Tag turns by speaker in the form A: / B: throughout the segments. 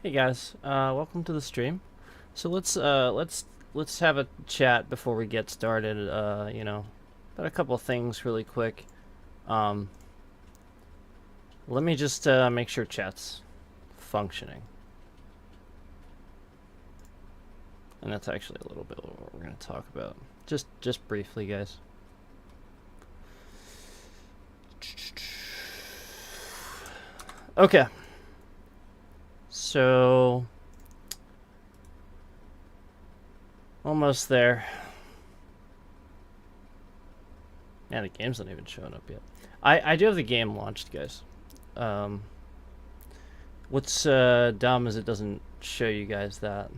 A: Hey guys, welcome to the stream. So let's have a chat before we get started. About a couple things really quick. Um, Let me just make sure chat's functioning, and that's actually a little bit what we're gonna talk about. Just briefly, guys. Okay. So almost there. Man, the game's not even showing up yet. I do have the game launched, guys. What's dumb is it doesn't show you guys that.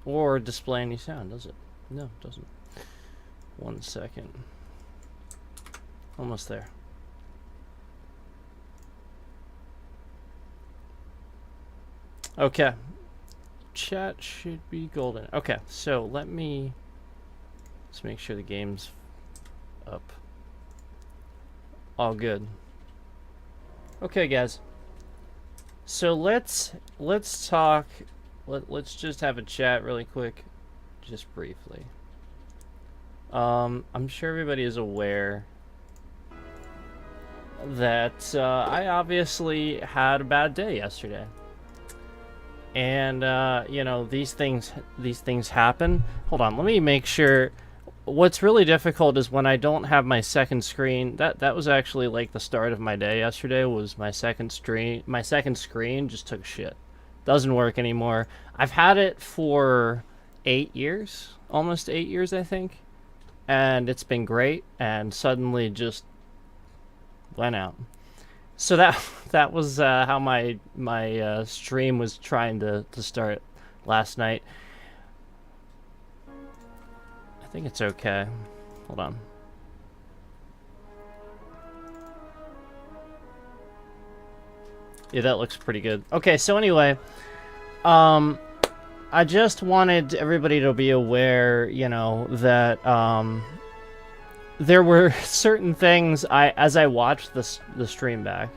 A: Or display any sound, does it? No, it doesn't. 1 second. Almost there. Okay. Chat should be golden. Okay, so let's make sure the game's up. All good. Okay, guys. So let's talk. Let's just have a chat really quick, just briefly. I'm sure everybody is aware that I obviously had a bad day yesterday, and these things happen. Hold on, let me make sure. What's really difficult is when I don't have my second screen. That was actually like the start of my day yesterday. Was my second screen? My second screen just took shit. Doesn't work anymore. I've had it for 8 years, almost 8 years, I think, and it's been great. And suddenly just went out. So that was how my stream was trying to start last night. I think it's okay. Hold on. Yeah, that looks pretty good. Okay, so anyway, I just wanted everybody to be aware, that there were certain things as I watched the stream back,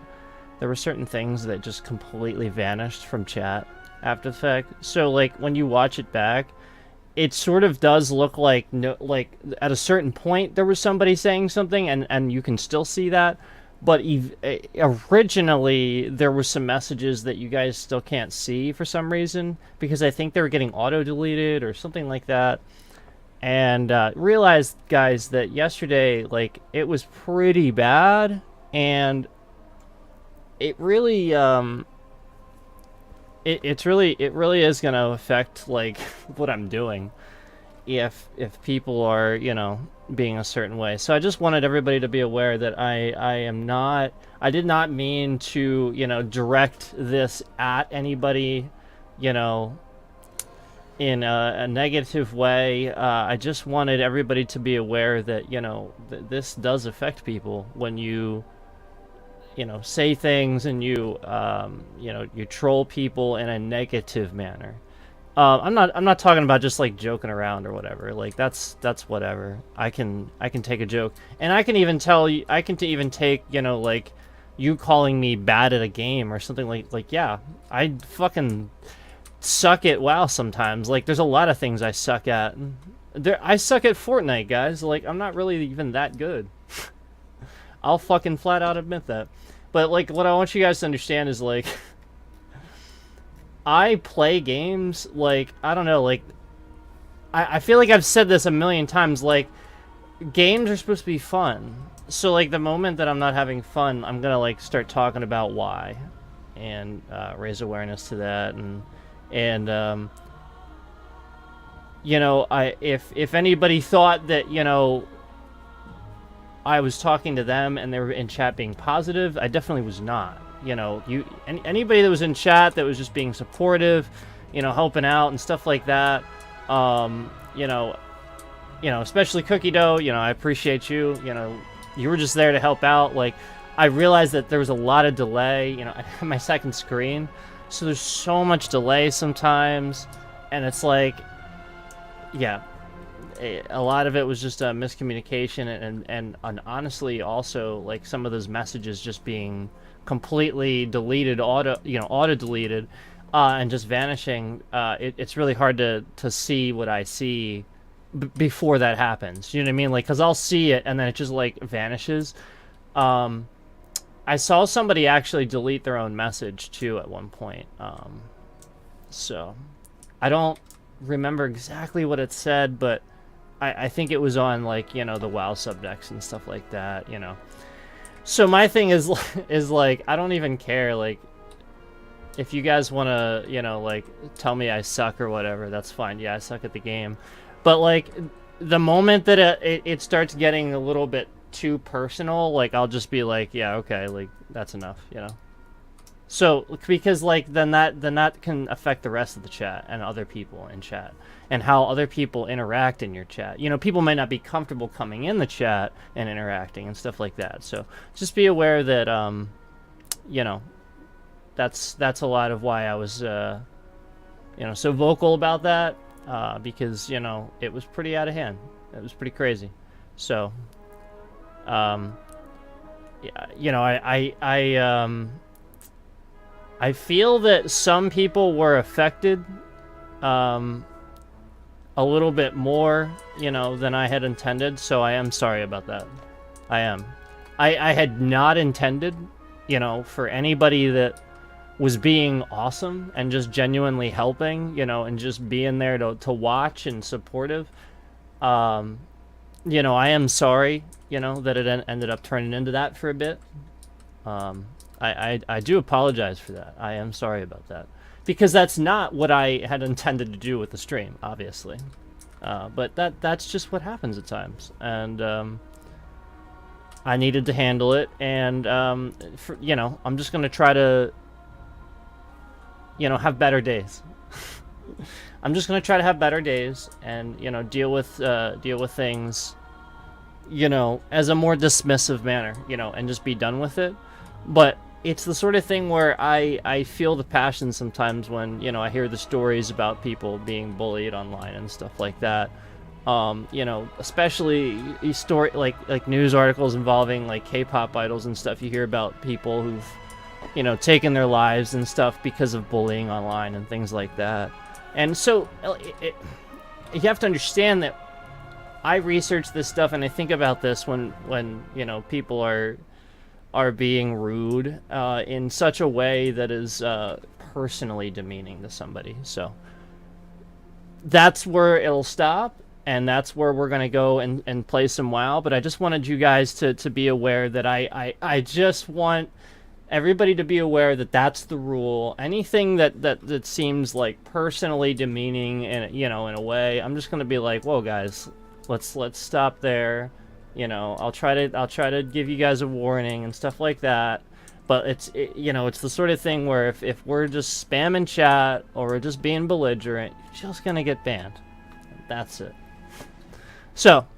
A: there were certain things that just completely vanished from chat after the fact. So like when you watch it back, it sort of does look like at a certain point there was somebody saying something, and you can still see that. But originally there were some messages that you guys still can't see for some reason, because I think they were getting auto-deleted or something like that. And realized, guys, that yesterday, like, it was pretty bad, and it really it really is going to affect like what I'm doing if people are, being a certain way. So I just wanted everybody to be aware that I did not mean to, direct this at anybody, in a negative way. I just wanted everybody to be aware that, this does affect people when you say things and you troll people in a negative manner. I'm not talking about just like joking around or whatever. Like that's whatever. I can take a joke, and I can even take like you calling me bad at a game or something like yeah, I fucking suck at WoW sometimes. Like there's a lot of things I suck at. I suck at Fortnite, guys. Like I'm not really even that good. I'll fucking flat out admit that. But like what I want you guys to understand is like I play games like, I don't know, like I feel like I've said this a million times, like games are supposed to be fun. So like the moment that I'm not having fun, I'm gonna like start talking about why and raise awareness to that, and if anybody thought that I was talking to them and they were in chat being positive, I definitely was not. Anybody that was in chat that was just being supportive, helping out and stuff like that, especially Cookie Dough, I appreciate you. You were just there to help out. Like, I realized that there was a lot of delay. I have my second screen, so there's so much delay sometimes, and it's like, yeah, a lot of it was just a miscommunication, and honestly, also like some of those messages just being completely deleted, auto deleted. and just vanishing, it's really hard to see what I see before that happens. You know what I mean? Like, because I'll see it and then it just like vanishes. I saw somebody actually delete their own message too at one point. So I don't remember exactly what it said, but I think it was on, like, you know, the WoW subdecks and stuff like that, you know. So my thing is like, I don't even care, like, if you guys want to, you know, like, tell me I suck or whatever, that's fine. Yeah, I suck at the game. But, like, the moment that it starts getting a little bit too personal, like, I'll just be like, yeah, okay, like, that's enough, you know. So, because, like, then that can affect the rest of the chat and other people in chat and how other people interact in your chat. You know, people might not be comfortable coming in the chat and interacting and stuff like that. So just be aware that, you know, that's a lot of why I was, you know, so vocal about that, because, you know, it was pretty out of hand. It was pretty crazy. So, yeah, you know, I feel that some people were affected a little bit more, you know, than I had intended, so I am sorry about that. I am. I had not intended, you know, for anybody that was being awesome and just genuinely helping, you know, and just being there to watch and supportive. You know, I am sorry, you know, that it ended up turning into that for a bit. I do apologize for that. I am sorry about that. Because that's not what I had intended to do with the stream, obviously. But that's just what happens at times. And I needed to handle it. And, you know, I'm just going to try to, you know, have better days. I'm just going to try to have better days and, you know, deal with things, you know, as a more dismissive manner, you know, and just be done with it. But it's the sort of thing where I feel the passion sometimes when, you know, I hear the stories about people being bullied online and stuff like that. You know, especially story like news articles involving like K-pop idols and stuff. You hear about people who've, you know, taken their lives and stuff because of bullying online and things like that. And so you have to understand that I research this stuff and I think about this when you know, people are being rude in such a way that is personally demeaning to somebody. So that's where it'll stop, and that's where we're going to go and play some WoW. But I just wanted you guys to be aware that I just want everybody to be aware that that's the rule. Anything that seems like personally demeaning, and, you know, in a way, I'm just going to be like, whoa, guys, let's stop there. You know, I'll try to give you guys a warning and stuff like that. But you know, it's the sort of thing where if we're just spamming chat or we're just being belligerent, you're just gonna get banned. That's it. So,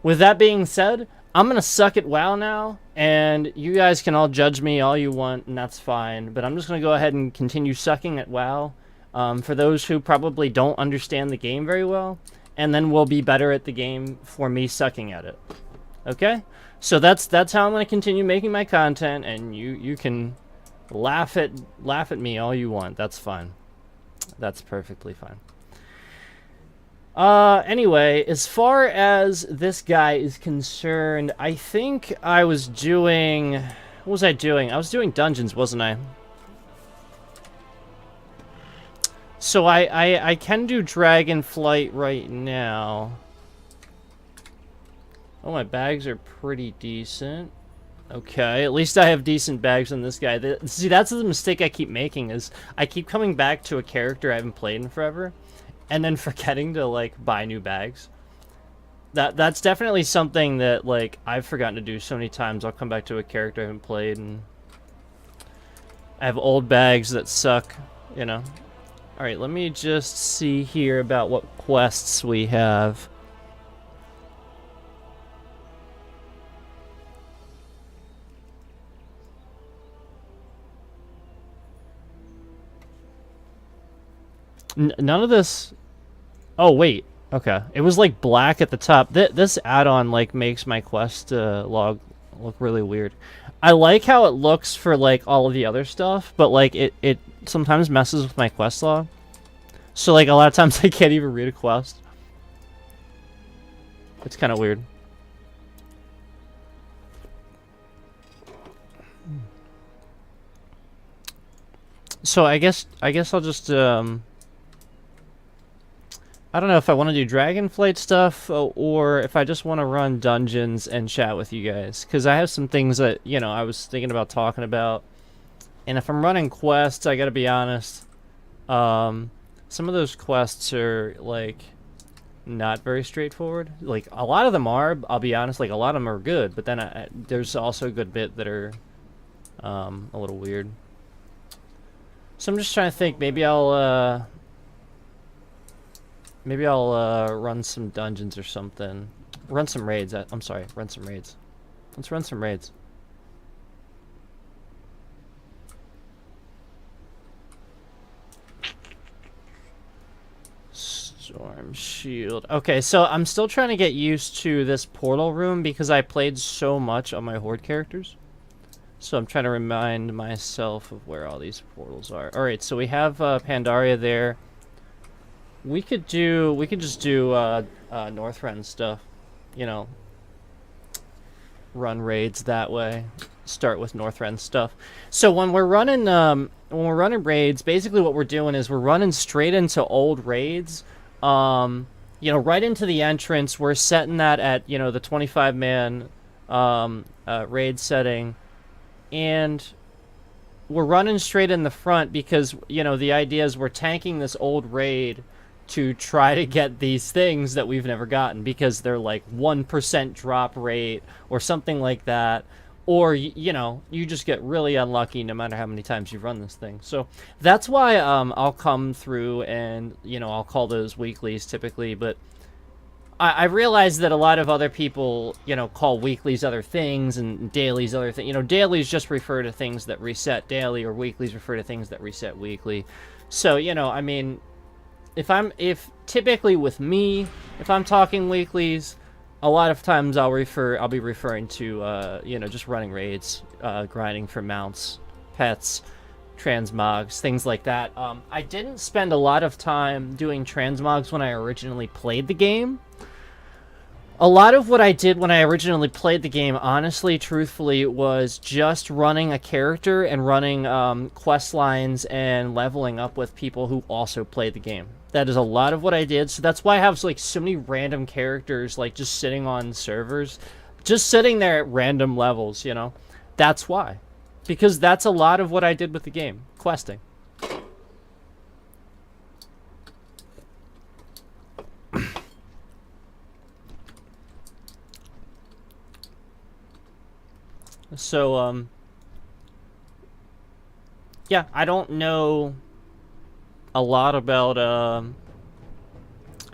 A: with that being said, I'm gonna suck at WoW now, and you guys can all judge me all you want, and that's fine. But I'm just gonna go ahead and continue sucking at WoW. For those who probably don't understand the game very well, and then will be better at the game for me sucking at it. Okay, so that's how I'm going to continue making my content, and you can laugh at me all you want. That's fine. That's perfectly fine. Anyway, as far as this guy is concerned, I think I was doing... What was I doing? I was doing dungeons, wasn't I? So I can do Dragonflight right now. Oh, my bags are pretty decent. Okay, at least I have decent bags on this guy. See, that's the mistake I keep making, is I keep coming back to a character I haven't played in forever, and then forgetting to, like, buy new bags. That's definitely something that, like, I've forgotten to do so many times. I'll come back to a character I haven't played, and I have old bags that suck, you know. Alright, let me just see here about what quests we have. None of this... Oh, wait. Okay. It was, like, black at the top. This add-on, like, makes my quest log look really weird. I like how it looks for, like, all of the other stuff, but, like, it sometimes messes with my quest log. So like a lot of times I can't even read a quest. It's kind of weird. So I guess I'll just I don't know if I want to do Dragonflight stuff or if I just want to run dungeons and chat with you guys, because I have some things that, you know, I was thinking about talking about. And if I'm running quests, I gotta be honest, some of those quests are like not very straightforward. Like a lot of them are, I'll be honest, like a lot of them are good, but then there's also a good bit that are a little weird. So I'm just trying to think, maybe I'll run some dungeons or something. Run some raids. I'm sorry, run some raids. Let's run some raids. Storm Shield. Okay, so I'm still trying to get used to this portal room because I played so much on my Horde characters. So I'm trying to remind myself of where all these portals are. Alright, so we have Pandaria there. We could just do Northrend stuff. You know, run raids that way. Start with Northrend stuff. So when we're running raids, basically what we're doing is we're running straight into old raids. You know, right into the entrance. We're setting that at, you know, the 25-man raid setting. And we're running straight in the front because, you know, the idea is we're tanking this old raid to try to get these things that we've never gotten because they're like 1% drop rate or something like that. Or, you know, you just get really unlucky no matter how many times you run this thing. So that's why I'll come through and, you know, I'll call those weeklies typically. But I realize that a lot of other people, you know, call weeklies other things and dailies other things. You know, dailies just refer to things that reset daily, or weeklies refer to things that reset weekly. So, you know, I mean, if typically with me, if I'm talking weeklies, a lot of times I'll be referring to, you know, just running raids, grinding for mounts, pets, transmogs, things like that. I didn't spend a lot of time doing transmogs when I originally played the game. A lot of what I did when I originally played the game, honestly, truthfully, was just running a character and running quest lines and leveling up with people who also played the game. That is a lot of what I did, so that's why I have like so many random characters like just sitting on servers, just sitting there at random levels, you know? That's why. Because that's a lot of what I did with the game, questing. So, yeah, I don't know a lot about, I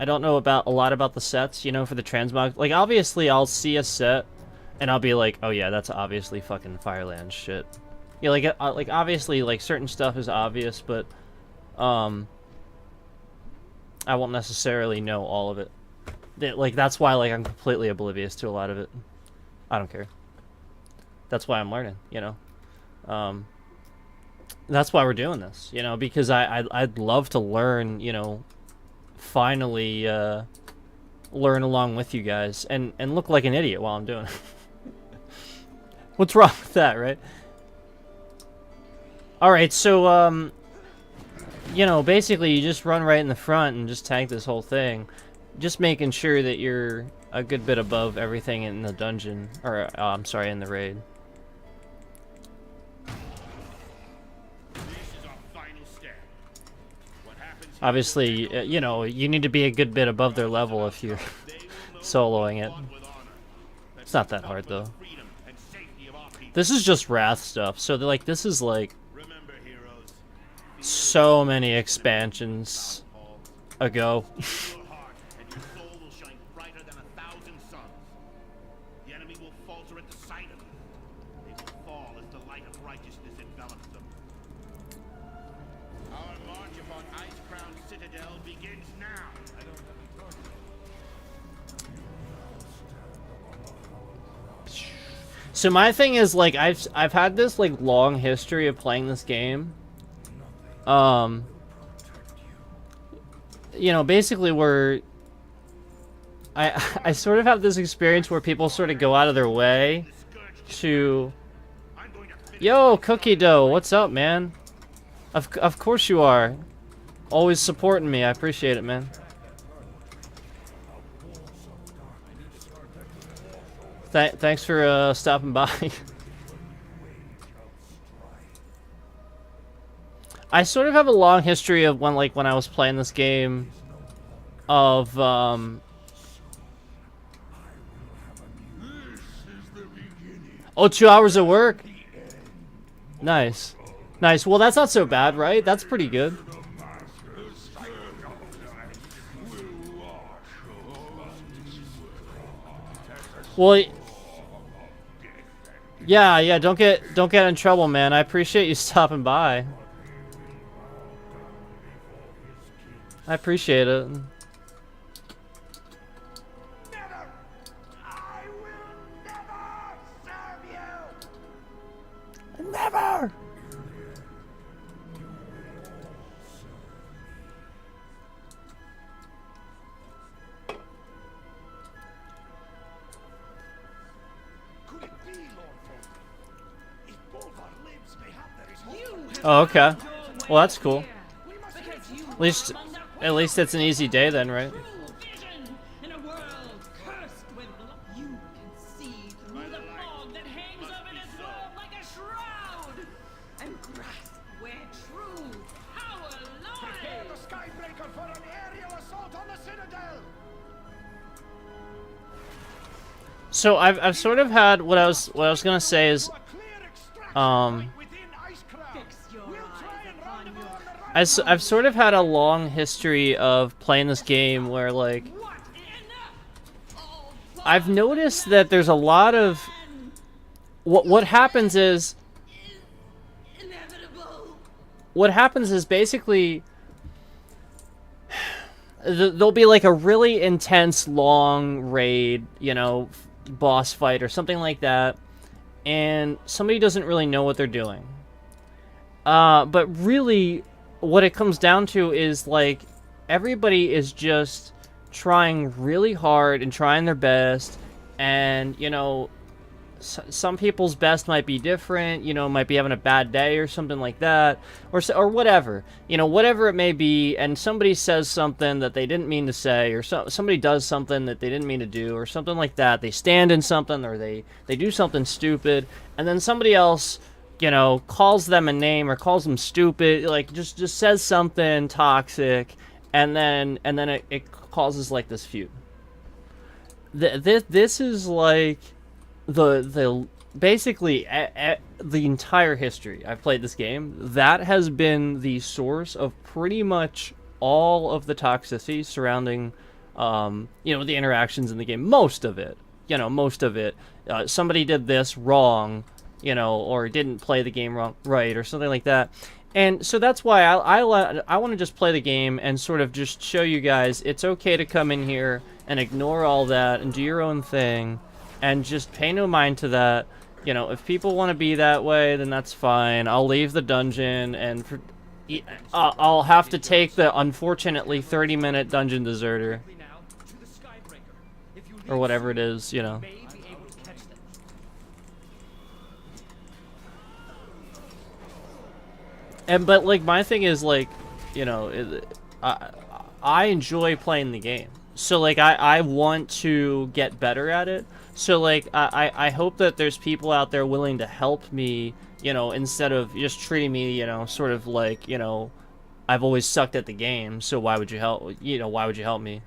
A: don't know about a lot about the sets, you know, for the transmog. Like, obviously, I'll see a set, and I'll be like, oh yeah, that's obviously fucking Fireland shit. Yeah, like obviously, like, certain stuff is obvious, but, I won't necessarily know all of it. Like, that's why, like, I'm completely oblivious to a lot of it. I don't care. That's why I'm learning, you know? That's why we're doing this, you know, because I'd love to learn, you know, finally, learn along with you guys and look like an idiot while I'm doing it. What's wrong with that, right? Alright, so, you know, basically you just run right in the front and just tank this whole thing. Just making sure that you're a good bit above everything in the dungeon, or, I'm sorry, in the raid. Obviously, you know, you need to be a good bit above their level if you're soloing it. It's not that hard, though. This is just Wrath stuff, so like, this is like so many expansions ago. So my thing is, like, I've had this like long history of playing this game. Um, you know, basically where I sort of have this experience where people sort of go out of their way to... Yo, Cookie Dough, what's up, man? Of course you are. Always supporting me, I appreciate it, man. Thanks for stopping by. I sort of have a long history of when I was playing this game of oh, 2 hours of work. Nice. Nice. Well, that's not so bad, right? That's pretty good. Well, yeah, don't get in trouble, man. I appreciate you stopping by. I appreciate it. Never! Oh, okay. Well, that's cool. At least it's an easy day then, right? So I've sort of had what I was gonna say is, I've sort of had a long history of playing this game where, like, I've noticed that there's a lot of what happens is basically there'll be like a really intense long raid, you know, boss fight or something like that, and somebody doesn't really know what they're doing. But really, what it comes down to is, like, everybody is just trying really hard and trying their best, and, you know, some people's best might be different, you know, might be having a bad day or something like that, or whatever, you know, whatever it may be, and somebody says something that they didn't mean to say, or somebody does something that they didn't mean to do, or something like that. They stand in something, or they do something stupid, and then somebody else, you know, calls them a name or calls them stupid, like just says something toxic, and then it causes like this feud. This is like the basically the entire history I've played this game. That has been the source of pretty much all of the toxicity surrounding, you know, the interactions in the game. Most of it, you know, somebody did this wrong, you know, or didn't play the game right, or something like that. And so that's why I want to just play the game and sort of just show you guys it's okay to come in here and ignore all that and do your own thing and just pay no mind to that. You know, if people want to be that way, then that's fine. I'll leave the dungeon, and I'll have to take the unfortunately 30-minute dungeon deserter, or whatever it is, you know. But like, my thing is, like, you know, I enjoy playing the game, so like I want to get better at it. So like I hope that there's people out there willing to help me, you know, instead of just treating me, you know, sort of like, you know, I've always sucked at the game, so why would you help? You know, why would you help me?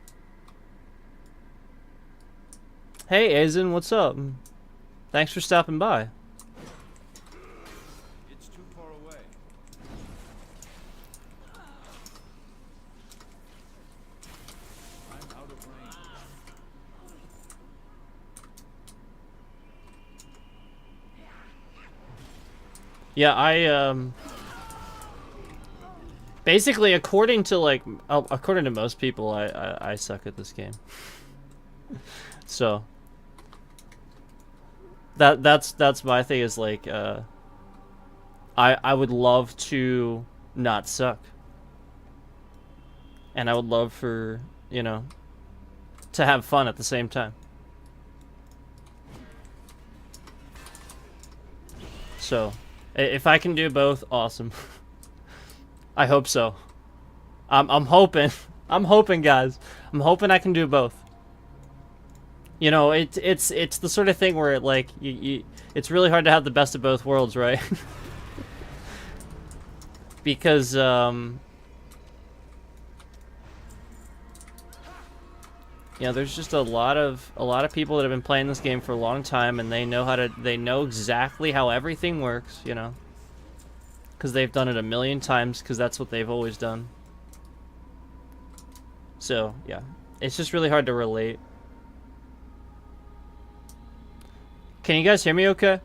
A: Hey, Aizen, what's up? Thanks for stopping by. Yeah, basically, according to most people, I suck at this game. So that's my thing, is like, I would love to not suck. And I would love for, you know, to have fun at the same time. So, if I can do both, awesome. I hope so. I'm hoping. I'm hoping, guys. I'm hoping I can do both. You know, it's the sort of thing where like it's really hard to have the best of both worlds, right? Because you know, there's just a lot of people that have been playing this game for a long time, and they know exactly how everything works, you know, because they've done it a million times, because that's what they've always done. So yeah, it's just really hard to relate. Can you guys hear me okay?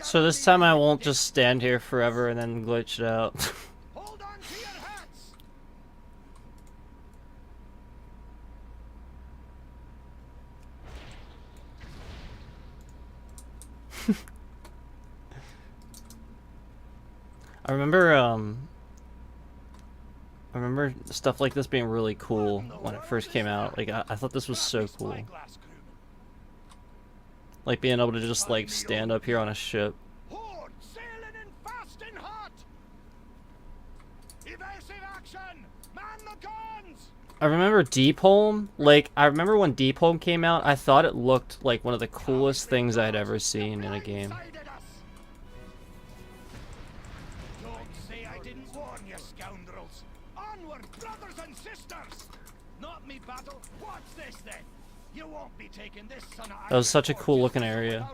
A: So this time I won't just stand here forever and then glitch it out.
B: Hold on to your hats.
A: I remember stuff like this being really cool when it first came out. Like I thought this was so cool. Like being able to just like stand up here on a ship.
B: Horde sailing in fast and hot. Evasive action. Man the guns.
A: I remember Deep Home. Like I remember when Deep Home came out, I thought it looked like one of the coolest things I'd ever seen in a game.
B: Don't say I didn't warn you, scoundrels. Onward, brothers and sisters. Not me battle. What's this then? You won't be taking this son of
A: That was such a cool looking area.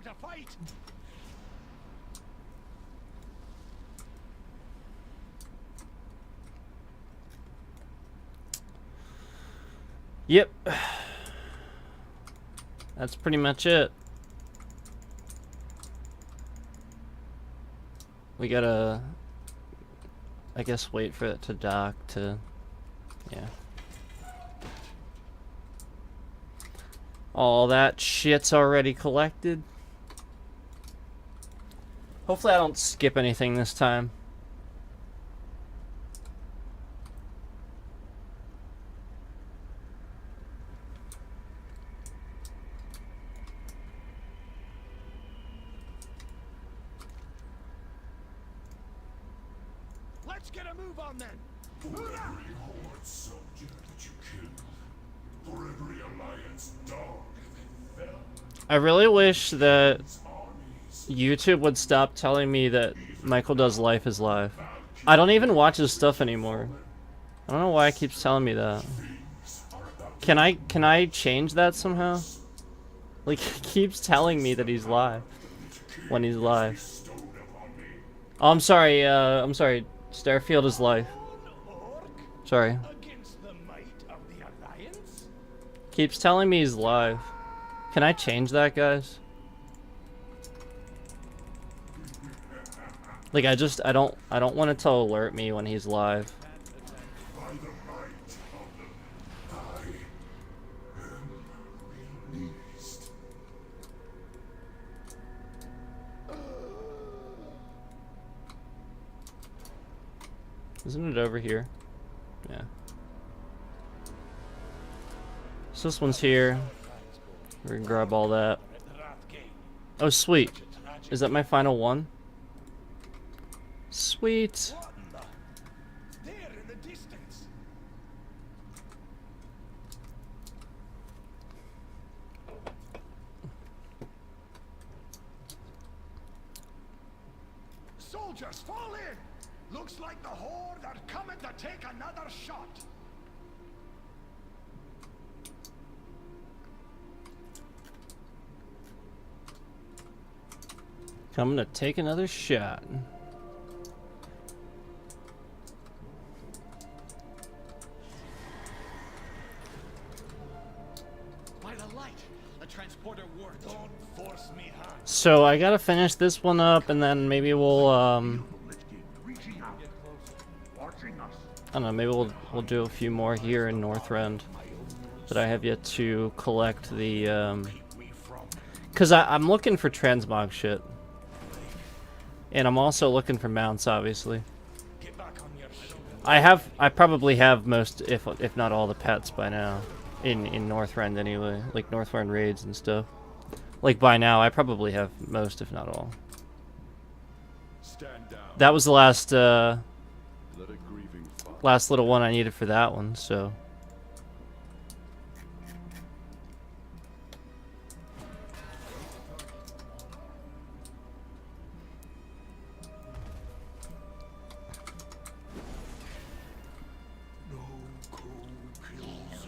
A: Yep. That's pretty much it. We gotta, I guess, wait for it to dock to, yeah. All that shit's already collected. Hopefully I don't skip anything this time.
B: Let's get a move on then.
C: For every Horde soldier that you killed, for every Alliance dog that fell,
A: I really wish that YouTube would stop telling me that Michael Does Life is live. I don't even watch his stuff anymore. I don't know why it keeps telling me that. Can I change that somehow? Like, he keeps telling me that he's live when he's live. Oh, I'm sorry, Starfield is live. Sorry. Keeps telling me he's live. Can I change that, guys? Like, I don't want it to alert me when he's live.
C: by the might of the I am released.
A: Isn't it over here? Yeah. So this one's here. We can grab all that. Oh, sweet. Is that my final one? Sweet.
B: What in the? There in the distance. Soldiers, fall in! Looks like the Horde are coming to take another shot.
A: I'm gonna take another shot.
B: By the light, the transporter worked. Don't force me hand.
A: So I gotta finish this one up, and then maybe we'll
C: Reaching out. Watching us.
A: I don't know, maybe we'll do a few more here in Northrend that I have yet to collect the cause I'm looking for transmog shit. And I'm also looking for mounts, obviously.
B: Get back on your ship.
A: I probably have most, if not all, the pets by now. In Northrend anyway. Like Northrend raids and stuff. Like by now I probably have most, if not all.
C: Stand down.
A: That was the last
C: Let a grieving father.
A: last little one I needed for that one, so.
C: No co-kills.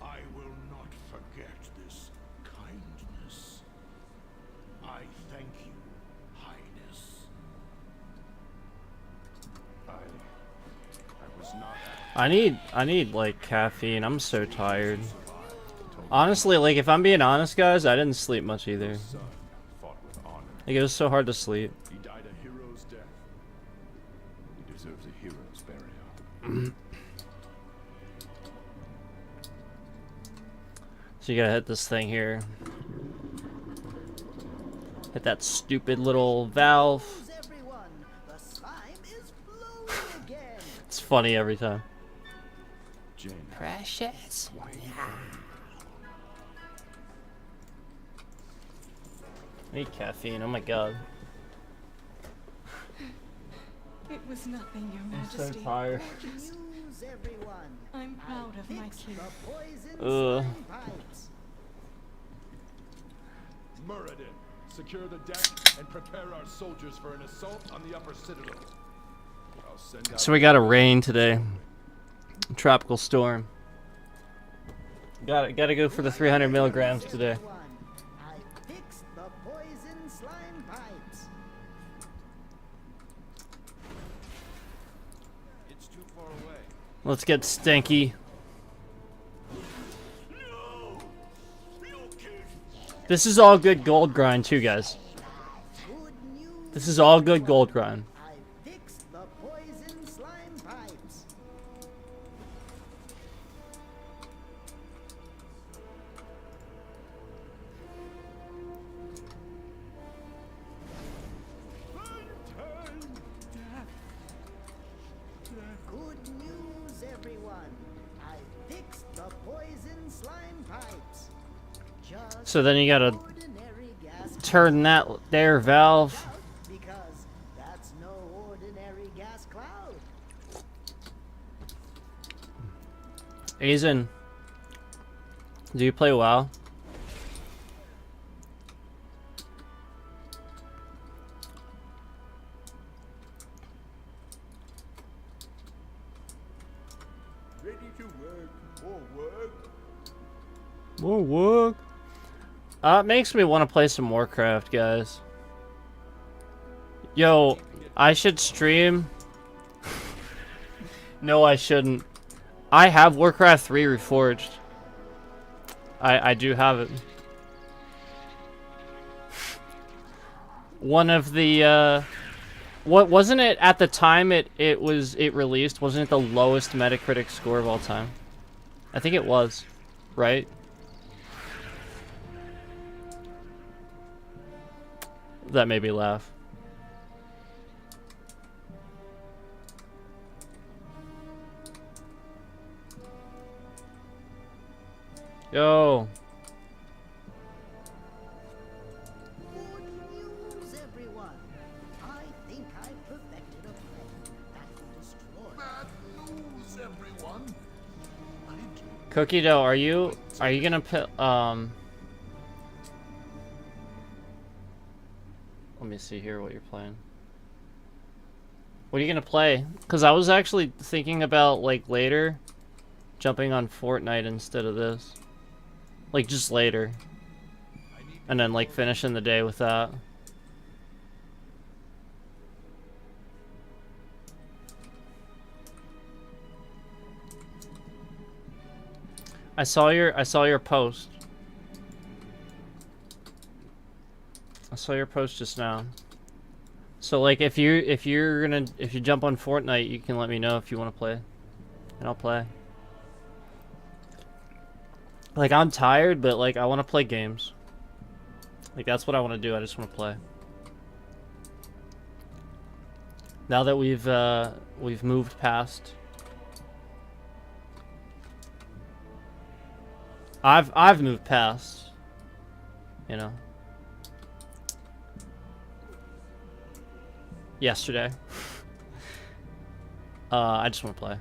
C: I will not forget this kindness. I thank you, Highness. I was not.
A: I need like caffeine. I'm so tired. Honestly, like if I'm being honest, guys, I didn't sleep much either.
C: Son fought with honor.
A: Like it was so hard to sleep.
C: He died a hero's death. He deserves a hero's burial.
A: So you gotta hit this thing here. Hit that stupid little valve.
D: Everyone, the slime is flowing again.
A: It's funny every time.
C: Jane.
A: Precious. I need caffeine. Oh my god.
E: It was nothing, Your
A: I'm so
E: Majesty.
A: tired.
D: News, everyone.
E: I'm proud of my
D: Fix
E: king.
D: the poison
A: Ugh.
D: slime pipes.
C: Muradin, secure the deck and prepare our soldiers for an assault on the upper citadel. I'll send out
A: So we got a rain today. Tropical storm. Gotta go for the 300 milligrams today.
D: Everyone, I fixed the poison slime pipes.
B: It's too far away.
A: Let's get stinky. This is all good gold grind too, guys.
D: Good news.
A: This is all good gold grind.
D: I fixed the poison slime pipes. Good news, everyone. I fixed the poison slime pipes. Just
A: So then you gotta
D: ordinary gas
A: turn that there valve.
D: cloud, because that's no ordinary gas cloud.
A: Aizen, do you play WoW?
C: ready to work. More work.
A: More work. It makes me want to play some Warcraft, guys. Yo, I should stream. No, I shouldn't. I have Warcraft 3 Reforged. I do have it. One of the what wasn't it at the time it released, wasn't it the lowest Metacritic score of all time? I think it was, right? That made me laugh. Yo.
D: Good news, everyone. I think I perfected a plan that will destroy.
C: Bad news, everyone. I do.
A: Cookie dough, are you gonna put let me see here what you're playing. What are you gonna play? Because I was actually thinking about, like, later jumping on Fortnite instead of this. Like, just later. And then, like, finishing the day with that. I saw your post. I saw your post just now. So, like, if you jump on Fortnite, you can let me know if you want to play, and I'll play. Like, I'm tired, but, like, I want to play games. Like, that's what I want to do. I just want to play. Now that we've moved past. I've moved past. You know. Yesterday. I just want to play.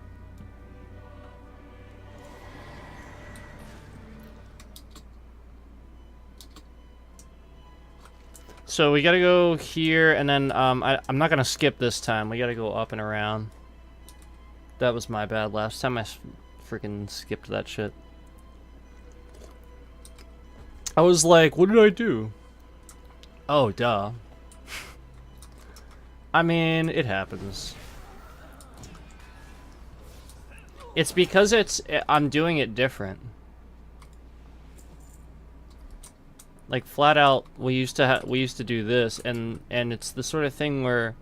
A: So we gotta go here, and then I'm not gonna skip this time. We gotta go up and around. That was my bad. Last time I freaking skipped that shit. I was like, what did I do? Oh, duh. I mean, it happens. It's because I'm doing it different. Like, flat out, we used to do this, and it's the sort of thing where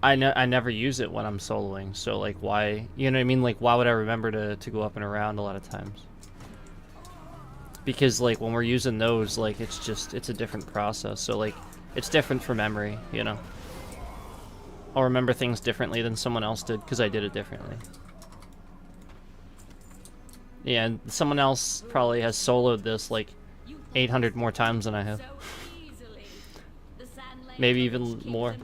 A: I never use it when I'm soloing. So, like, why, you know what I mean? Like, why would I remember to go up and around a lot of times? Because, like, when we're using those, like, it's a different process. So, like, it's different for memory, you know? I'll remember things differently than someone else did because I did it differently. Yeah, and someone else probably has soloed this like 800 more times than I have. Maybe even more.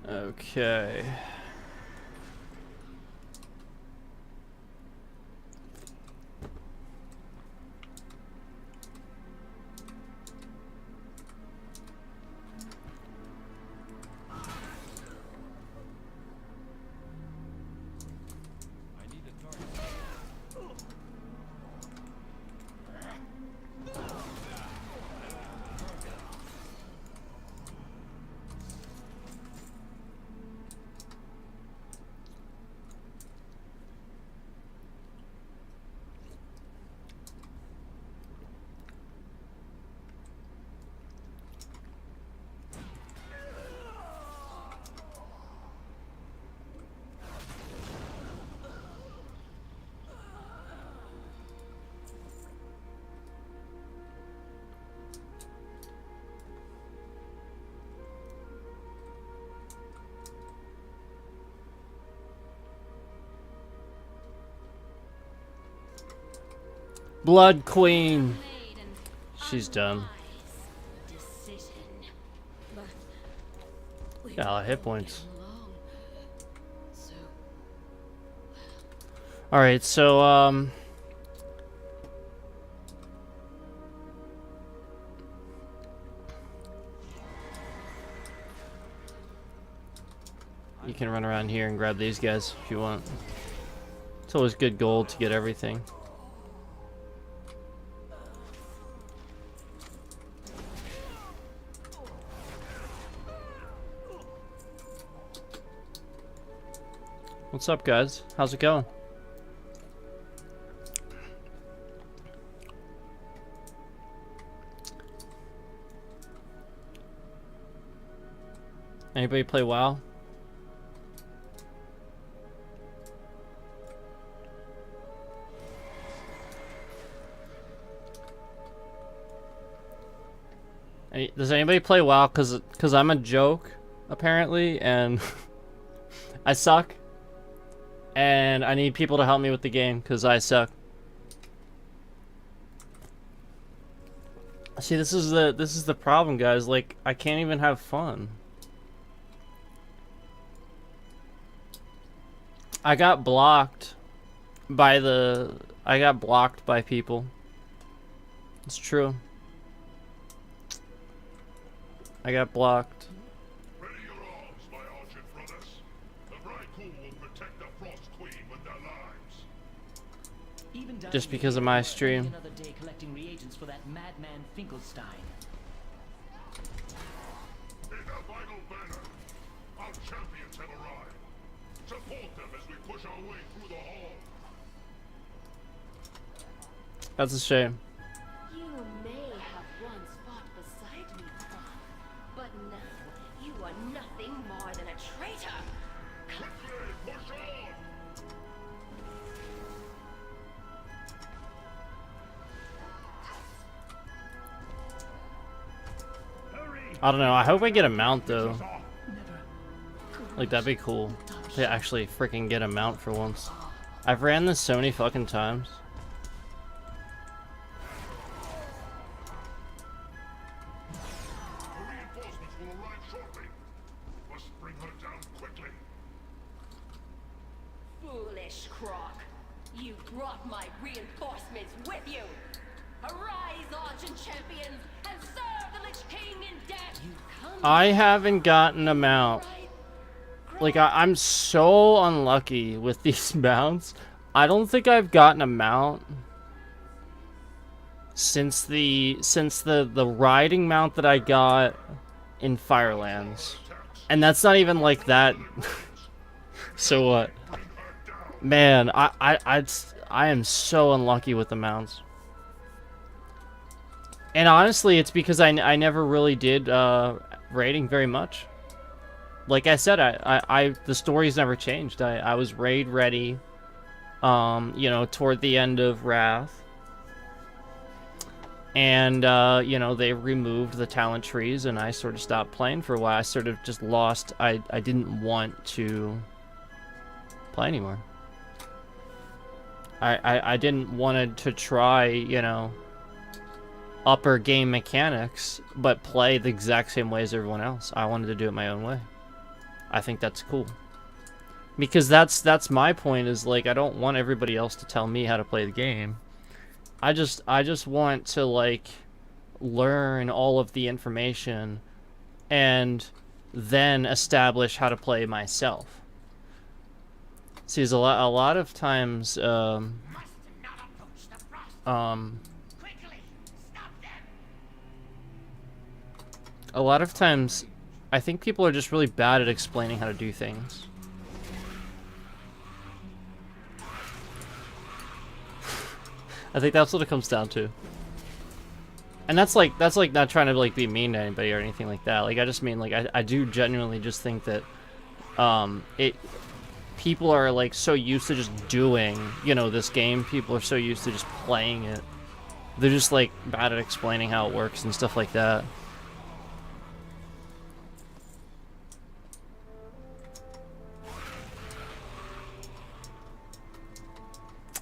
A: Okay. Blood Queen. She's done. Got a lot of hit points. Alright, so, you can run around here and grab these guys if you want. It's always good gold to get everything. What's up, guys? How's it going? Anybody play WoW? Does anybody play WoW? Cause I'm a joke, apparently, and I suck. And I need people to help me with the game, because I suck. See, this is the problem, guys. Like, I can't even have fun. I got blocked by people. It's true. I got blocked.
F: Ready your arms, my archer brothers. The Vrykul will protect the Frost Queen with their lives.
A: Just because of my stream.
G: Another day collecting reagents for that madman Finkelstein.
F: In the vital banner, our champions have arrived. Support them as we push our way through the hall.
A: That's a shame.
H: You may have once fought beside me, Bob, but now you are nothing more than a traitor.
F: Quickly, push on!
A: I don't know. I hope I get a mount though. Like, that'd be cool to actually freaking get a mount for once. I've ran this so many fucking times.
F: The reinforcements will arrive shortly. Must bring her down quickly.
H: Foolish Croc. You brought my reinforcements with you. Arise, Argent champions, and serve the Lich King in death.
A: I haven't gotten a mount. Like, I'm so unlucky with these mounts. I don't think I've gotten a mount since the riding mount that I got in Firelands. And that's not even like that. So what? Man, I am so unlucky with the mounts. And honestly, it's because I never really did raiding very much. Like I said, the story's never changed. I was raid ready, you know, toward the end of Wrath. And, you know, they removed the talent trees and I sort of stopped playing for a while. I sort of just lost, I didn't want to play anymore. I didn't want to try, you know, upper game mechanics, but play the exact same way as everyone else. I wanted to do it my own way. I think that's cool. Because that's my point, is like, I don't want everybody else to tell me how to play the game. I just want to, like, learn all of the information and then establish how to play myself. See, there's a lot of times a lot of times, I think people are just really bad at explaining how to do things. I think that's what it comes down to. And that's like not trying to like be mean to anybody or anything like that. Like, I just mean, like, I do genuinely just think that people are like so used to just doing, you know, this game. People are so used to just playing it. They're just like bad at explaining how it works and stuff like that.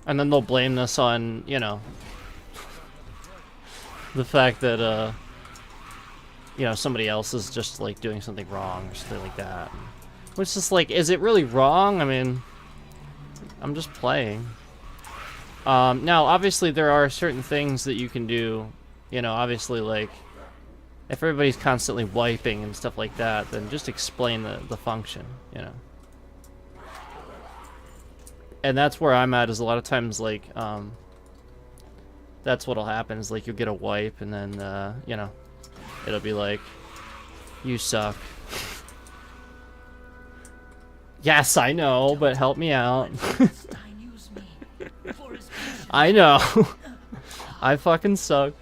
A: And then they'll blame this on, you know, the fact that, you know, somebody else is just, like, doing something wrong or something like that. Which is, like, is it really wrong? I mean, I'm just playing. Now, obviously, there are certain things that you can do, you know, obviously, like, if everybody's constantly wiping and stuff like that, then just explain the function, you know. And that's where I'm at, is a lot of times, like, that's what'll happen, is, like, you'll get a wipe, and then, you know, it'll be like, you suck. Yes, I know, but help me out. I know. I fucking suck.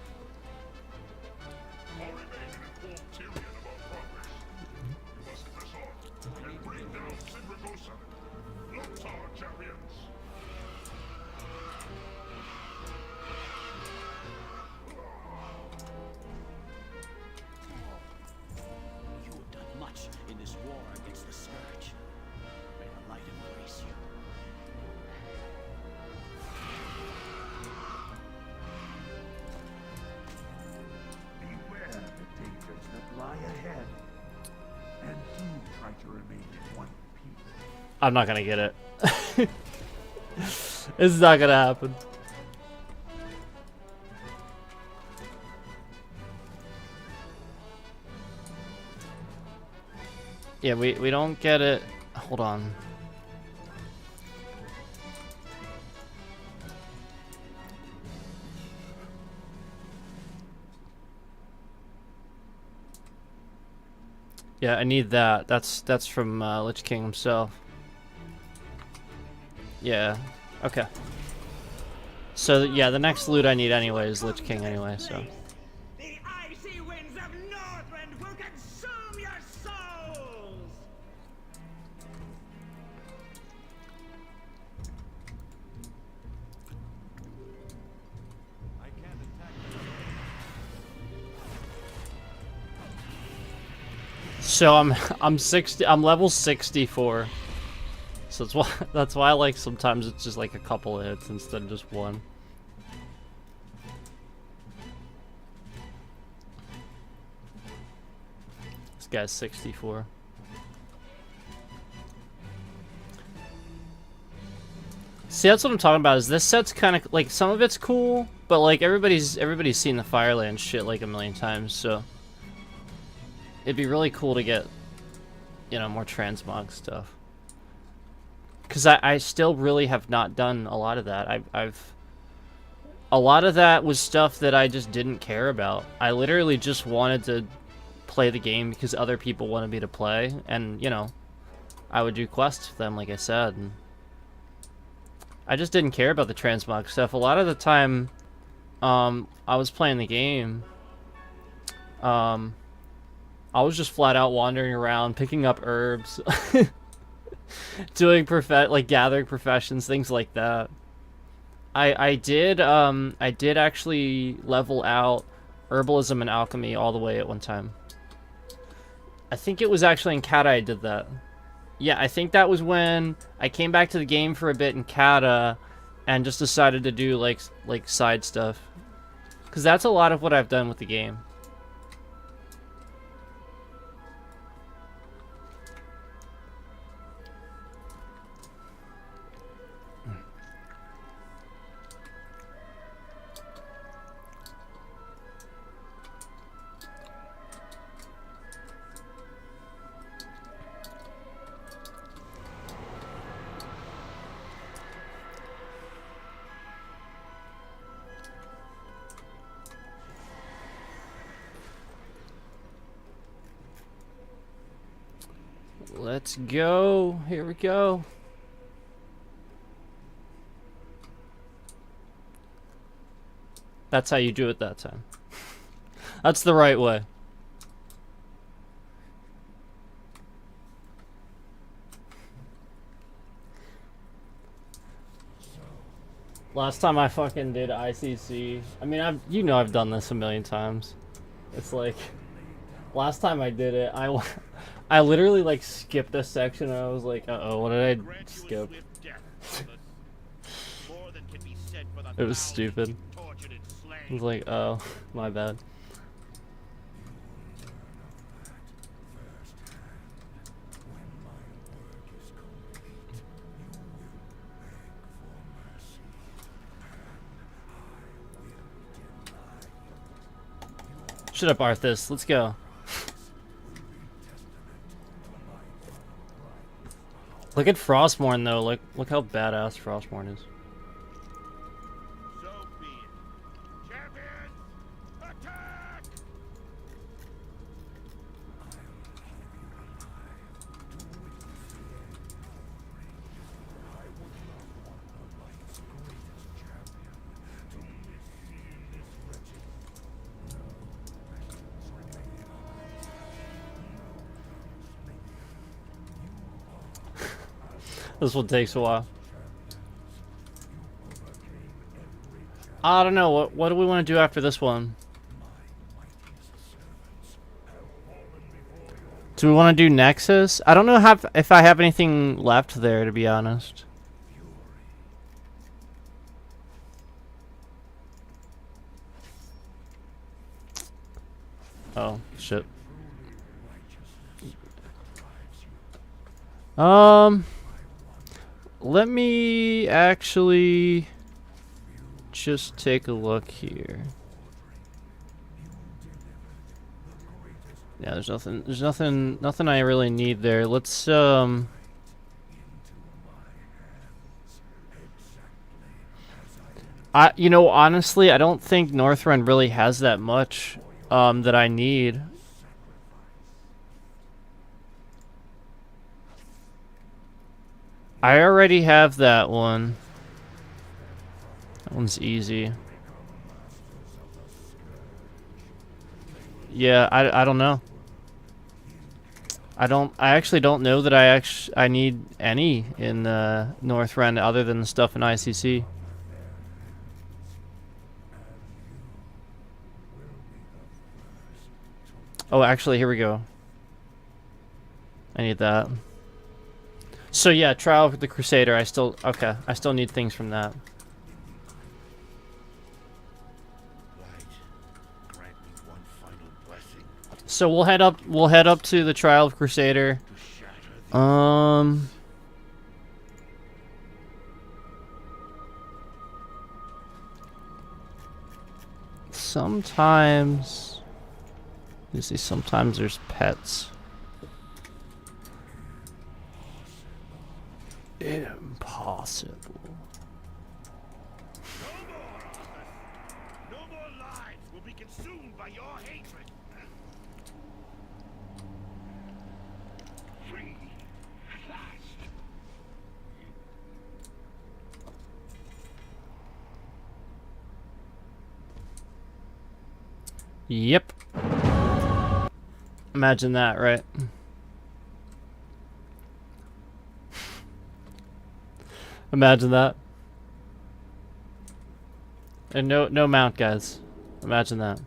A: I'm not gonna get it. It's not gonna happen. Yeah, we don't get it. Hold on. Yeah, I need that. That's from Lich King himself. Yeah. Okay. So yeah, the next loot I need anyway is Lich King anyway. So.
B: The icy winds of Northrend will consume your souls! I can't attack you.
A: So I'm level 64. So that's why like sometimes it's just like a couple of hits instead of just one. This guy's 64. See, that's what I'm talking about. Is this set's kind of like some of it's cool, but like everybody's seen the Fireland shit like a million times, so it'd be really cool to get, you know, more transmog stuff. Because I still really have not done a lot of that. A lot of that was stuff that I just didn't care about. I literally just wanted to play the game because other people wanted me to play, and you know, I would do quests for them, like I said. And I just didn't care about the transmog stuff. A lot of the time, I was playing the game. I was just flat out wandering around, picking up herbs. Doing gathering professions, things like that. I did actually level out herbalism and alchemy all the way at one time. I think it was actually in Kata I did that. Yeah, I think that was when I came back to the game for a bit in Kata and just decided to do like side stuff. Cause that's a lot of what I've done with the game. Let's go. Here we go. That's how you do it that time. That's the right way. Last time I fucking did ICC, I mean, I've done this a million times. It's like, last time I did it, I literally like skipped this section and I was like, uh-oh, what did I skip? It was stupid. I was like, oh, my bad. Shut up, Arthas. Let's go. Look at Frostmourne though. Look how badass Frostmourne is.
B: So be it. Champions, attack!
A: This one takes a while. I don't know. What do we want to do after this one? Do we want to do Nexus? I don't know if I have anything left there, to be honest. Oh, shit. Let me actually just take a look here. Yeah, there's nothing I really need there. Let's, you know, honestly, I don't think Northrend really has that much, that I need. I already have that one. That one's easy. Yeah, I don't know. I actually don't know that I need any in Northrend other than the stuff in ICC. Oh, actually, here we go. I need that. So yeah, Trial of the Crusader, I still need things from that. So we'll head up to the Trial of Crusader. Sometimes you see, sometimes there's pets. Impossible.
B: No more lives will be consumed by your hatred. Free at last.
A: Yep. Imagine that, right? Imagine that. And no mount, guys. Imagine that.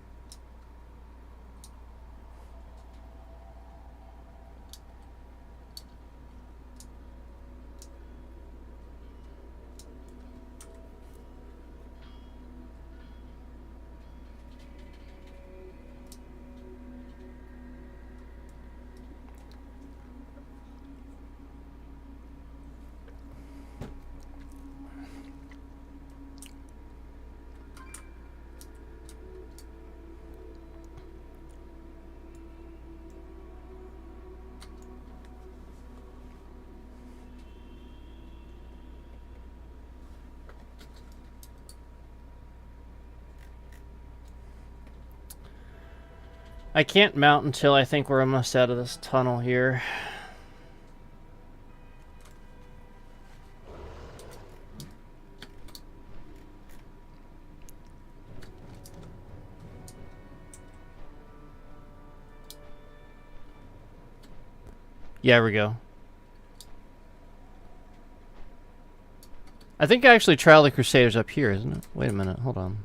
A: I can't mount until I think we're almost out of this tunnel here. Yeah, here we go. I think actually Trial of the Crusaders up here, isn't it? Wait a minute, hold on.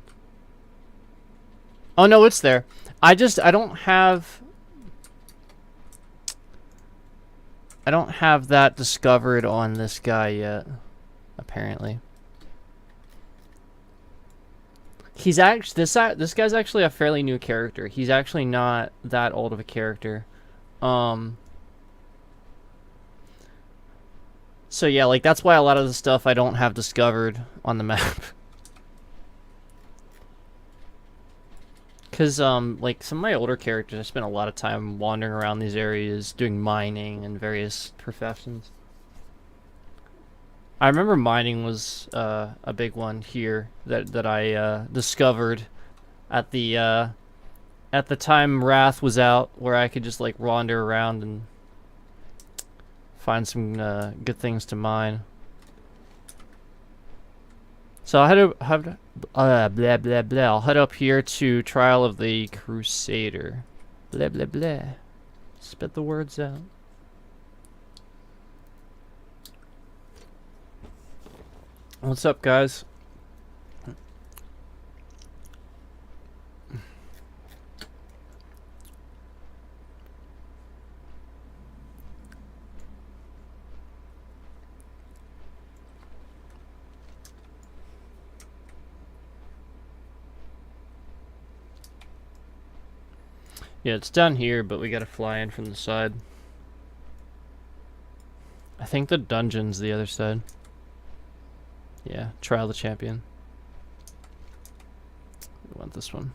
A: Oh no, it's there. I don't have that discovered on this guy yet, apparently. He's actually this guy's actually a fairly new character. He's actually not that old of a character. So yeah, like that's why a lot of the stuff I don't have discovered on the map. Cause like some of my older characters, I spent a lot of time wandering around these areas, doing mining and various professions. I remember mining was a big one here that I discovered at the time Wrath was out, where I could just like wander around and find some good things to mine. So I'll head up here to Trial of the Crusader. Blah blah blah. Spit the words out. What's up, guys? Yeah, it's down here, but we gotta fly in from the side. I think the dungeon's the other side. Yeah, Trial the Champion. We want this one.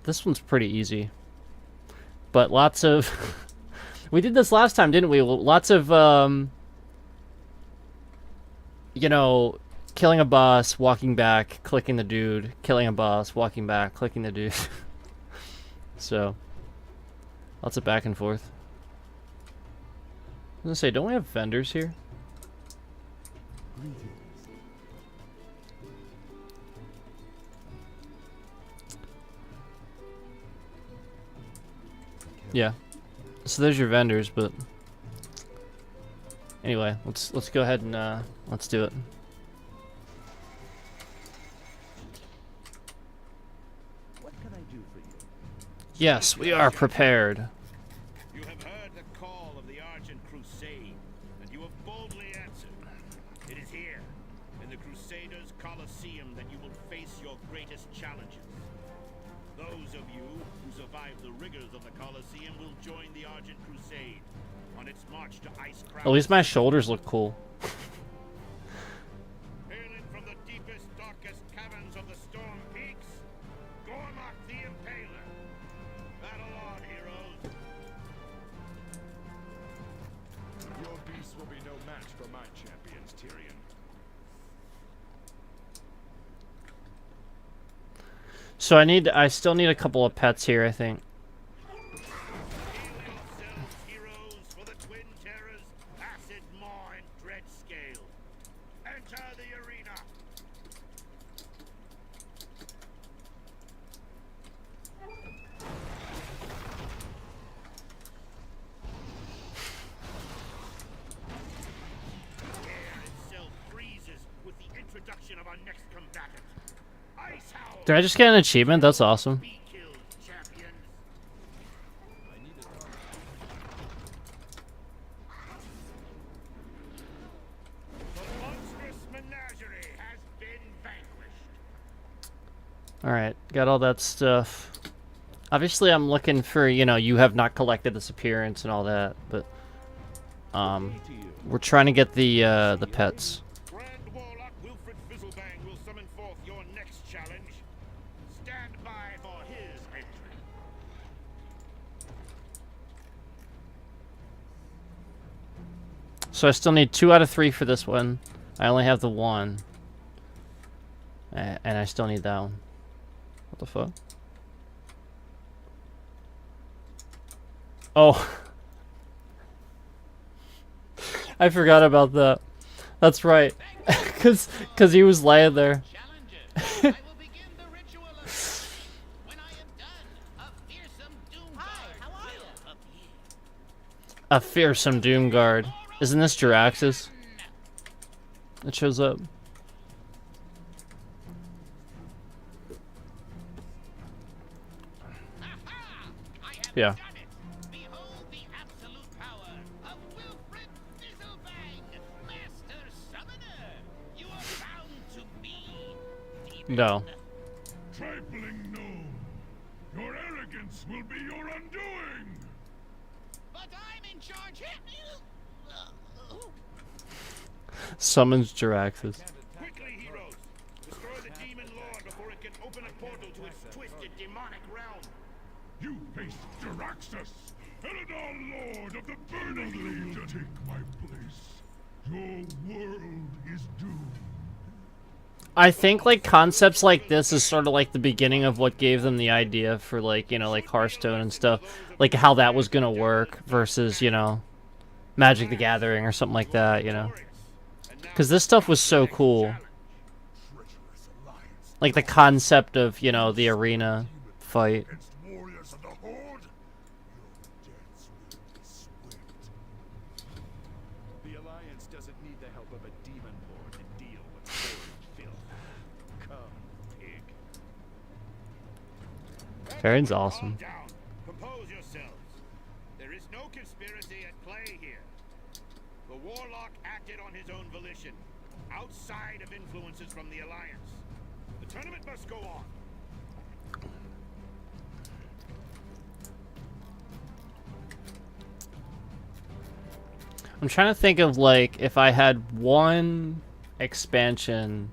A: This one's pretty easy. But lots of... we did this last time, didn't we? Lots of, you know, killing a boss, walking back, clicking the dude, killing a boss, walking back, clicking the dude. So, lots of back and forth. I was gonna say, don't we have vendors here? Yeah. So there's your vendors, but anyway, let's go ahead and let's do it.
B: What can I do for you?
A: Yes, we are prepared.
B: You have heard the call of the Argent Crusade, and you have boldly answered. It is here, in the Crusaders' Colosseum, that you will face your greatest challenges. Those of you who survive the rigors of the Colosseum will join the Argent Crusade on its march to Ice Crown.
A: At least my shoulders look cool.
B: Hailing from the deepest, darkest caverns of the Storm Peaks, Gormak the Impaler. Battle on, heroes.
C: Your beasts will be no match for my champions, Tyrion.
A: So I still need a couple of pets here, I think.
B: Heal yourselves, heroes, for the Twin Terrors, Acid Maw and Dread Scale. Enter the arena. Air itself freezes with the introduction of our next combatant. Ice Howl.
A: Did I just get an achievement? That's awesome.
B: Be killed, champions. The monstrous menagerie has been vanquished.
A: Alright, got all that stuff. Obviously, I'm looking for, you know, you have not collected this appearance and all that, but we're trying to get the pets.
B: Grand Warlock Wilfred Fizzlebang will summon forth your next challenge. Stand by for his entry.
A: So I still need 2 out of 3 for this one. I only have the 1. And I still need that one. What the fuck? Oh. I forgot about that. That's right. Cause he was laying there.
B: I will begin the ritual of when I am done. A fearsome doom guard will appear.
A: A fearsome doom guard. Isn't this Jiraxis? It shows up. Yeah.
B: Done it. Behold the absolute power of Wilfred Fizzlebang, Master Summoner. You are bound to be demon.
A: No.
F: Trifling gnome! Your arrogance will be your undoing!
B: But I'm in charge here.
A: Summons Jiraxis.
B: Quickly, heroes! Destroy the Demon Lord before it can open a portal to its twisted demonic realm.
F: You face Draxus, Eredar Lord of the Burning Legion! Take my place. Your world is doomed.
A: I think like concepts like this is sort of like the beginning of what gave them the idea for like, you know, like Hearthstone and stuff. Like how that was gonna work versus, you know, Magic the Gathering or something like that, you know. Because this stuff was so cool. Like the concept of, you know, the arena fight.
F: Against warriors of the Horde, your deaths will be swift.
C: The Alliance doesn't need the help of a demon lord to deal with forged filth. Come, pig.
A: Karen's awesome.
B: Calm down. Compose yourselves. There is no conspiracy at play here. The Warlock acted on his own volition, outside of influences from the Alliance. The tournament must go on.
A: I'm trying to think of, like, if I had one expansion.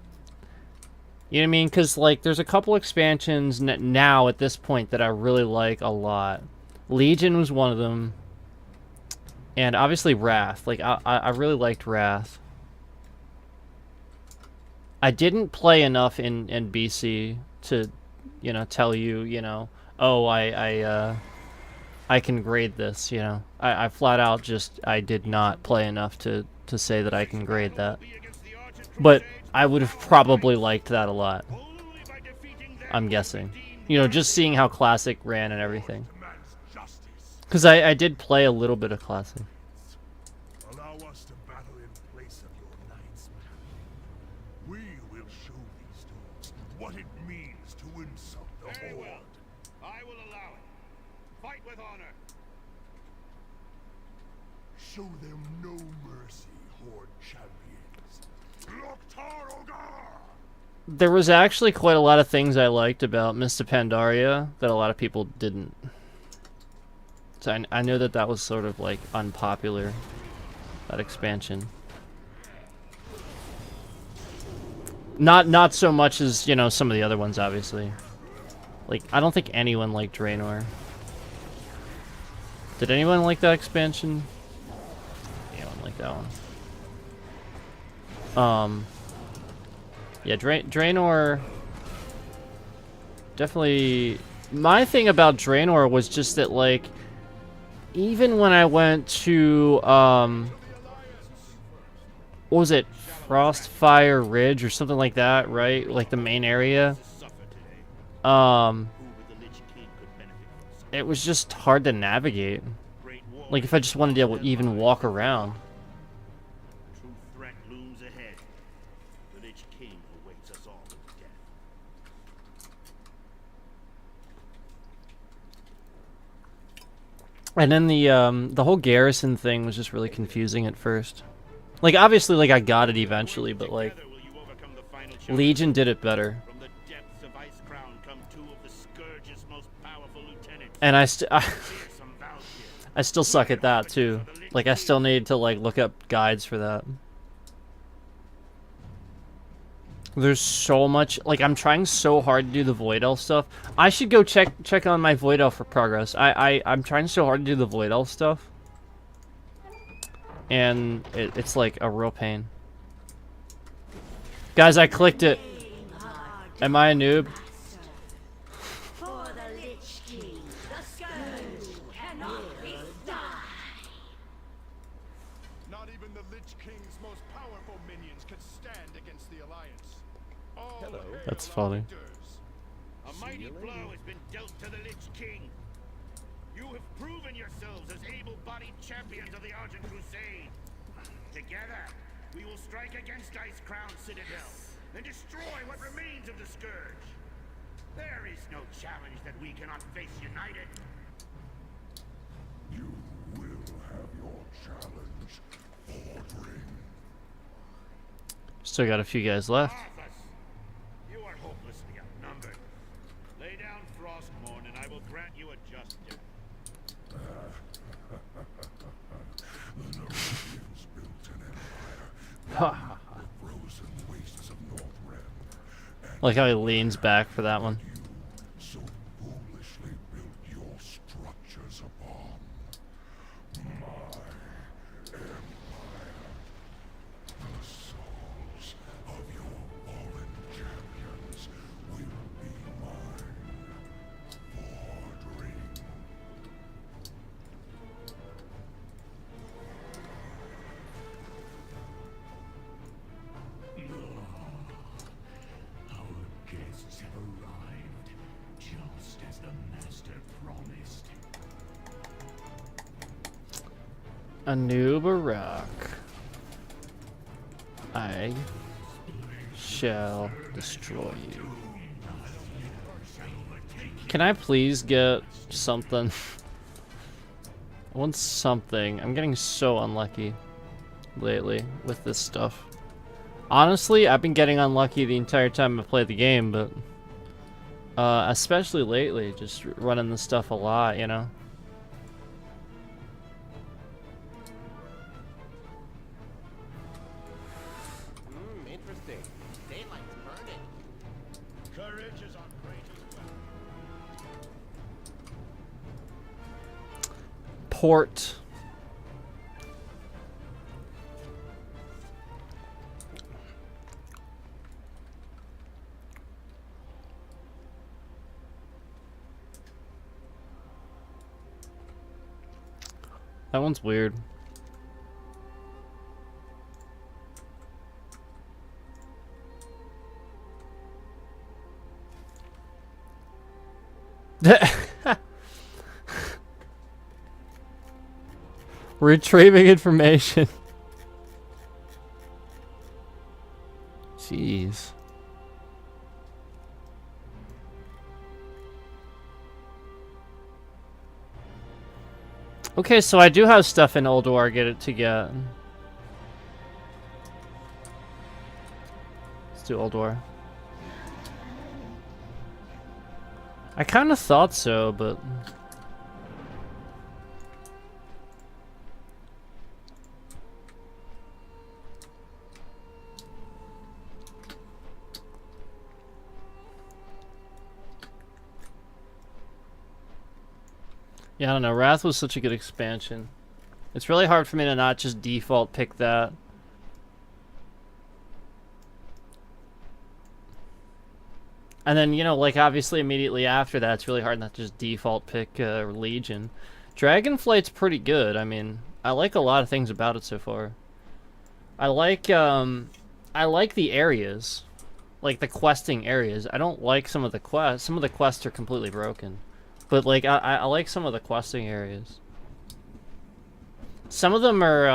A: You know what I mean? Because, like, there's a couple expansions now at this point that I really like a lot. Legion was one of them. And obviously Wrath. Like, I really liked Wrath. I didn't play enough in BC to, you know, tell you, you know, oh, I can grade this, you know. I flat out just, I did not play enough to say that I can grade that. But I would have probably liked that a lot. I'm guessing. You know, just seeing how Classic ran and everything. Because I did play a little bit of Classic.
F: Allow us to battle in place of your knights, man. We will show these dogs what it means to insult the
B: Very
F: Horde.
B: well. I will allow it. Fight with honor.
F: Show them no mercy, Horde champions. Loktar Ogar!
A: There was actually quite a lot of things I liked about Mists of Pandaria that a lot of people didn't. So I know that that was sort of like unpopular, that expansion. Not so much as, you know, some of the other ones, obviously. Like, I don't think anyone liked Draenor. Did anyone like that expansion? Anyone like that one? Yeah, Draenor... Definitely... My thing about Draenor was just that, like... Even when I went to, what was it? Frostfire Ridge or something like that, right? Like the main area. It was just hard to navigate. Like if I just wanted to even walk around.
B: True threat looms ahead. The Lich King awaits us all in death.
A: And then the whole garrison thing was just really confusing at first. Like obviously, like I got it eventually, but like Legion did it better.
B: From the depths of Icecrown come two of the Scourge's most powerful lieutenants.
A: And I still suck at that too. Like I still need to like look up guides for that. There's so much, like I'm trying so hard to do the Void Elf stuff. I should go check on my Void Elf for progress. I'm trying so hard to do the Void Elf stuff. And it's like a real pain. Guys, I clicked it. Am I a noob?
D: For the Lich King, the Scourge cannot be stopped.
C: Not even the Lich King's most powerful minions can stand against the Alliance. Hello.
A: That's funny.
B: A mighty blow has been dealt to the Lich King. You have proven yourselves as able-bodied champions of the Argent Crusade. Together, we will strike against Icecrown Citadel and destroy what remains of the Scourge. There is no challenge that we cannot face united.
F: You will have your challenge, Horde.
A: Still got a few guys left.
B: Arthas, you are hopelessly outnumbered. Lay down Frostmourne and I will grant you a just death.
F: The Nerubians built an empire.
A: Ha.
F: The frozen wastes of Northrend.
A: Like how he leans back for that one.
F: So foolishly built your structures upon my empire. The souls of your fallen champions will be mine. Ordering.
I: Our guests have arrived, just as the Master promised.
A: Anubarak. I shall destroy you. Can I please get something? I want something. I'm getting so unlucky lately with this stuff. Honestly, I've been getting unlucky the entire time I played the game, but especially lately, just running this stuff a lot, you know? port. That one's weird. Retrieving information. Jeez. Okay, so I do have stuff in Old War to get. Let's do Old War. I kind of thought so, but... Yeah, I don't know. Wrath was such a good expansion. It's really hard for me to not just default pick that. And then, you know, like, obviously immediately after that, it's really hard not to just default pick Legion. Dragonflight's pretty good. I mean, I like a lot of things about it so far. I like the areas. Like, the questing areas. I don't like some of the quests. Some of the quests are completely broken. But, like, I like some of the questing areas. Some of them are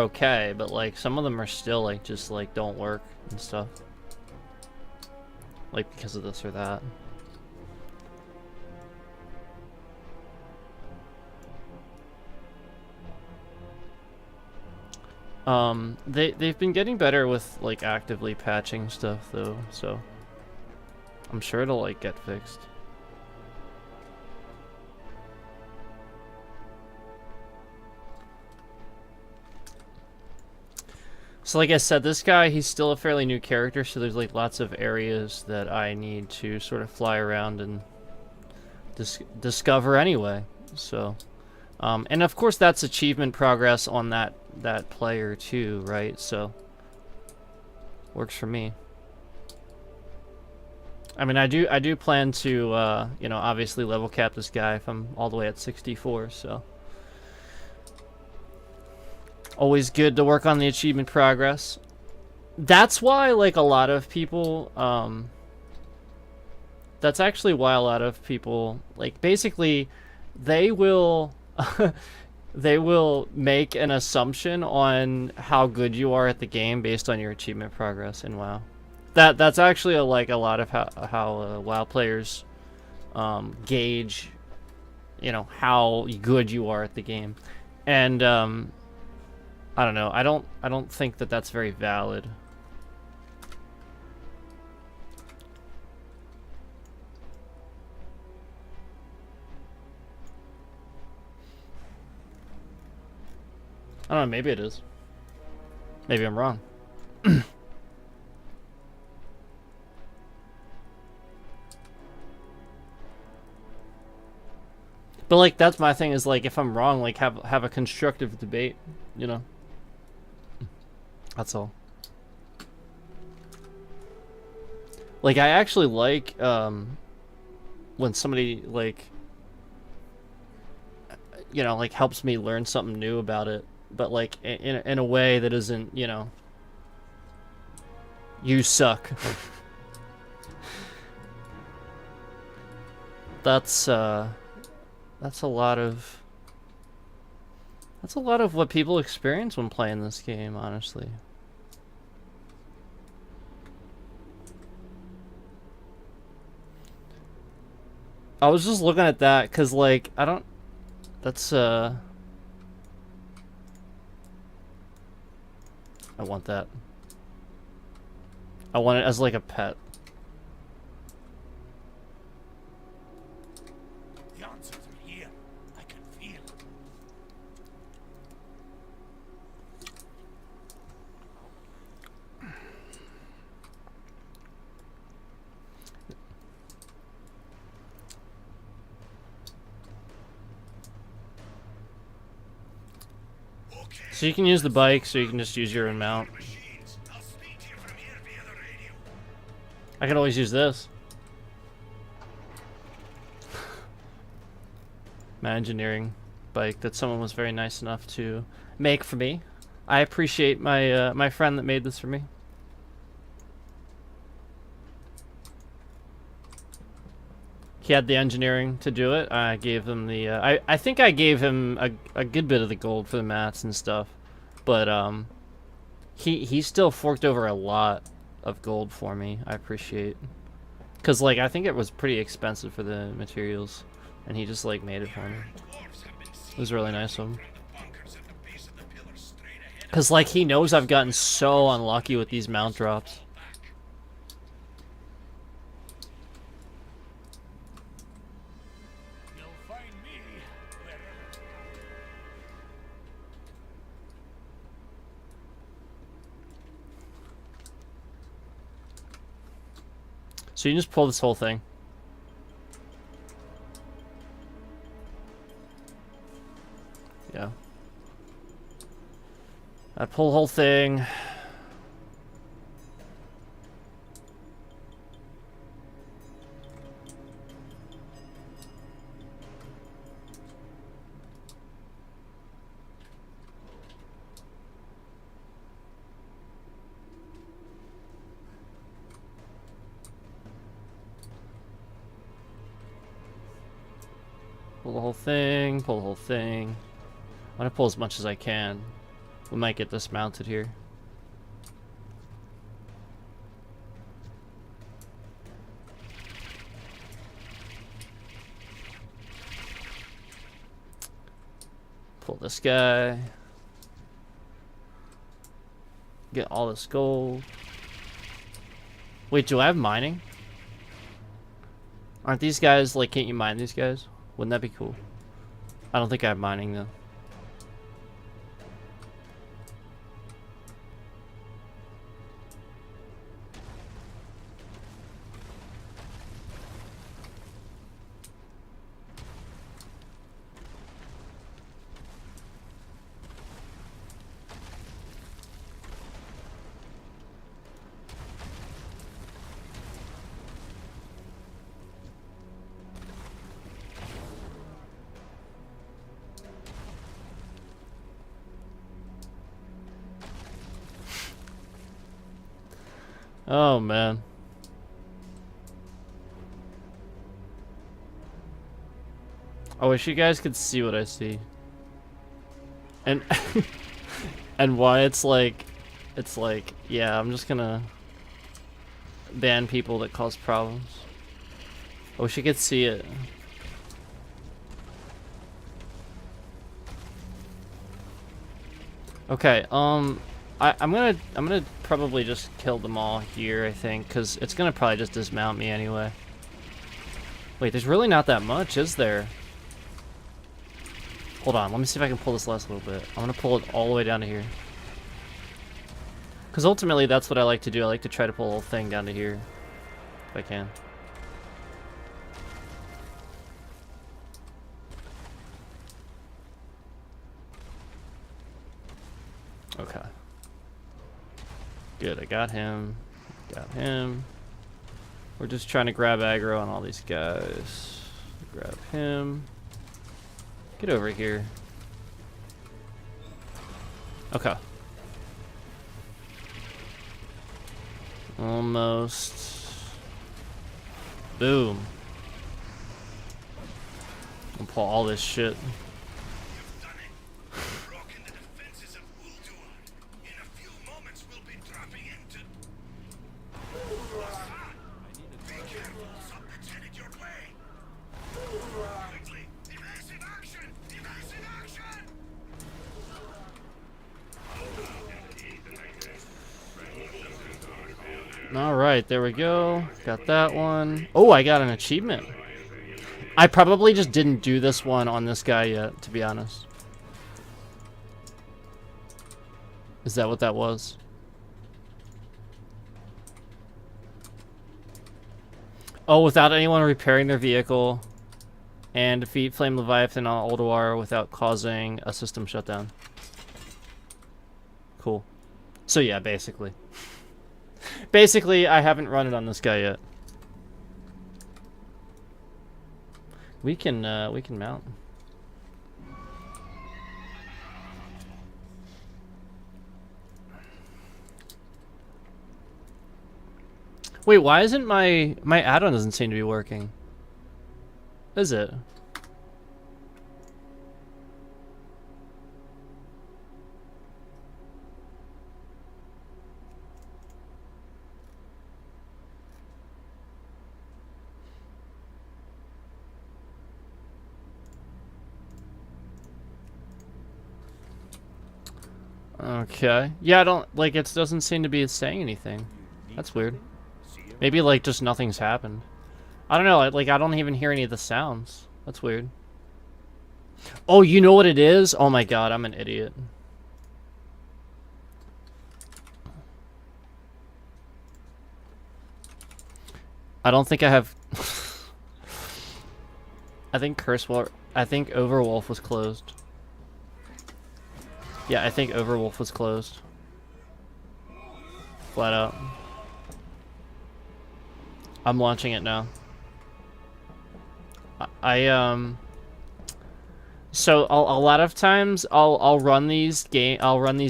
A: okay, but, like, some of them are still, like, just, like, don't work and stuff. Like, because of this or that. They've been getting better with, like, actively patching stuff, though, so... I'm sure it'll, like, get fixed. So like I said, this guy, he's still a fairly new character, so there's like lots of areas that I need to sort of fly around and discover anyway. So, and of course that's achievement progress on that player too, right? So, works for me. I mean, I do plan to, you know, obviously level cap this guy if I'm all the way at 64, so. Always good to work on the achievement progress. That's why, like, a lot of people, that's actually why a lot of people, like, basically, they will, they will make an assumption on how good you are at the game based on your achievement progress in WoW. That's actually, like, a lot of how WoW players, gauge, you know, how good you are at the game. And, I don't know. I don't think that that's very valid. I don't know. Maybe it is. Maybe I'm wrong. But like, that's my thing. Is like, if I'm wrong, like, have a constructive debate. You know. That's all. Like, I actually like, when somebody, like, you know, like, helps me learn something new about it, but, like, in a way that isn't, you know, you suck. That's a lot of what people experience when playing this game, honestly. I was just looking at that because, like, I don't... That's, I want that. I want it as, like, a pet.
I: The answers are here. I can feel it.
A: So you can use the bike, so you can just use your own mount. I could always use this. My engineering bike that someone was very nice enough to make for me. I appreciate my my friend that made this for me. He had the engineering to do it. I gave him the I think I gave him a good bit of the gold for the mats and stuff, but he still forked over a lot of gold for me. I appreciate, because like I think it was pretty expensive for the materials, and he just like made it for me. It was really nice of him. Because like he knows I've gotten so unlucky with these mount drops. So you just pull this whole thing. Yeah. I pull the whole thing. Pull the whole thing, pull the whole thing. I'm gonna pull as much as I can. We might get this mounted here. Pull this guy. Get all this gold. Wait, do I have mining? Aren't these guys, like, can't you mine these guys? Wouldn't that be cool? I don't think I have mining though. Oh man. I wish you guys could see what I see. And and why it's like, yeah, I'm just gonna ban people that cause problems. I wish you could see it. Okay, I'm gonna probably just kill them all here, I think, because it's gonna probably just dismount me anyway. Wait, there's really not that much, is there? Hold on, let me see if I can pull this last little bit. I'm gonna pull it all the way down to here. Because ultimately, that's what I like to do. I like to try to pull the whole thing down to here, if I can. Okay. Good, I got him. Got him. We're just trying to grab aggro on all these guys. Grab him. Get over here. Okay. Almost. Boom. I'll pull all this shit. Alright, there we go. Got that one. Oh, I got an achievement. I probably just didn't do this one on this guy yet, to be honest. Is that what that was? Oh, without anyone repairing their vehicle. And defeat Flame Leviathan on Ulduar without causing a system shutdown. Cool. So yeah, basically. Basically, I haven't run it on this guy yet. We can mount. Wait, why isn't my add-on doesn't seem to be working? Is it? Okay. Yeah, I don't like it doesn't seem to be saying anything. That's weird. Maybe like just nothing's happened. I don't know, like I don't even hear any of the sounds. That's weird. Oh, you know what it is? Oh my god, I'm an idiot. I don't think I have I think Overwolf was closed. Yeah, I think Overwolf was closed. Flat out. I'm launching it now. So a lot of times I'll run these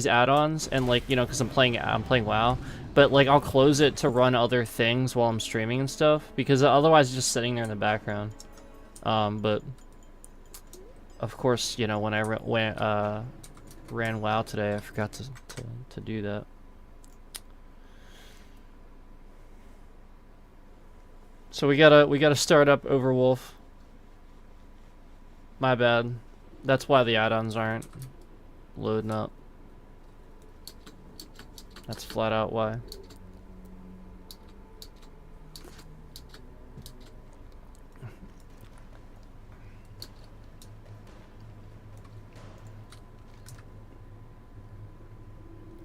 A: add-ons and like, you know, because I'm playing WoW, but like I'll close it to run other things while I'm streaming and stuff because otherwise it's just sitting there in the background. But of course, you know, when I ran WoW today, I forgot to do that. So we gotta start up Overwolf. My bad. That's why the add-ons aren't loading up. That's flat out why.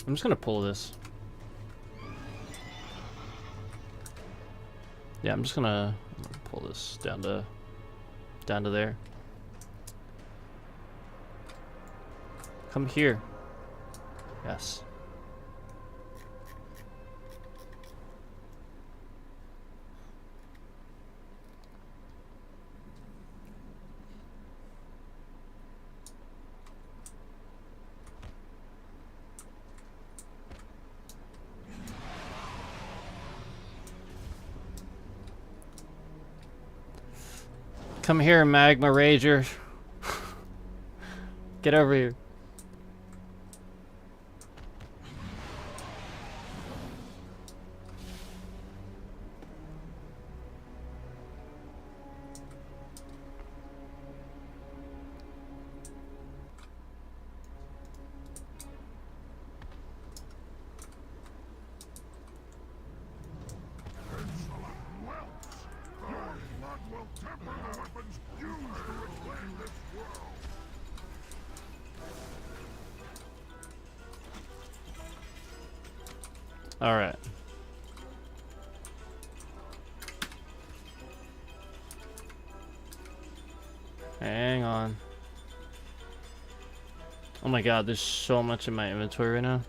A: I'm just gonna pull this. Yeah, I'm just gonna pull this down to there. Come here. Yes. Come here, Magma Rager. Get over here. All right. Hang on. Oh my god, there's so much in my inventory right now.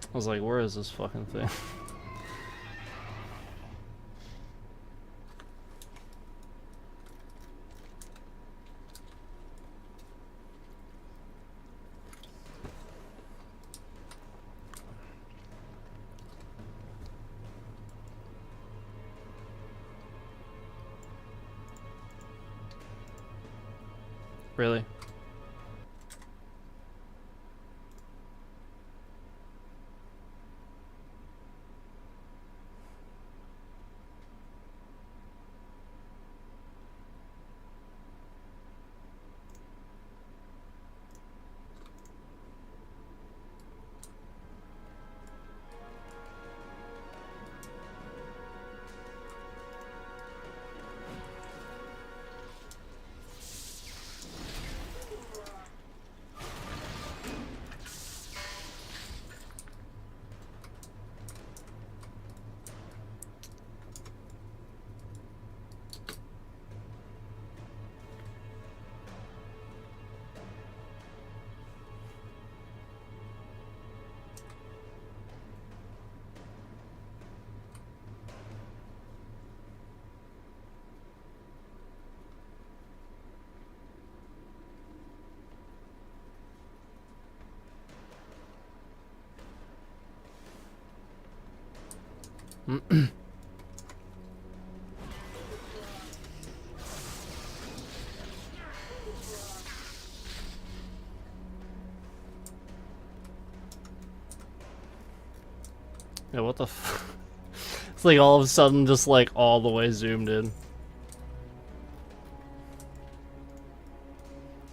A: I was like, where is this fucking thing? Really? Yeah, what the f- It's like all of a sudden just like all the way zoomed in.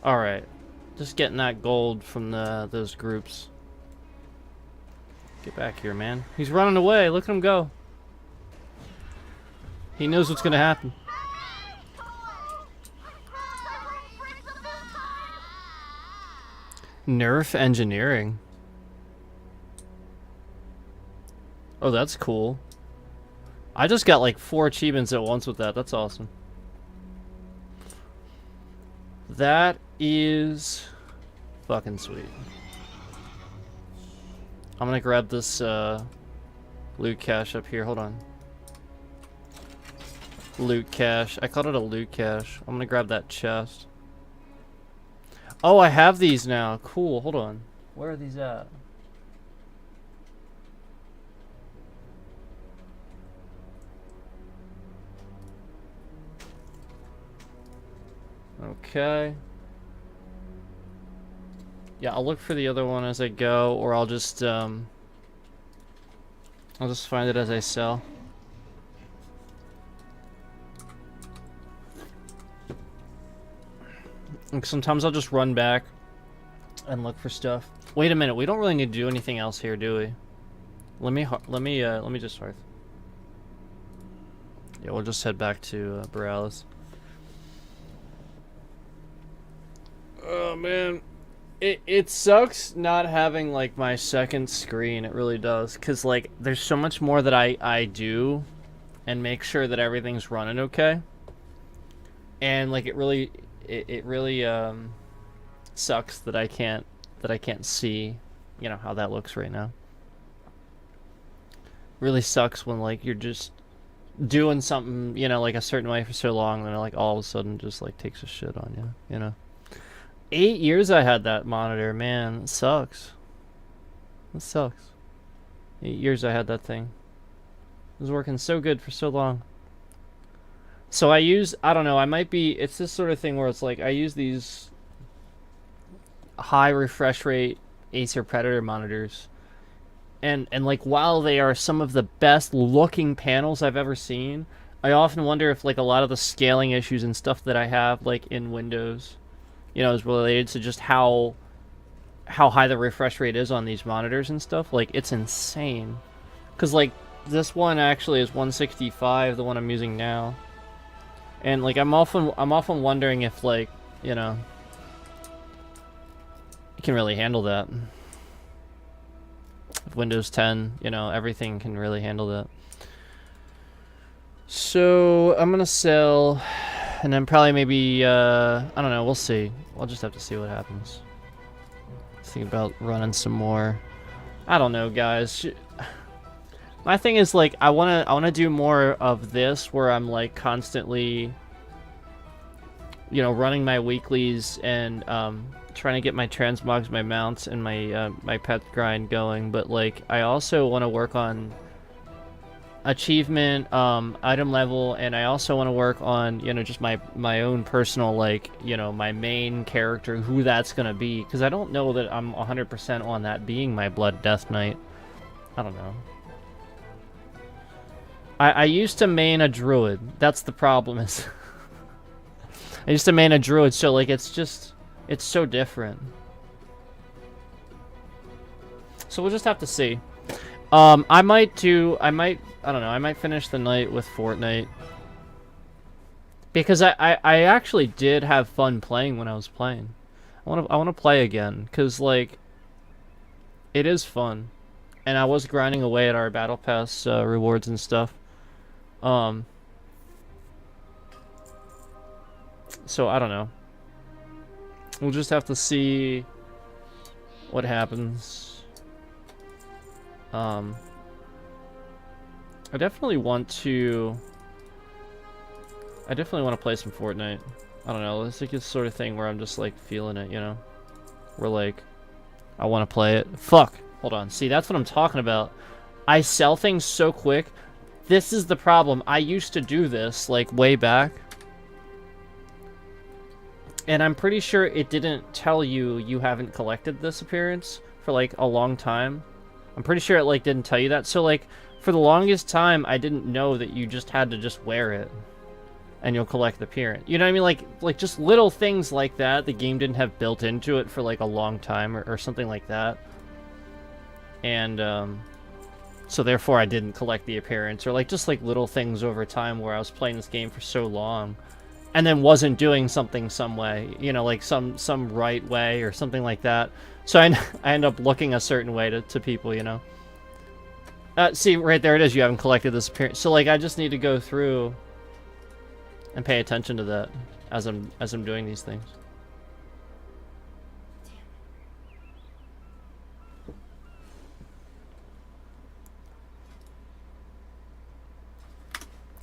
A: Alright. Just getting that gold from those groups. Get back here, man. He's running away. Look at him go. He knows what's gonna happen. Nerf engineering. Oh, that's cool. I just got like 4 achievements at once with that. That's awesome. That is fucking sweet. I'm gonna grab this loot cache up here. Hold on. Loot cache. I called it a loot cache. I'm gonna grab that chest. Oh, I have these now. Cool. Hold on. Where are these at? Okay. Yeah, I'll look for the other one as I go, or I'll just find it as I sell. Like sometimes I'll just run back and look for stuff. Wait a minute, we don't really need to do anything else here, do we? Let me just Hearth. Yeah, we'll just head back to Borealis. Oh man, it sucks not having like my second screen. It really does, cause like there's so much more that I do, and make sure that everything's running okay. And like it really sucks that I can't see, you know, how that looks right now. Really sucks when like you're just doing something, you know, like a certain way for so long, and then like all of a sudden just like takes a shit on you, you know. 8 years I had that monitor, man. It sucks. It sucks. 8 years I had that thing. It was working so good for so long. So I don't know, it's this sort of thing where it's like, I use these high refresh rate Acer Predator monitors. And like, while they are some of the best looking panels I've ever seen, I often wonder if like a lot of the scaling issues and stuff that I have like in Windows, you know, is related to just how high the refresh rate is on these monitors and stuff. Like, it's insane. Because, like, this one actually is 165, the one I'm using now. And, like, I'm often wondering if, like, you know, it can really handle that. If Windows 10, you know, everything can really handle that. So, I'm gonna sell... And then probably maybe, I don't know, we'll see. We'll just have to see what happens. Think about running some more. I don't know, guys. My thing is, like, I wanna do more of this, where I'm, like, constantly, you know, running my weeklies and, trying to get my transmogs, my mounts, and my, my pet grind going. But, like, I also want to work on achievement, item level, and I also want to work on, you know, just my own personal, like, you know, my main character, who that's gonna be, because I don't know that I'm 100% on that being my Blood Death Knight. I don't know. I used to main a druid. That's the problem, is I used to main a druid, so like it's so different. So we'll just have to see. I might, I don't know, I might finish the night with Fortnite. Because I actually did have fun playing when I was playing. I wanna play again, cause like, it is fun. And I was grinding away at our battle pass rewards and stuff. So I don't know. We'll just have to see what happens. I definitely want to play some Fortnite. I don't know, it's like this sort of thing where I'm just like feeling it, you know? Where like, I want to play it. Fuck! Hold on, see, that's what I'm talking about. I sell things so quick. this is the problem. I used to do this, like, way back. And I'm pretty sure it didn't tell you you haven't collected this appearance for, like, a long time. I'm pretty sure it, like, didn't tell you that. So, like, for the longest time, I didn't know that you just had to just wear it. And you'll collect the appearance. You know what I mean? Like just little things like that the game didn't have built into it for, like, a long time or something like that. And, so therefore I didn't collect the appearance. Or, like, just, like, little things over time where I was playing this game for so long. And then wasn't doing something some way, you know, like some right way or something like that. So I end up looking a certain way to people, you know. See, right there it is. You haven't collected this appearance. So, like, I just need to go through and pay attention to that as I'm doing these things.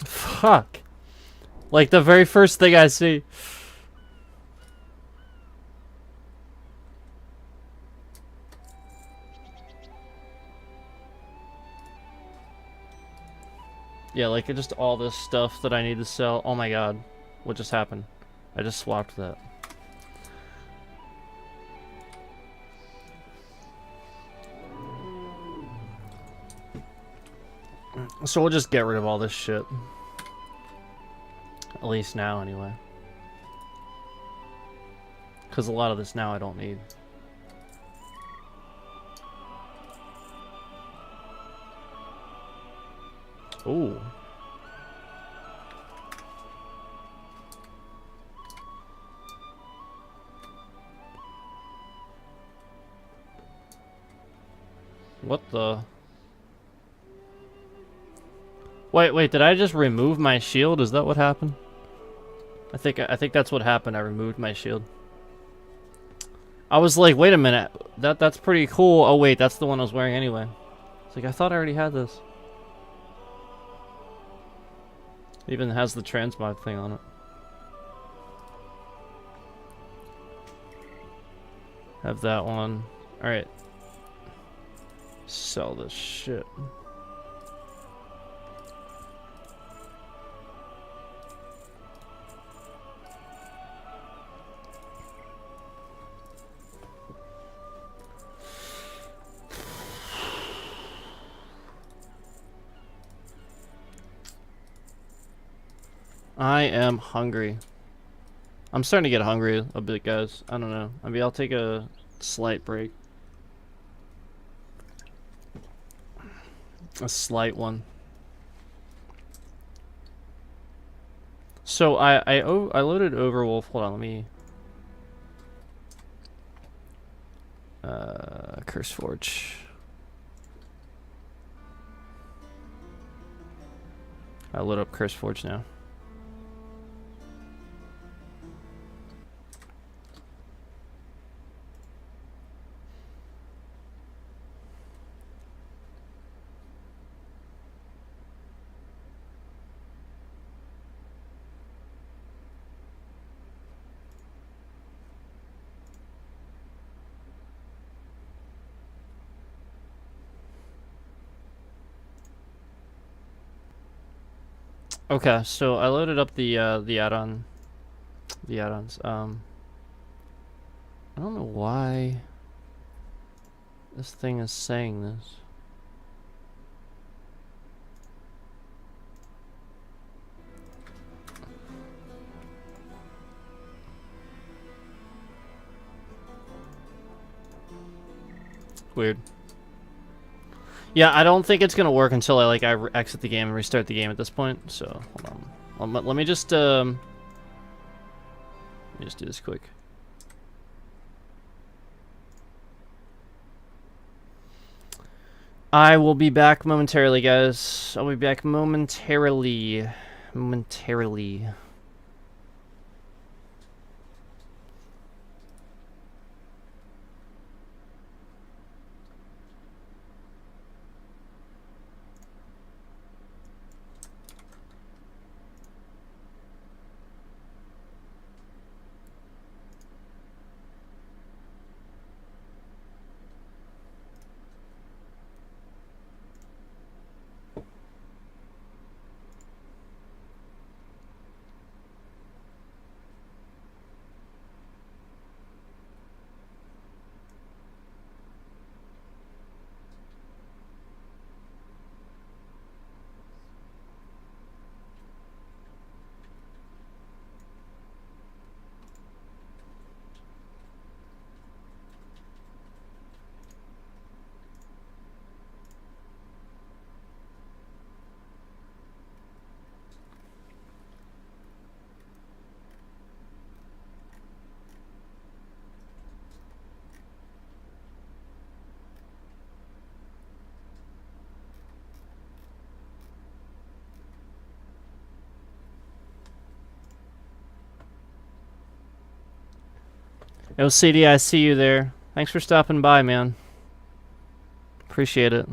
A: Fuck. Like, the very first thing I see. Yeah, like, just all this stuff that I need to sell. Oh my god. What just happened? I just swapped that. So we'll just get rid of all this shit. At least now, anyway. Because a lot of this now I don't need. Ooh. What the? Wait, did I just remove my shield? Is that what happened? I think that's what happened. I removed my shield. I was like, wait a minute. That's pretty cool. Oh wait, that's the one I was wearing anyway. It's like, I thought I already had this. It even has the transmog thing on it. Have that one. Alright. Sell this shit. I am hungry. I'm starting to get hungry a bit, guys. I don't know. I mean, I'll take a slight break. A slight one. So I loaded Overwolf. Hold on, let me. Curseforge. I load up Curseforge now. Okay, so I loaded up the add-ons. I don't know why this thing is saying this. Weird. Yeah, I don't think it's gonna work until I exit the game and restart the game at this point. So hold on, let me just do this quick. I will be back momentarily, guys. I'll be back momentarily. Yo, CD, I see you there. Thanks for stopping by, man. Appreciate it.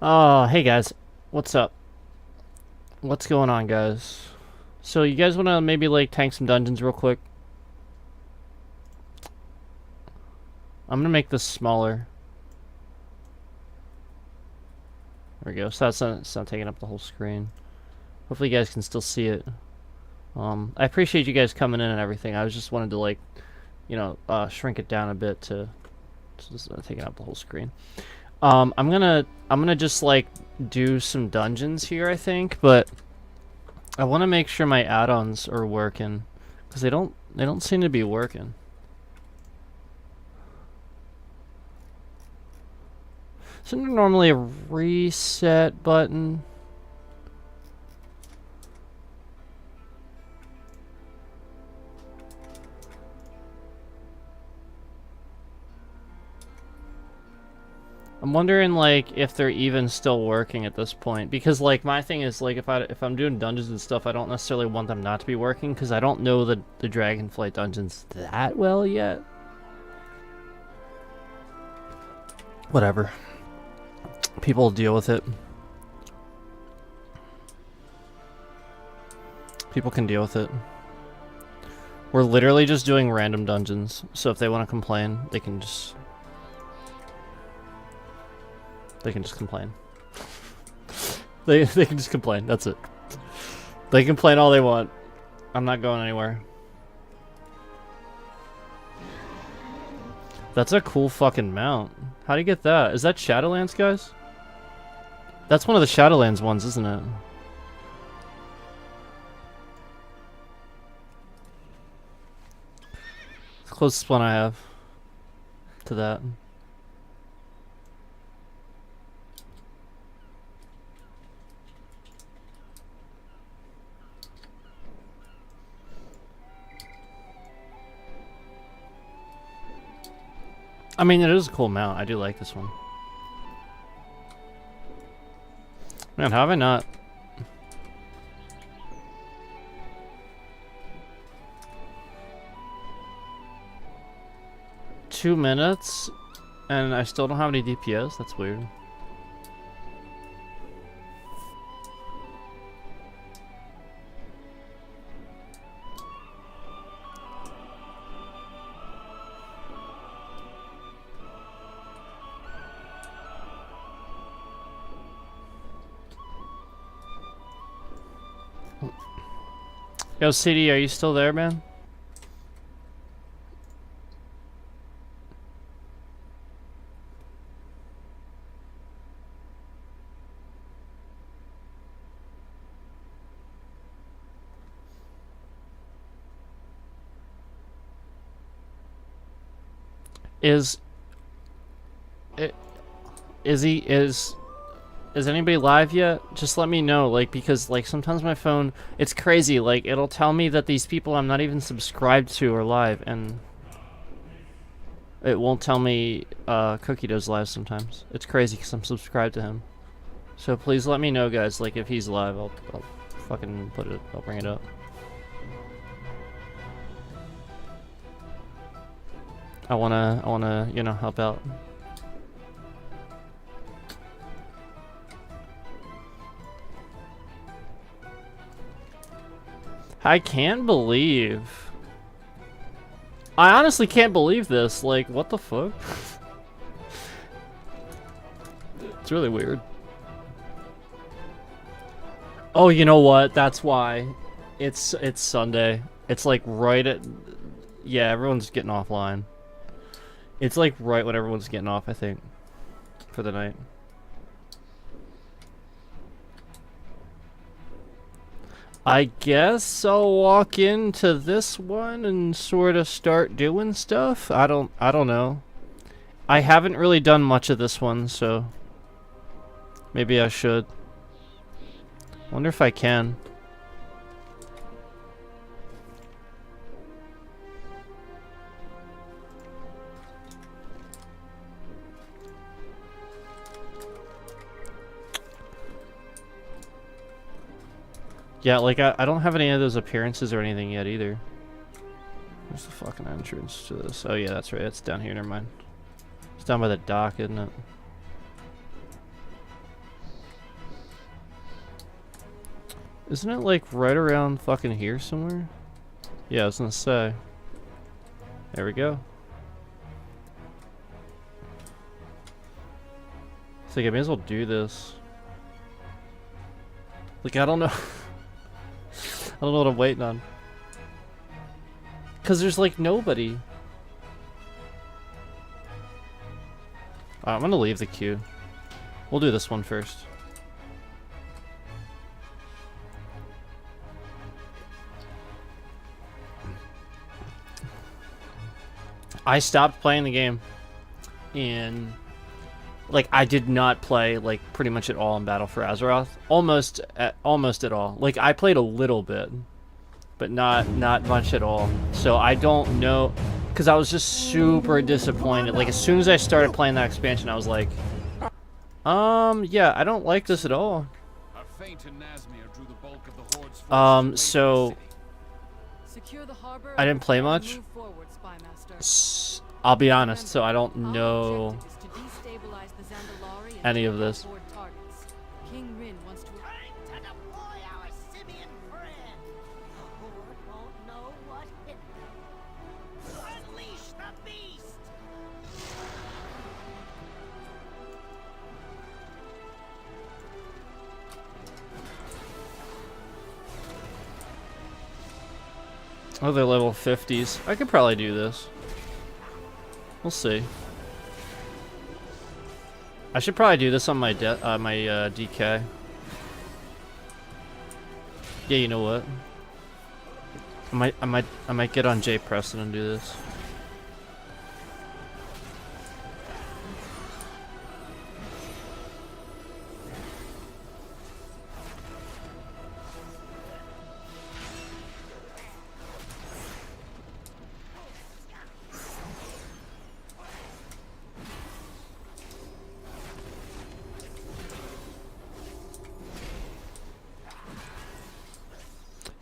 A: Oh, hey guys. What's up? What's going on, guys? So you guys want to maybe like tank some dungeons real quick? I'm gonna make this smaller. There we go. So it's not taking up the whole screen. Hopefully you guys can still see it. I appreciate you guys coming in and everything. I was just wanted to like, you know, shrink it down a bit to just taking up the whole screen. I'm gonna just like do some dungeons here, I think, but I want to make sure my add-ons are working because they don't seem to be working. Isn't there normally a reset button? I'm wondering like if they're even still working at this point, because like my thing is like if I'm doing dungeons and stuff, I don't necessarily want them not to be working because I don't know the Dragonflight dungeons that well yet. Whatever. People deal with it. People can deal with it. We're literally just doing random dungeons, so if they want to complain, they can just complain. they can just complain. That's it. They can complain all they want. I'm not going anywhere. That's a cool fucking mount. How do you get that? Is that Shadowlands, guys? That's one of the Shadowlands ones, isn't it? It's the closest one I have to that. I mean, it is a cool mount. I do like this one. Man, how have I not? Two minutes, and I still don't have any DPS? That's weird. Yo, CD, are you still there, man? Is anybody live yet? Just let me know, like, because, like, sometimes my phone, it's crazy, like, it'll tell me that these people I'm not even subscribed to are live, and it won't tell me, Cookie Dough's live sometimes. It's crazy, because I'm subscribed to him. So please let me know, guys, like, if he's live, I'll fucking I'll bring it up. I wanna, you know, help out. I can't believe... I honestly can't believe this. Like, what the fuck? It's really weird. Oh, you know what? That's why. It's Sunday. It's like right at... Yeah, everyone's getting offline. It's like right when everyone's getting off, I think. For the night. I guess I'll walk into this one and sort of start doing stuff. I don't know. I haven't really done much of this one, so maybe I should. Wonder if I can. Yeah, like, I don't have any of those appearances or anything yet, either. Where's the fucking entrance to this? Oh, yeah, that's right. It's down here. Never mind. It's down by the dock, isn't it? Isn't it like right around fucking here somewhere? Yeah, I was gonna say. There we go. I think I may as well do this. Like, I don't know. I don't know what I'm waiting on. Cause there's like nobody. I'm gonna leave the queue. We'll do this one first. I stopped playing the game in, like, I did not play like pretty much at all in Battle for Azeroth. Almost at all. Like, I played a little bit, but not much at all. So I don't know, because I was just super disappointed. Like, as soon as I started playing that expansion, I was like, yeah, I don't like this at all. So I didn't play much. I'll be honest, so I don't know any of this. Oh, they're level 50s. I could probably do this. We'll see. I should probably do this on my DK. Yeah, you know what? I might get on Jay Preston and do this.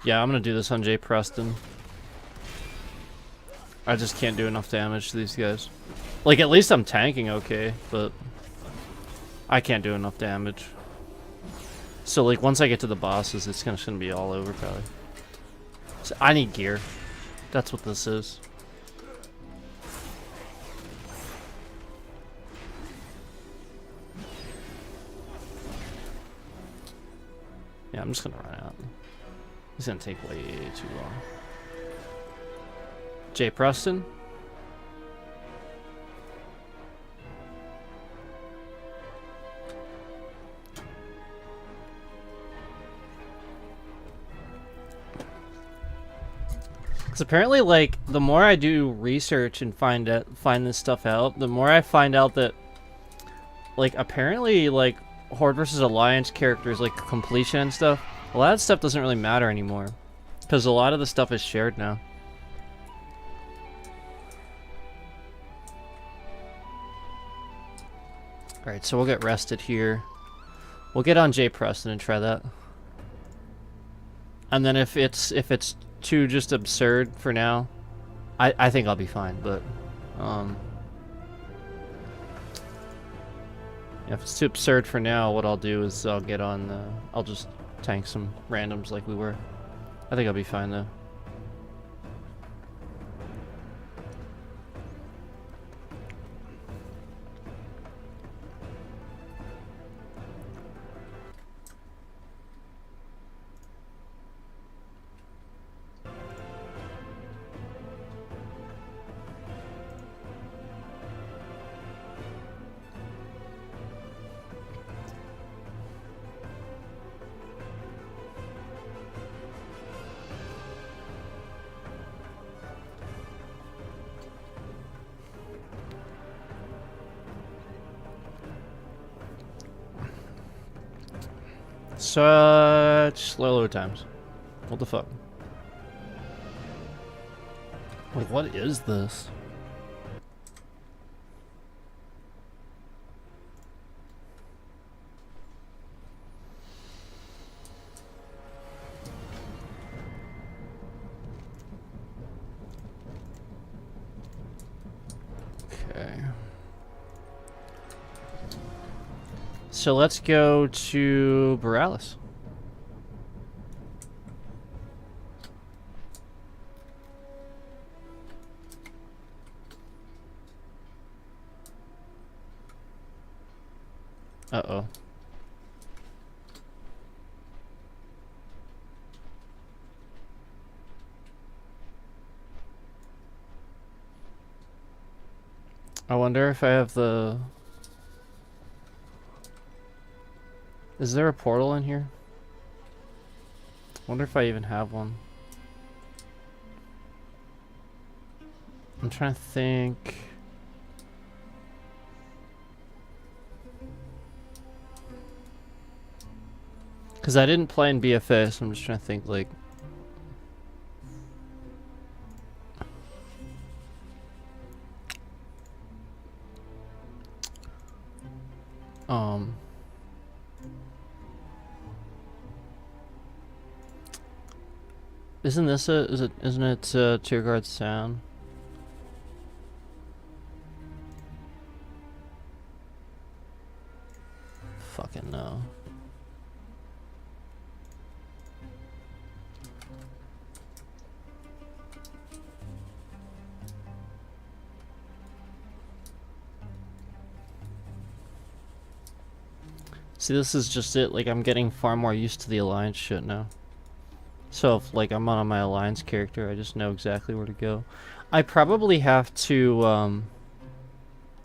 A: Yeah, I'm gonna do this on Jay Preston. I just can't do enough damage to these guys. Like, at least I'm tanking okay, but I can't do enough damage. So, like, once I get to the bosses, it's gonna be all over, probably. So I need gear. That's what this is. Yeah, I'm just gonna run out. It's gonna take way too long. Jay Preston? Because apparently, like, the more I do research and find this stuff out, the more I find out that, like, apparently, like, Horde versus Alliance characters, like, completion and stuff, a lot of stuff doesn't really matter anymore, because a lot of the stuff is shared now. Alright, so we'll get rested here. We'll get on Jay Preston and try that. And then if it's too just absurd for now, I think I'll be fine, but yeah, if it's too absurd for now, what I'll do is I'll get on I'll just tank some randoms like we were. I think I'll be fine though. Such slow load times. What the fuck? Like, what is this? Okay. So let's go to Borealis. Uh-oh. I wonder if I have the... Is there a portal in here? Wonder if I even have one. I'm trying to think. Because I didn't play in BFA, so I'm just trying to think, like... Isn't this a, isn't it Tier Guard Sound? Fucking no. See, this is just it, like, I'm getting far more used to the Alliance shit now. So if, like, I'm on my Alliance character, I just know exactly where to go. I probably have to, do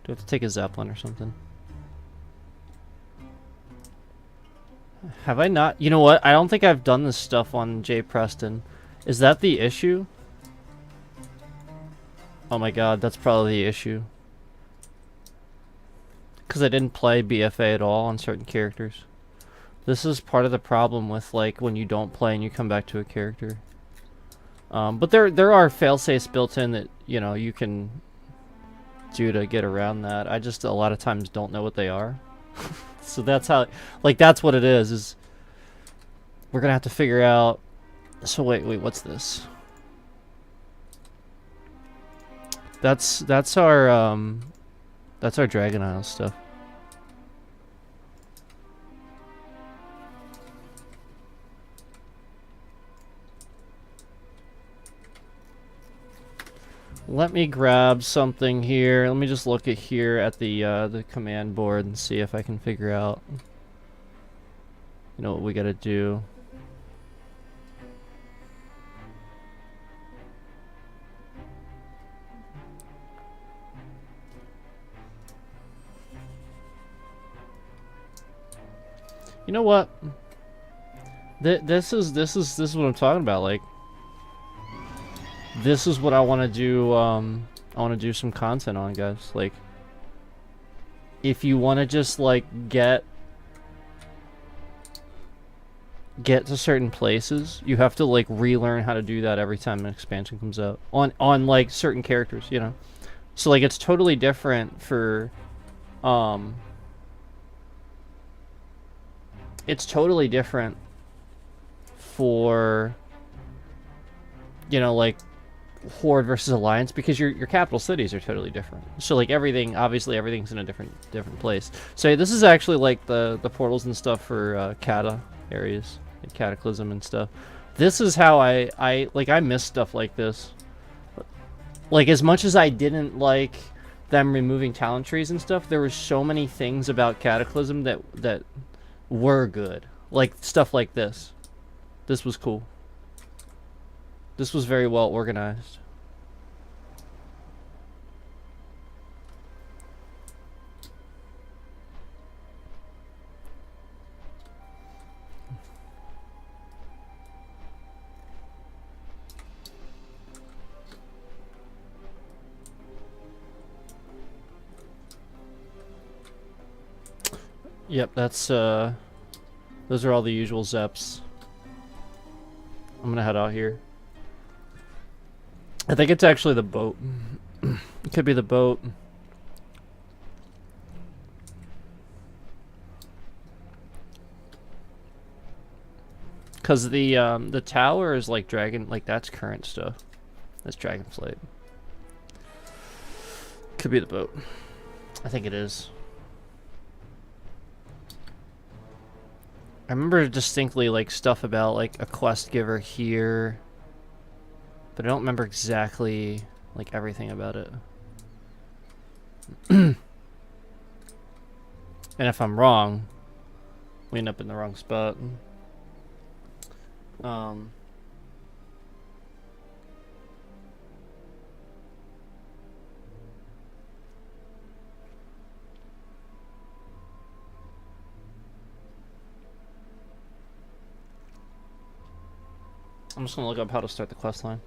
A: I have to take a Zeppelin or something? Have I not? You know what? I don't think I've done this stuff on Jay Preston. Is that the issue? Oh my god, that's probably the issue. Because I didn't play BFA at all on certain characters. This is part of the problem with, like, when you don't play and you come back to a character. But there are failsafes built in that, you know, you can do to get around that. I just a lot of times don't know what they are. So that's how, like, that's what it is we're gonna have to figure out. So wait, what's this? That's our Dragon Isle stuff. Let me grab something here. Let me just look at here at the command board and see if I can figure out, you know, what we gotta do. You know what? This is what I'm talking about. Like, this is what I want to do. I want to do some content on, guys. Like, if you want to just like get to certain places, you have to like relearn how to do that every time an expansion comes out on like certain characters, you know. So like it's totally different for it's totally different for, you know, like Horde versus Alliance, because your capital cities are totally different. So like everything, obviously everything's in a different place. So this is actually like the portals and stuff for Cata areas, like Cataclysm and stuff. This is how I miss stuff like this. Like, as much as I didn't like them removing talent trees and stuff, there were so many things about Cataclysm that were good. Like stuff like this. This was cool. This was very well organized. Yep, that's those are all the usual Zeps. I'm gonna head out here. I think it's actually the boat. It could be the boat. Cause the tower is like that's current stuff. That's Dragonflight. Could be the boat. I think it is. I remember distinctly like stuff about like a quest giver here, but I don't remember exactly like everything about it. And if I'm wrong, we end up in the wrong spot. I'm just gonna look up how to start the quest line.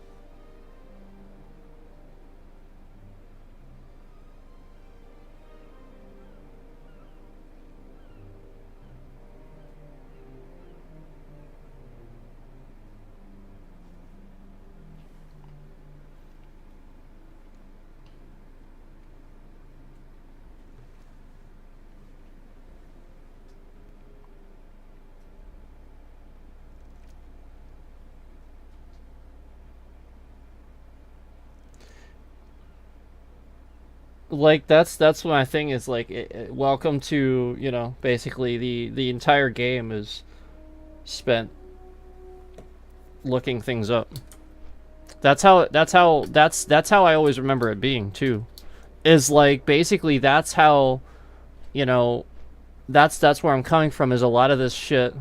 A: Like that's what my thing is, like welcome to, you know, basically the entire game is spent looking things up. That's how I always remember it being too, is like basically that's how, you know, that's where I'm coming from, is a lot of this shit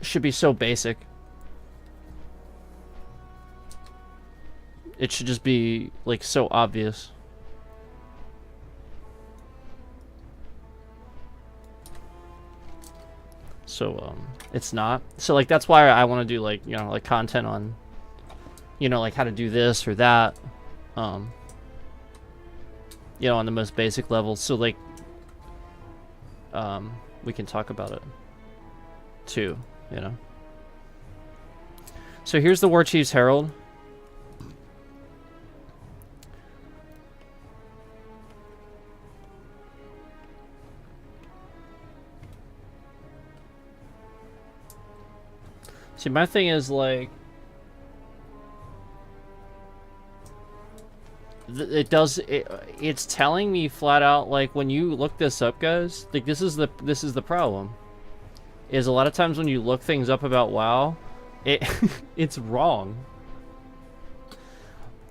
A: should be so basic. It should just be, like, so obvious. So, it's not. So, like, that's why I want to do, like, you know, like, content on, you know, like, how to do this or that. You know, on the most basic level. So, like, we can talk about it, too, you know. So, here's the War Chief's Herald. See, my thing is, like, it's telling me flat out, like, when you look this up, guys, like, this is the problem. Is a lot of times when you look things up about WoW, it's wrong.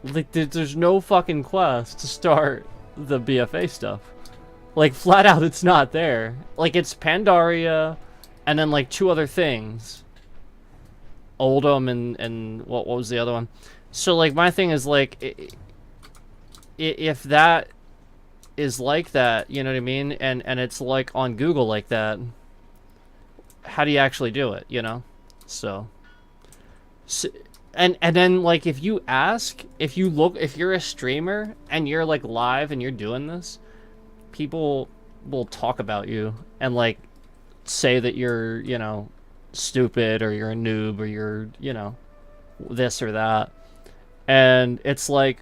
A: Like, there's no fucking quest to start the BFA stuff. Like, flat out, it's not there. Like, it's Pandaria, and then, like, 2 other things. Oldham and what was the other one? So, like, my thing is, like, if that is like that, you know what I mean, and it's like on Google like that, how do you actually do it, you know? So and then, like, if you ask, if you're a streamer and you're, like, live and you're doing this, people will talk about you and, like, say that you're, you know, stupid, or you're a noob, or you're, you know, this or that. And it's like,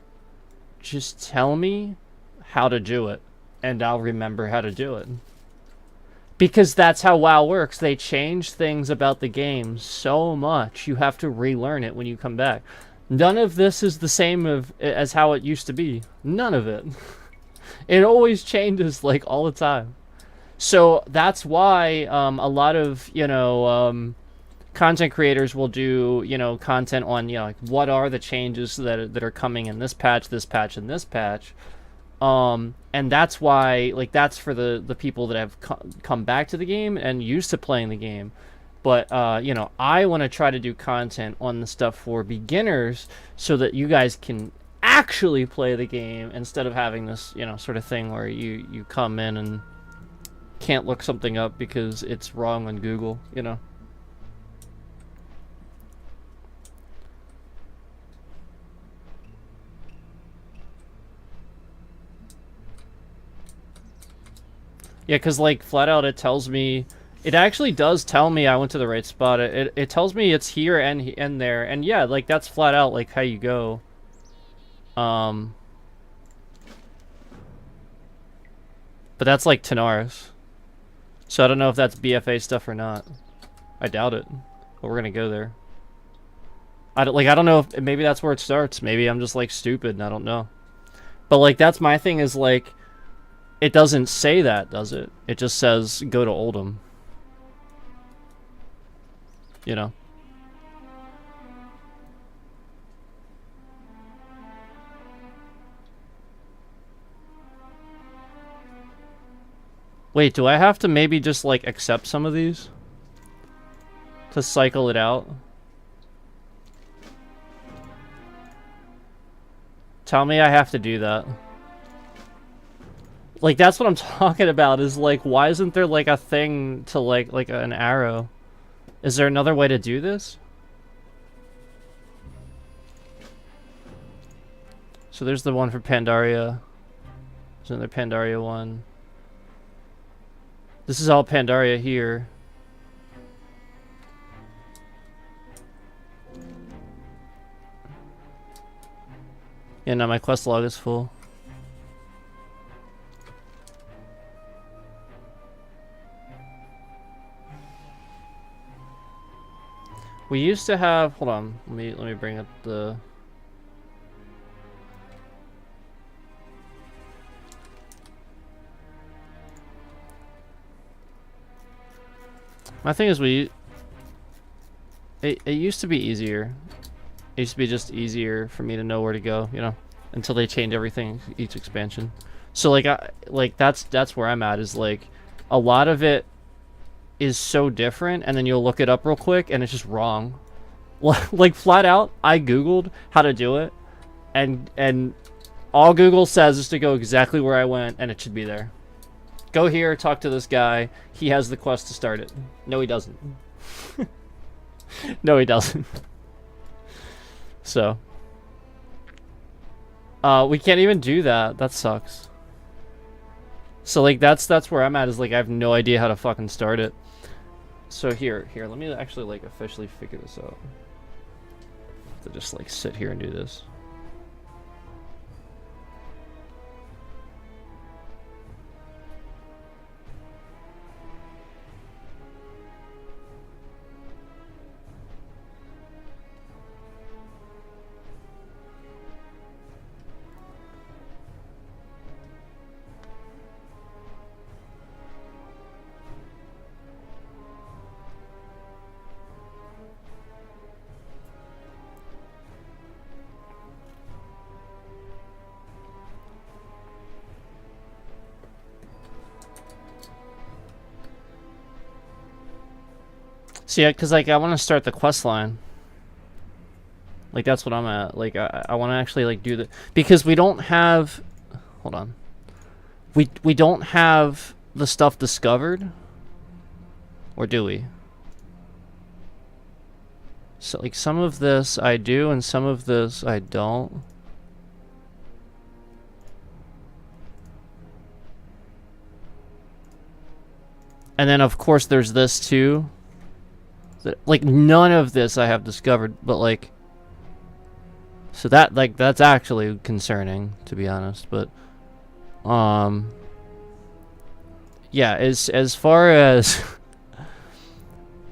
A: just tell me how to do it and I'll remember how to do it. Because that's how WoW works. They change things about the game so much, you have to relearn it when you come back. None of this is the same as how it used to be. None of it. It always changes, like, all the time. So that's why a lot of, you know, content creators will do, you know, content on, you know, like, what are the changes that are coming in this patch, and this patch. And that's why, like, that's for the people that have come back to the game and used to playing the game. But, you know, I want to try to do content on the stuff for beginners so that you guys can actually play the game instead of having this, you know, sort of thing where you come in and can't look something up because it's wrong on Google, you know. Yeah, because, like, flat out it tells me, it actually does tell me I went to the right spot. It tells me it's here and there, and yeah, like, that's flat out, like, how you go. But that's, like, Tanaris. So I don't know if that's BFA stuff or not. I doubt it. But we're gonna go there. I don't know if maybe that's where it starts. Maybe I'm just, like, stupid and I don't know. But, like, that's my thing, is, like, it doesn't say that, does it? It just says go to Oldham. You know. Wait, do I have to maybe just, like, accept some of these? To cycle it out? Tell me I have to do that. Like, that's what I'm talking about, is, like, why isn't there, like, a thing to, like an arrow? Is there another way to do this? So there's the one for Pandaria. There's another Pandaria one. This is all Pandaria here. Yeah, no, my quest log is full. We used to have, hold on, let me bring up the my thing is it used to be easier. It used to be just easier for me to know where to go, you know, until they change everything each expansion. So like that's where I'm at, is like a lot of it is so different, and then you'll look it up real quick and it's just wrong. Like flat out, I googled how to do it, and all Google says is to go exactly where I went, and it should be there. Go here, talk to this guy. He has the quest to start it. No, he doesn't. No, he doesn't. So, we can't even do that. That sucks. So like that's where I'm at, is like I have no idea how to fucking start it. So here, let me actually like officially figure this out. To just like sit here and do this. See, yeah, because like I want to start the quest line. Like that's what I'm at. Like I want to actually like do the, because we don't have. Hold on. We don't have the stuff discovered, or do we? So like some of this I do, and some of this I don't. And then of course there's this too. Like none of this I have discovered, but like, so that like that's actually concerning, to be honest. But yeah, as far as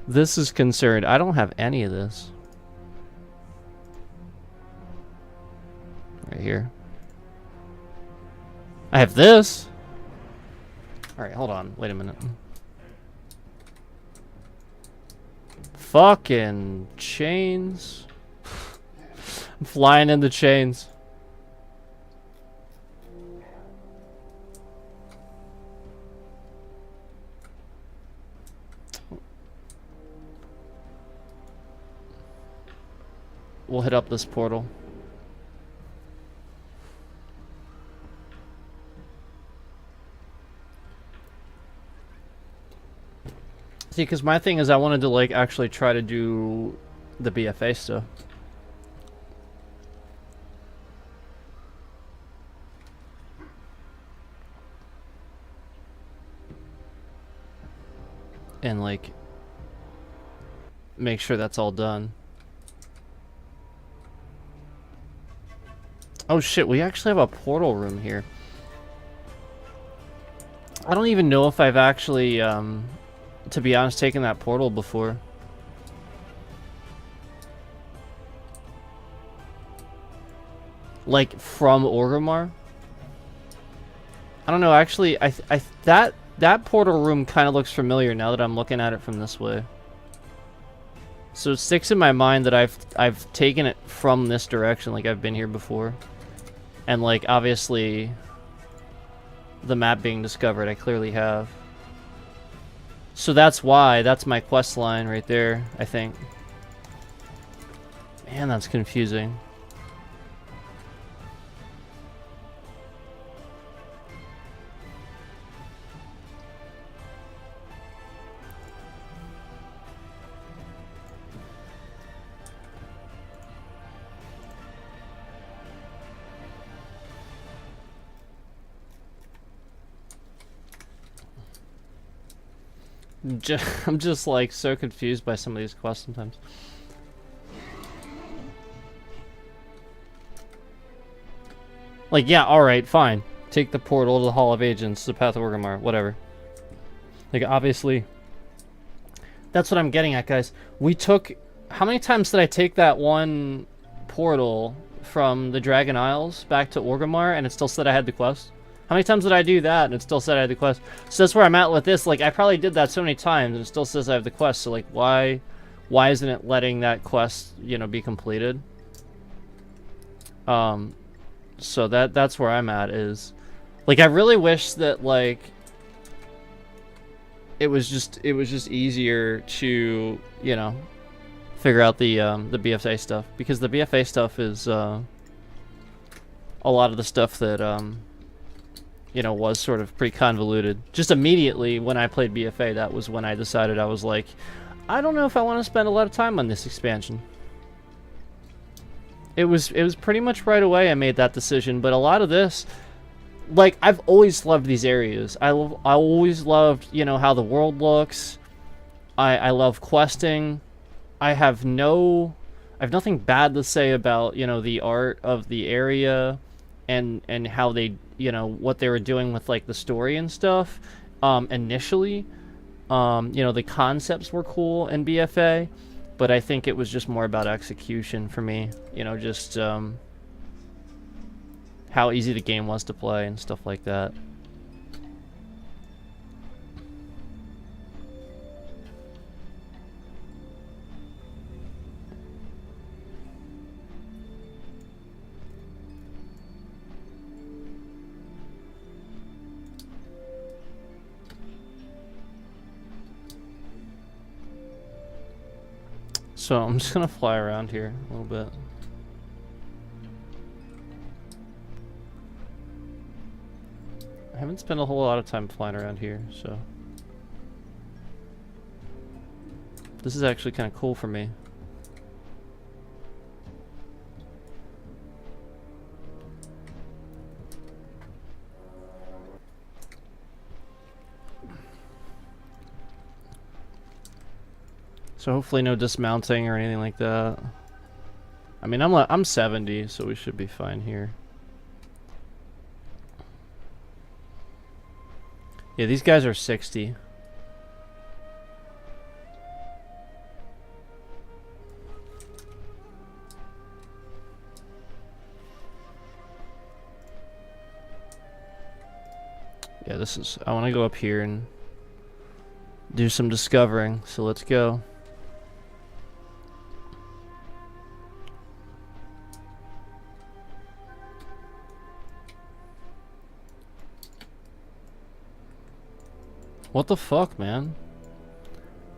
A: this is concerned, I don't have any of this right here. I have this. All right, hold on, wait a minute. Fucking chains. I'm flying in the chains. We'll hit up this portal. See, because my thing is I wanted to, like, actually try to do the BFA stuff. And, like, make sure that's all done. Oh shit, we actually have a portal room here. I don't even know if I've actually, to be honest, taken that portal before. Like, from Orgrimmar? I don't know, actually, that portal room kind of looks familiar now that I'm looking at it from this way. So it sticks in my mind that I've taken it from this direction, like I've been here before. And, like, obviously, the map being discovered, I clearly have. So that's why, that's my quest line right there, I think. Man, that's confusing. I'm just like so confused by some of these quests sometimes. Like, yeah, alright, fine. Take the portal to the Hall of Agents, the Path of Orgrimmar, whatever. Like, obviously, that's what I'm getting at, guys. We took... How many times did I take that one portal from the Dragon Isles back to Orgrimmar and it still said I had the quest? How many times did I do that and it still said I had the quest? So that's where I'm at with this. Like, I probably did that so many times and it still says I have the quest. So, like, why isn't it letting that quest, you know, be completed? So that's where I'm at is... Like, I really wish that, like... It was just easier to, you know, figure out the BFA stuff. Because the BFA stuff is, a lot of the stuff that, you know, was sort of pretty convoluted. Just immediately when I played BFA, that was when I decided I was like, I don't know if I want to spend a lot of time on this expansion. It was pretty much right away I made that decision, but a lot of this, like, I've always loved these areas. I always loved, you know, how the world looks. I love questing. I have nothing bad to say about, you know, the art of the area and how they, you know, what they were doing with, like, the story and stuff. Initially, you know, the concepts were cool in BFA, but I think it was just more about execution for me. You know, just, how easy the game was to play and stuff like that. So I'm just gonna fly around here a little bit. I haven't spent a whole lot of time flying around here, so this is actually kind of cool for me. So hopefully no dismounting or anything like that. I mean, I'm 70, so we should be fine here. Yeah, these guys are 60. Yeah, this is... I want to go up here and do some discovering, so let's go. What the fuck, man?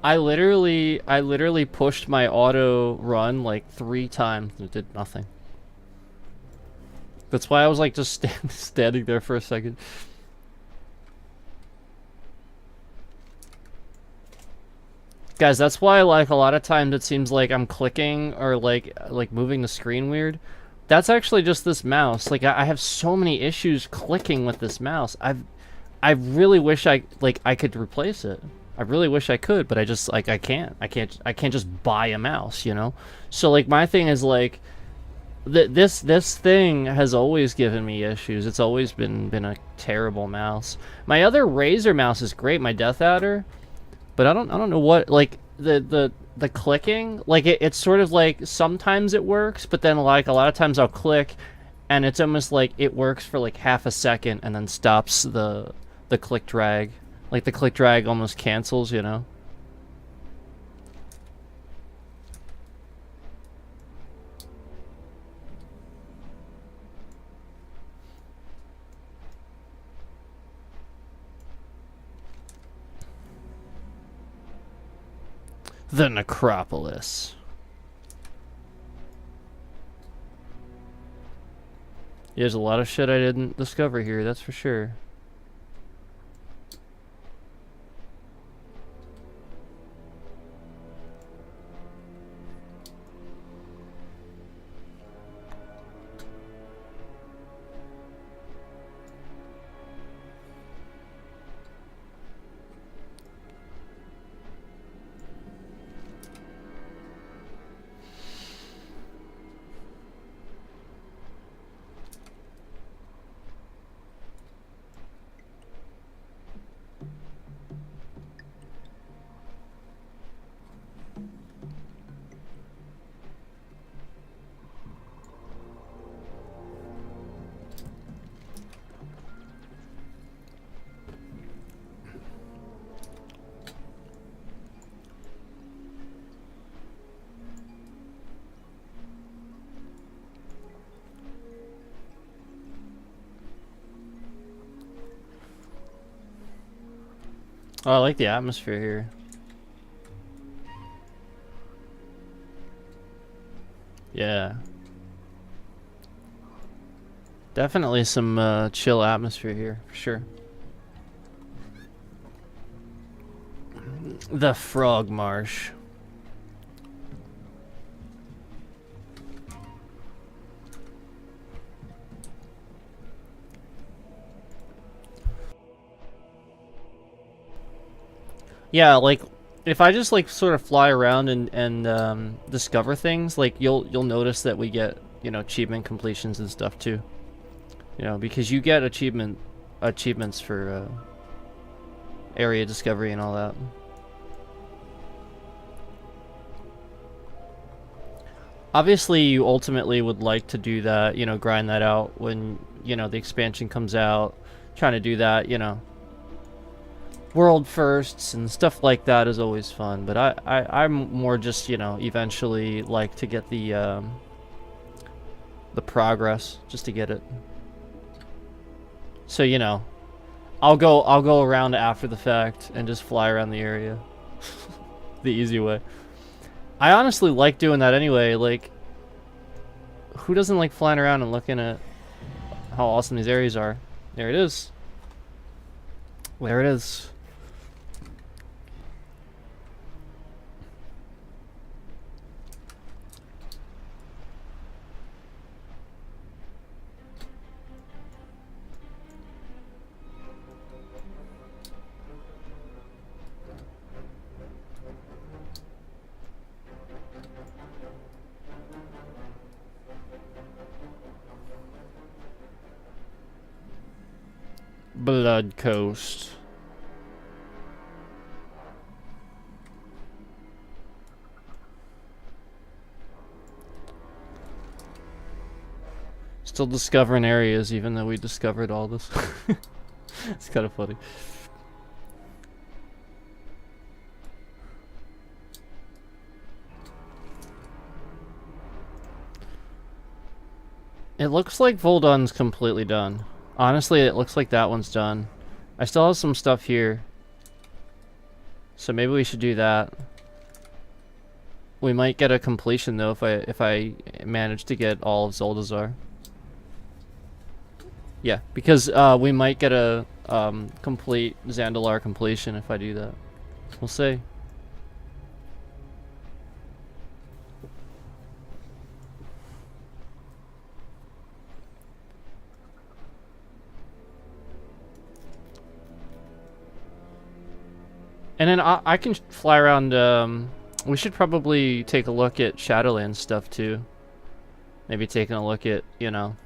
A: I literally pushed my auto run like 3 times and it did nothing. That's why I was like just standing there for a second. Guys, that's why like a lot of times it seems like I'm clicking or like moving the screen weird. That's actually just this mouse. Like I have so many issues clicking with this mouse. I really wish I could replace it. I really wish I could, but I just like I can't just buy a mouse, you know? So like my thing is like this thing has always given me issues. It's always been a terrible mouse. My other Razer mouse is great, my Death Adder, but I don't know what like the clicking, like it's sort of like sometimes it works, but then like a lot of times I'll click and it's almost like it works for like half a second and then stops the click drag. Like the click drag almost cancels, you know? The necropolis. There's a lot of shit I didn't discover here, that's for sure. Oh, I like the atmosphere here. Yeah. Definitely some chill atmosphere here, for sure. The Frog Marsh. Yeah, like if I just like sort of fly around and discover things, like you'll notice that we get, you know, achievement completions and stuff too. You know, because you get achievements for area discovery and all that. Obviously, you ultimately would like to do that, you know, grind that out when, you know, the expansion comes out. Trying to do that, you know, world firsts and stuff like that is always fun. But I'm more just, you know, eventually like to get the progress just to get it. So, you know, I'll go around after the fact and just fly around the area. The easy way. I honestly like doing that anyway. Like, who doesn't like flying around and looking at how awesome these areas are? There it is. There it is. Blood Coast. Still discovering areas even though we discovered all this. It's kind of funny. It looks like Voldon's completely done. Honestly, it looks like that one's done. I still have some stuff here. So maybe we should do that. We might get a completion though if I manage to get all of Zoldazar. Yeah, because we might get a complete Zandalar completion if I do that. We'll see. And then I can fly around. We should probably take a look at Shadowlands stuff too. Maybe taking a look at, you know,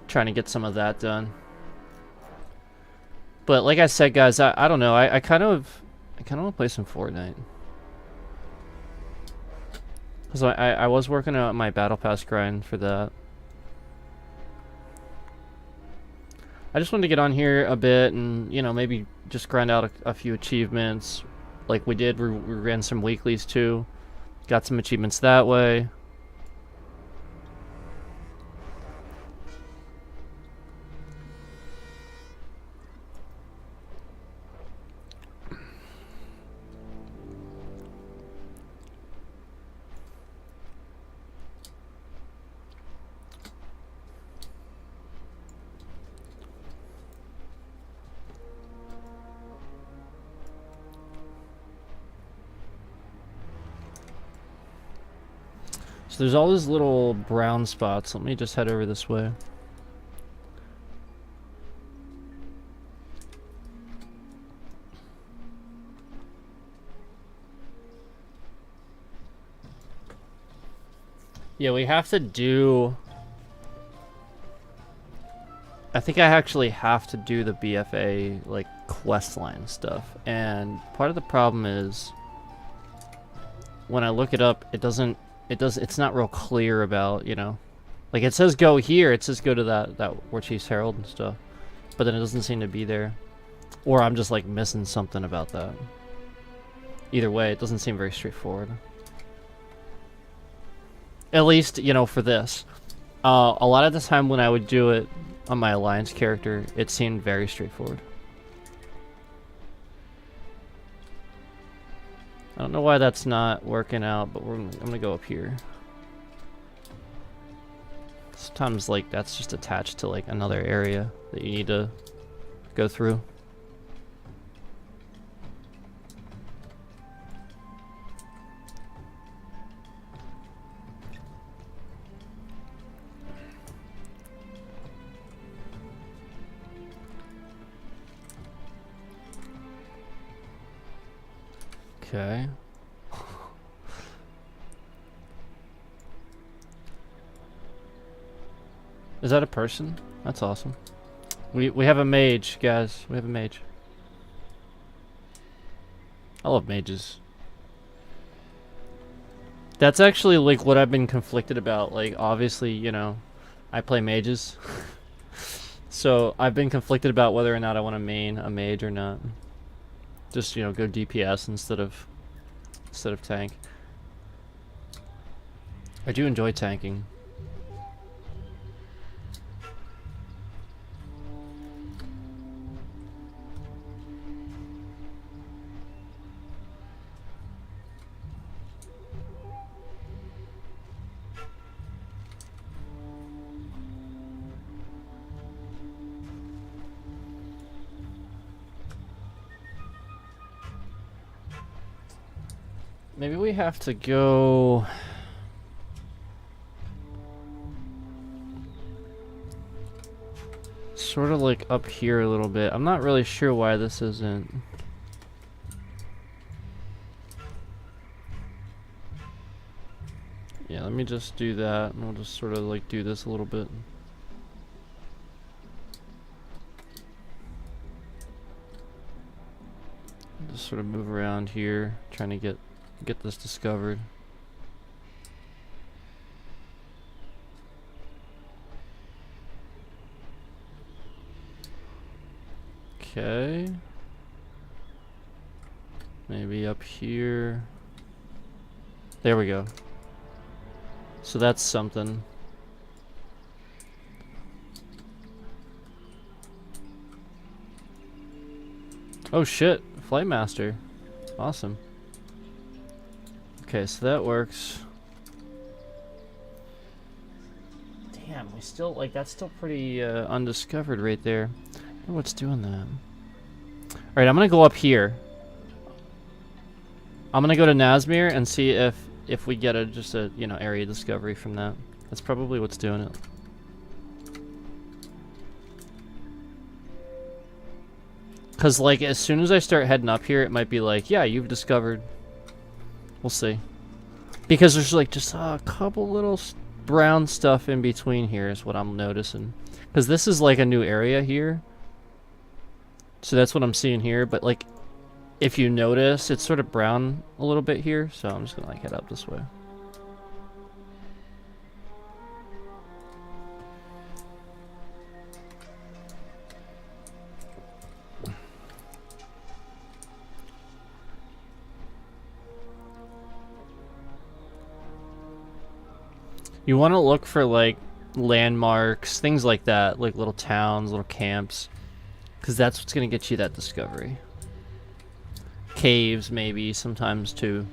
A: trying to get some of that done. But like I said, guys, I don't know. I kind of want to play some Fortnite. Because I was working on my Battle Pass grind for that. I just wanted to get on here a bit and, you know, maybe just grind out a few achievements. Like we did, we ran some weeklies too. Got some achievements that way. So there's all these little brown spots. Let me just head over this way. Yeah, we have to do... I think I actually have to do the BFA, like, questline stuff. And part of the problem is... when I look it up, it's not real clear about, you know... like, it says go here, it says go to that War Chief's Herald and stuff. But then it doesn't seem to be there. Or I'm just, like, missing something about that. Either way, it doesn't seem very straightforward. At least, you know, for this. A lot of the time when I would do it on my Alliance character, it seemed very straightforward. I don't know why that's not working out, but I'm gonna go up here. Sometimes, like, that's just attached to, like, another area that you need to go through. Okay. Is that a person? That's awesome. We have a mage, guys. We have a mage. I love mages. That's actually, like, what I've been conflicted about. Like, obviously, you know, I play mages. So I've been conflicted about whether or not I want to main a mage or not. Just, you know, go DPS instead of tank. I do enjoy tanking. Maybe we have to go... sort of like up here a little bit. I'm not really sure why this isn't... yeah, let me just do that and we'll just sort of like do this a little bit. Just sort of move around here, trying to get this discovered. Okay. Maybe up here. There we go. So that's something. Oh shit, Flight Master. Awesome. Okay, so that works. Damn, we still, like, that's still pretty undiscovered right there. I don't know what's doing that. Alright, I'm gonna go up here. I'm gonna go to Nazmir and see if we get just a, you know, area discovery from that. That's probably what's doing it. Because, like, as soon as I start heading up here, it might be like, yeah, you've discovered. We'll see. Because there's, like, just a couple little brown stuff in between here is what I'm noticing. Because this is, like, a new area here. So that's what I'm seeing here. But, like, if you notice, it's sort of brown a little bit here. So I'm just going to, like, head up this way. You want to look for, like, landmarks, things like that, like little towns, little camps, because that's what's going to get you that discovery. Caves, maybe, sometimes, too.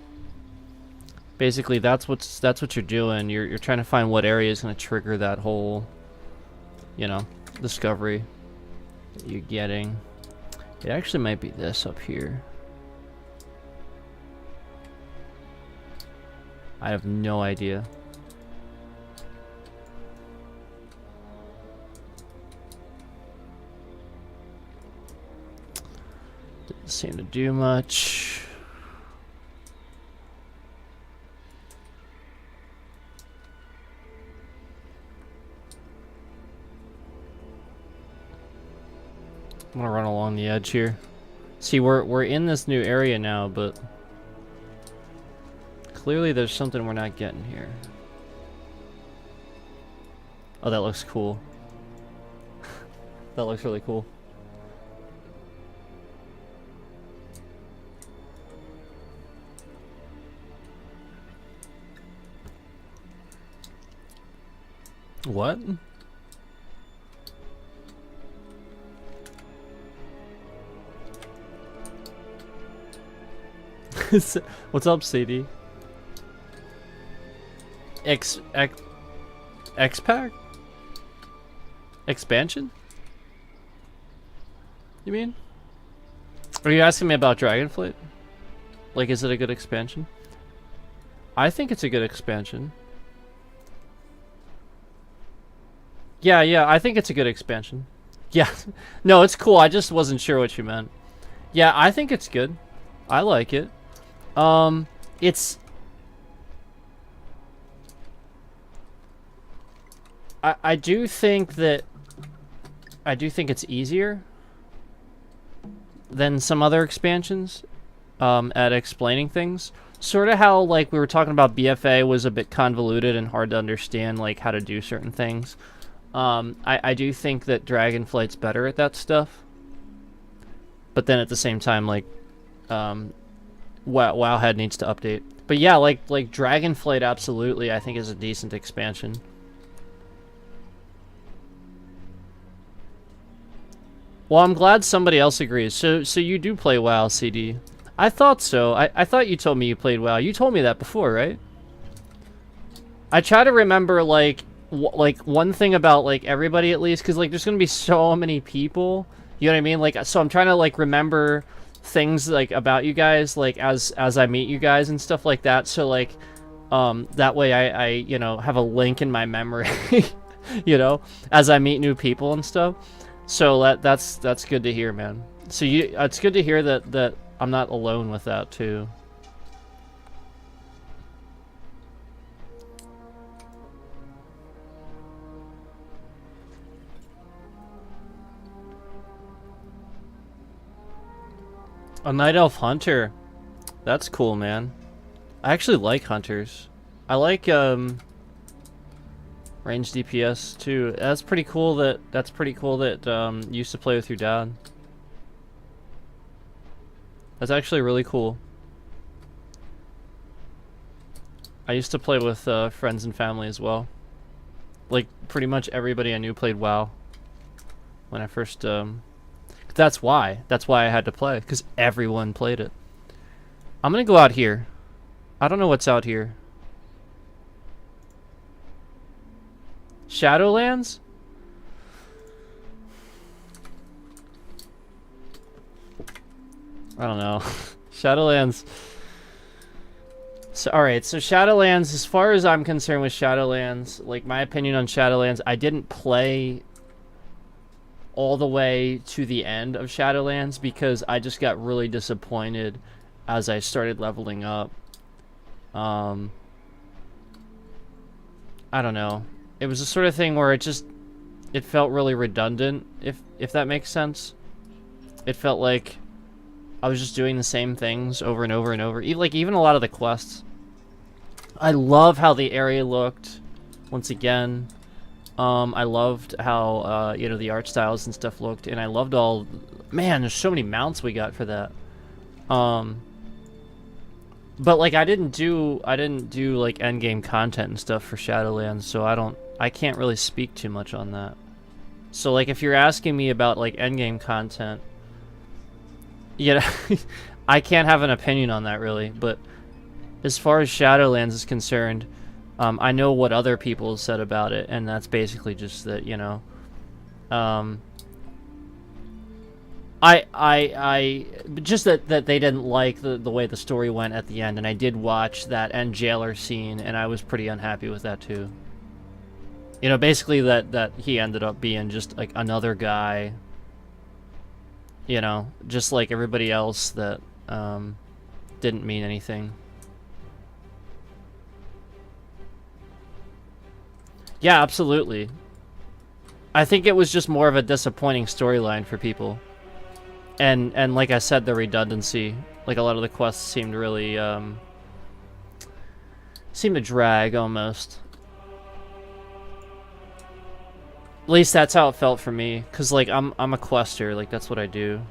A: Basically, that's what you're doing. You're trying to find what area is going to trigger that whole, you know, discovery that you're getting. It actually might be this up here. I have no idea. seem to do much. I'm gonna run along the edge here. See, we're in this new area now, but clearly there's something we're not getting here. Oh, that looks cool. That looks really cool. What? What's up, CD? X-Pack? Expansion? You mean? Are you asking me about Dragonflight? Like, is it a good expansion? I think it's a good expansion. Yeah, I think it's a good expansion. Yeah. No, it's cool. I just wasn't sure what you meant. Yeah, I think it's good. I like it. It's... I do think that... I do think it's easier than some other expansions at explaining things. Sort of how, like, we were talking about BFA was a bit convoluted and hard to understand, like, how to do certain things. I do think that Dragonflight's better at that stuff. But then at the same time, like, Wowhead needs to update. But yeah, like Dragonflight absolutely, I think, is a decent expansion. Well, I'm glad somebody else agrees. So you do play WoW, CD? I thought so. I thought you told me you played WoW. You told me that before, right? I try to remember, like one thing about, like, everybody at least, because, like, there's gonna be so many people. You know what I mean? Like, so I'm trying to, like, remember things, like, about you guys, like, as I meet you guys and stuff like that. So, like, that way I you know, have a link in my memory, you know, as I meet new people and stuff. So that's good to hear, man. So it's good to hear that I'm not alone with that too. A Night Elf Hunter. That's cool, man. I actually like hunters. I like range DPS too. That's pretty cool that you used to play with your dad. That's actually really cool. I used to play with friends and family as well. Like, pretty much everybody I knew played WoW when I first that's why I had to play, because everyone played it. I'm gonna go out here. I don't know what's out here. Shadowlands? I don't know. Shadowlands. So, alright, so Shadowlands, as far as I'm concerned with Shadowlands, like, my opinion on Shadowlands, I didn't play all the way to the end of Shadowlands because I just got really disappointed as I started leveling up. I don't know. It was the sort of thing where it felt really redundant, if that makes sense. It felt like I was just doing the same things over and over and over. Even a lot of the quests. I love how the area looked, once again. I loved how, you know, the art styles and stuff looked, and I loved all... Man, there's so many mounts we got for that. But, like, I didn't do, like, endgame content and stuff for Shadowlands, so I can't really speak too much on that. So, like, if you're asking me about, like, endgame content, you know, I can't have an opinion on that, really, but as far as Shadowlands is concerned, I know what other people have said about it, and that's basically just that, you know, just that they didn't like the way the story went at the end, and I did watch that end jailer scene, and I was pretty unhappy with that too. You know, basically that he ended up being just like another guy You know, just like everybody else that didn't mean anything. Yeah, absolutely. I think it was just more of a disappointing storyline for people. And like I said, the redundancy. Like a lot of the quests seemed really seemed to drag almost. At least that's how it felt for me, cause like I'm a quester, like that's what I do.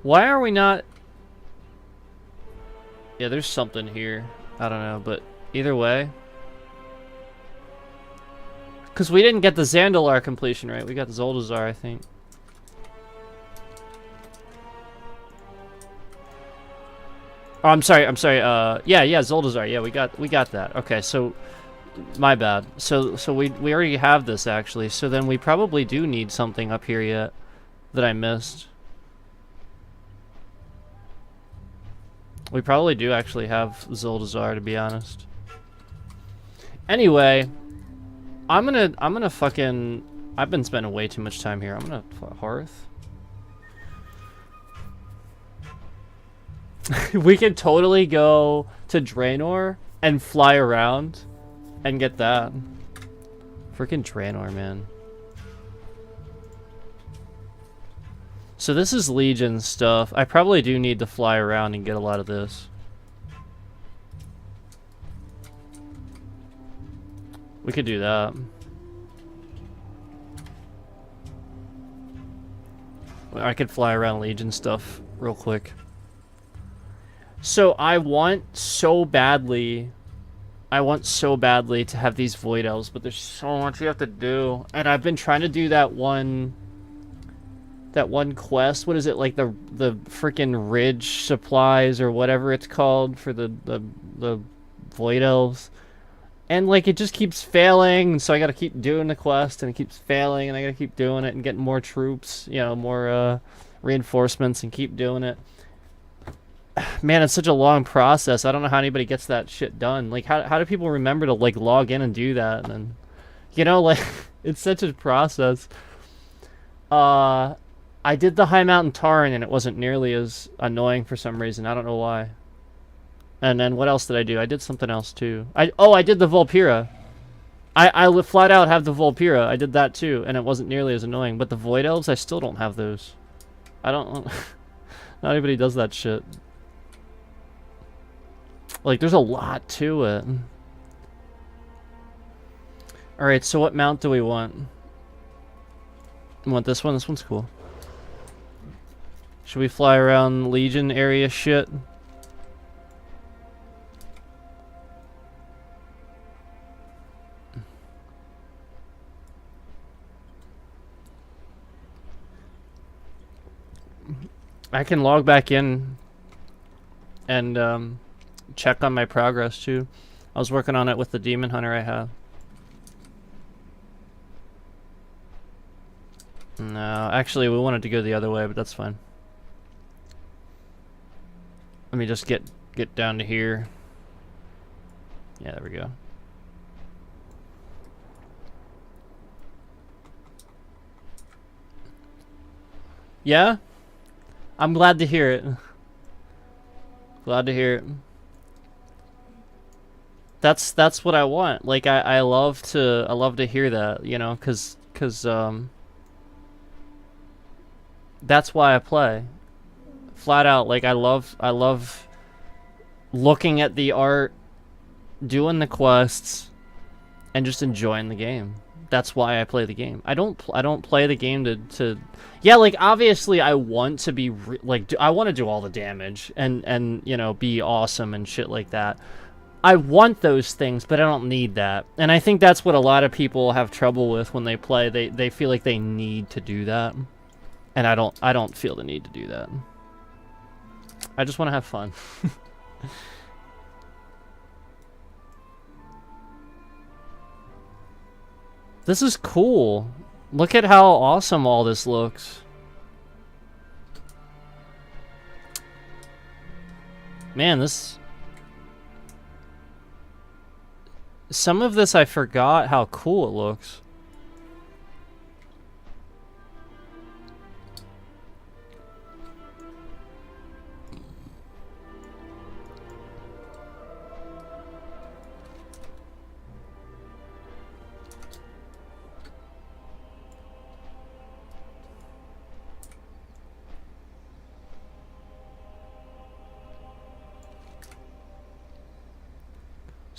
A: Why are we not? Yeah, there's something here. I don't know, but either way. Because we didn't get the Zandalar completion, right? We got Zoldazar, I think. Oh, I'm sorry. Yeah, Zoldazar. Yeah, we got that. Okay, so my bad. So we already have this actually. So then we probably do need something up here yet that I missed. We probably do actually have Zoldazar, to be honest. Anyway, I'm gonna fucking... I've been spending way too much time here. I'm gonna... Hearth? We could totally go to Draenor and fly around and get that. Freaking Draenor, man. So this is Legion stuff. I probably do need to fly around and get a lot of this. We could do that. I could fly around Legion stuff real quick. So I want so badly to have these Void Elves, but there's so much you have to do. And I've been trying to do that one quest. What is it, like the freaking Ridge supplies or whatever it's called for the Void Elves? And like it just keeps failing, so I gotta keep doing the quest, and it keeps failing, and I gotta keep doing it and getting more troops, you know, more reinforcements, and keep doing it. Man, it's such a long process. I don't know how anybody gets that shit done. Like, how do people remember to like log in and do that? And then, you know, like it's such a process. I did the High Mountain Tarn, and it wasn't nearly as annoying for some reason. I don't know why. And then what else did I do? I did something else too. I did the Volpira. I flat out have the Volpira. I did that too, and it wasn't nearly as annoying. But the Void Elves, I still don't have those. I don't... Not anybody does that shit. Like, there's a lot to it. Alright, so what mount do we want? We want this one? This one's cool. Should we fly around Legion area shit? I can log back in and check on my progress too. I was working on it with the Demon Hunter I have. No, actually we wanted to go the other way, but that's fine. Let me just get down to here. Yeah, there we go. Yeah? I'm glad to hear it. Glad to hear it. That's what I want. Like I love to hear that, you know, cuz that's why I play. Flat out, like I love looking at the art, doing the quests, and just enjoying the game. That's why I play the game. I don't play the game to yeah, like obviously I want to be I want to do all the damage and you know, be awesome and shit like that. I want those things, but I don't need that. And I think that's what a lot of people have trouble with when they play. They feel like they need to do that. And I don't feel the need to do that. I just want to have fun. This is cool. Look at how awesome all this looks. Man, this... Some of this I forgot how cool it looks.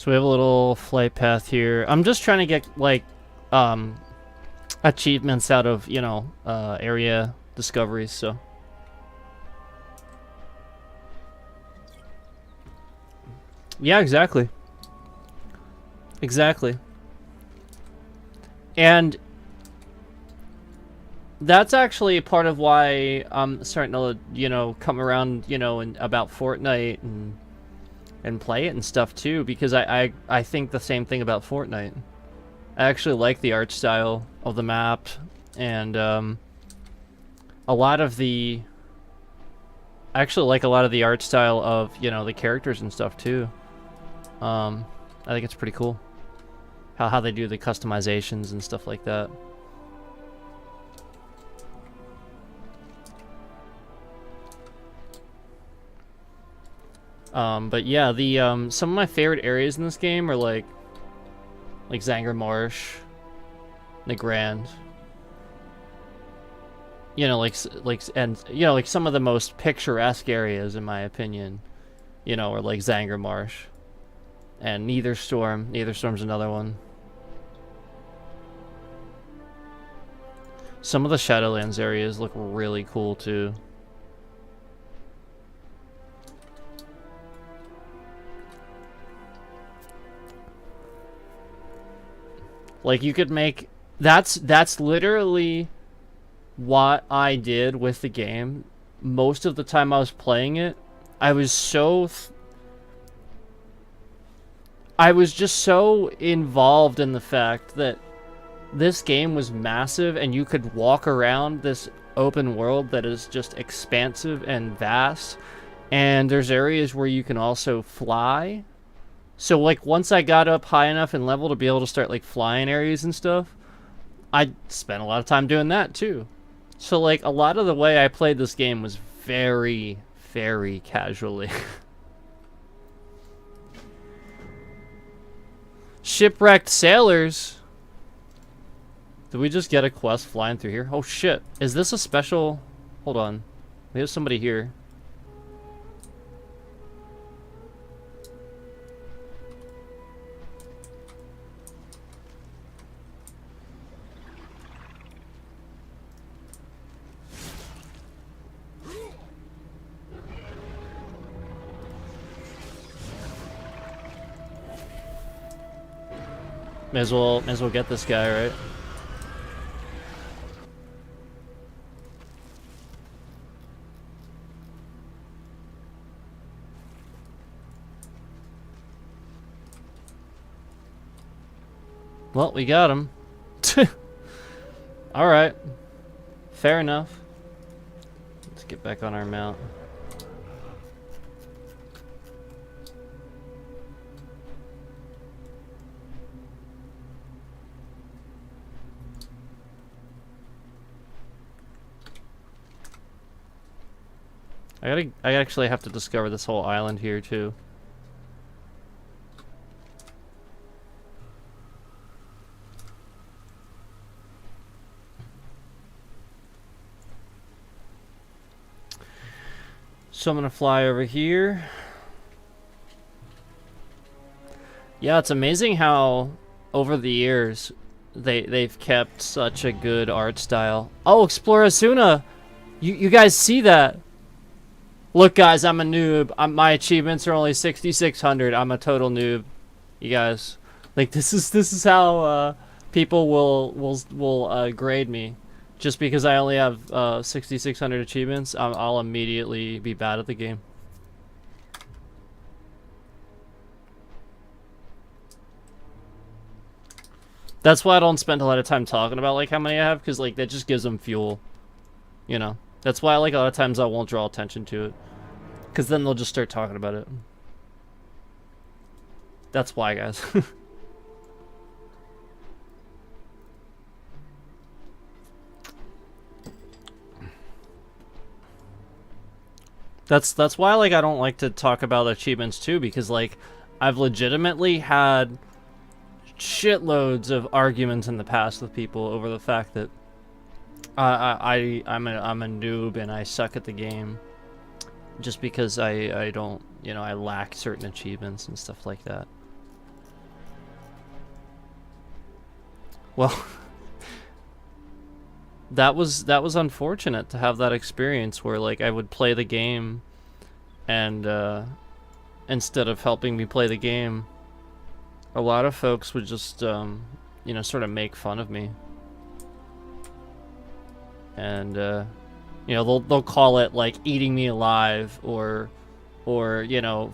A: So we have a little flight path here. I'm just trying to get like achievements out of, you know, area discoveries, so. Yeah, exactly. Exactly. And that's actually part of why I'm starting to, you know, come around, you know, about Fortnite and play it and stuff too, because I think the same thing about Fortnite. I actually like the art style of the map, and a lot of the... I actually like a lot of the art style of, you know, the characters and stuff too. I think it's pretty cool how they do the customizations and stuff like that. But yeah, the some of my favorite areas in this game are like Zanger Marsh, Nagrand. You know, and you know, like some of the most picturesque areas in my opinion, you know, are like Zanger Marsh and Neither Storm. Neither Storm's another one. Some of the Shadowlands areas look really cool too. Like you could make... That's literally what I did with the game. Most of the time I was playing it, I was so... I was just so involved in the fact that this game was massive and you could walk around this open world that is just expansive and vast. And there's areas where you can also fly. So, like, once I got up high enough in level to be able to start, like, flying areas and stuff, I spent a lot of time doing that, too. So, like, a lot of the way I played this game was very, very casually. Shipwrecked sailors? Did we just get a quest flying through here? Oh, shit. Is this a special... Hold on. We have somebody here. May as well get this guy, right? Well, we got him. Alright. Fair enough. Let's get back on our mount. I actually have to discover this whole island here too. So I'm gonna fly over here. Yeah, it's amazing how over the years they've kept such a good art style. Oh, Explore Asuna! You guys see that? Look, guys, I'm a noob. My achievements are only 6,600. I'm a total noob. You guys, like this is how people will grade me. Just because I only have 6,600 achievements, I'll immediately be bad at the game. That's why I don't spend a lot of time talking about like how many I have, because like that just gives them fuel. You know, that's why like a lot of times I won't draw attention to it. Because then they'll just start talking about it. That's why, guys. That's why like I don't like to talk about achievements too, because like I've legitimately had shitloads of arguments in the past with people over the fact that I'm a noob and I suck at the game. Just because I don't, you know, I lack certain achievements and stuff like that. Well, that was unfortunate to have that experience where like I would play the game and instead of helping me play the game, a lot of folks would just you know, sort of make fun of me. And you know, they'll call it like eating me alive, or you know,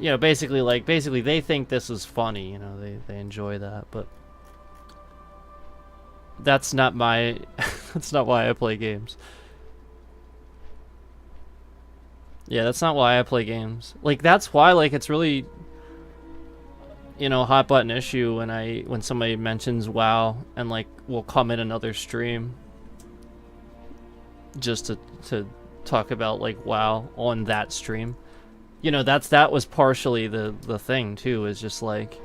A: basically they think this is funny, you know, they enjoy that, but that's not my that's not why I play games. Yeah, that's not why I play games. Like, that's why, like, it's really, you know, a hot button issue when somebody mentions WoW and like will come in another stream just to talk about like WoW on that stream. You know, that was partially the thing too, is just like,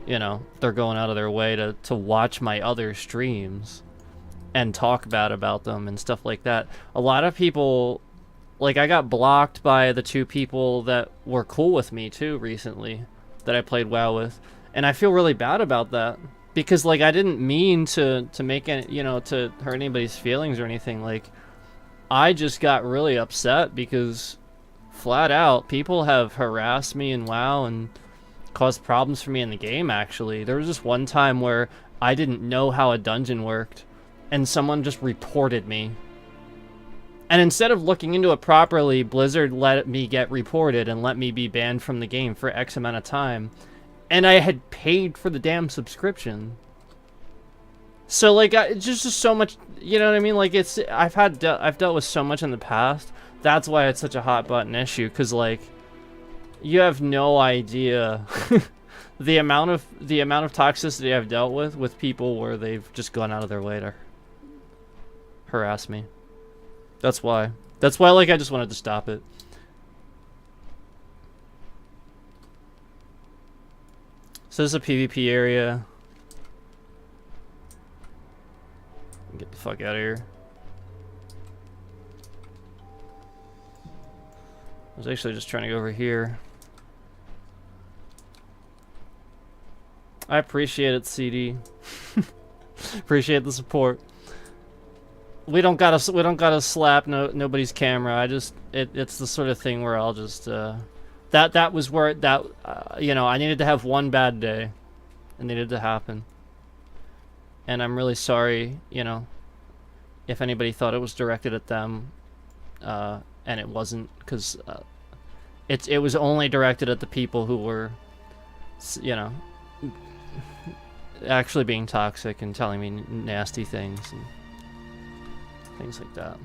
A: you know, they're going out of their way to watch my other streams and talk bad about them and stuff like that. A lot of people, like, I got blocked by the 2 people that were cool with me too recently that I played WoW with, and I feel really bad about that because like I didn't mean to make any, you know, to hurt anybody's feelings or anything. Like, I just got really upset because flat out people have harassed me in WoW and caused problems for me in the game. Actually, there was this one time where I didn't know how a dungeon worked and someone just reported me. And instead of looking into it properly, Blizzard let me get reported and let me be banned from the game for X amount of time. And I had paid for the damn subscription. So, like, it's just so much, you know what I mean? Like, it's, I've dealt with so much in the past. That's why it's such a hot button issue, because, like, you have no idea the amount of toxicity I've dealt with people where they've just gone out of their way to harass me. That's why. That's why, like, I just wanted to stop it. So this is a PvP area. Get the fuck out of here. I was actually just trying to go over here. I appreciate it, CD. Appreciate the support. We don't gotta slap nobody's camera. It's the sort of thing where I'll just that was where you know, I needed to have one bad day. It needed to happen. And I'm really sorry, you know, if anybody thought it was directed at them, and it wasn't, because it was only directed at the people who were, you know, actually being toxic and telling me nasty things and things like that.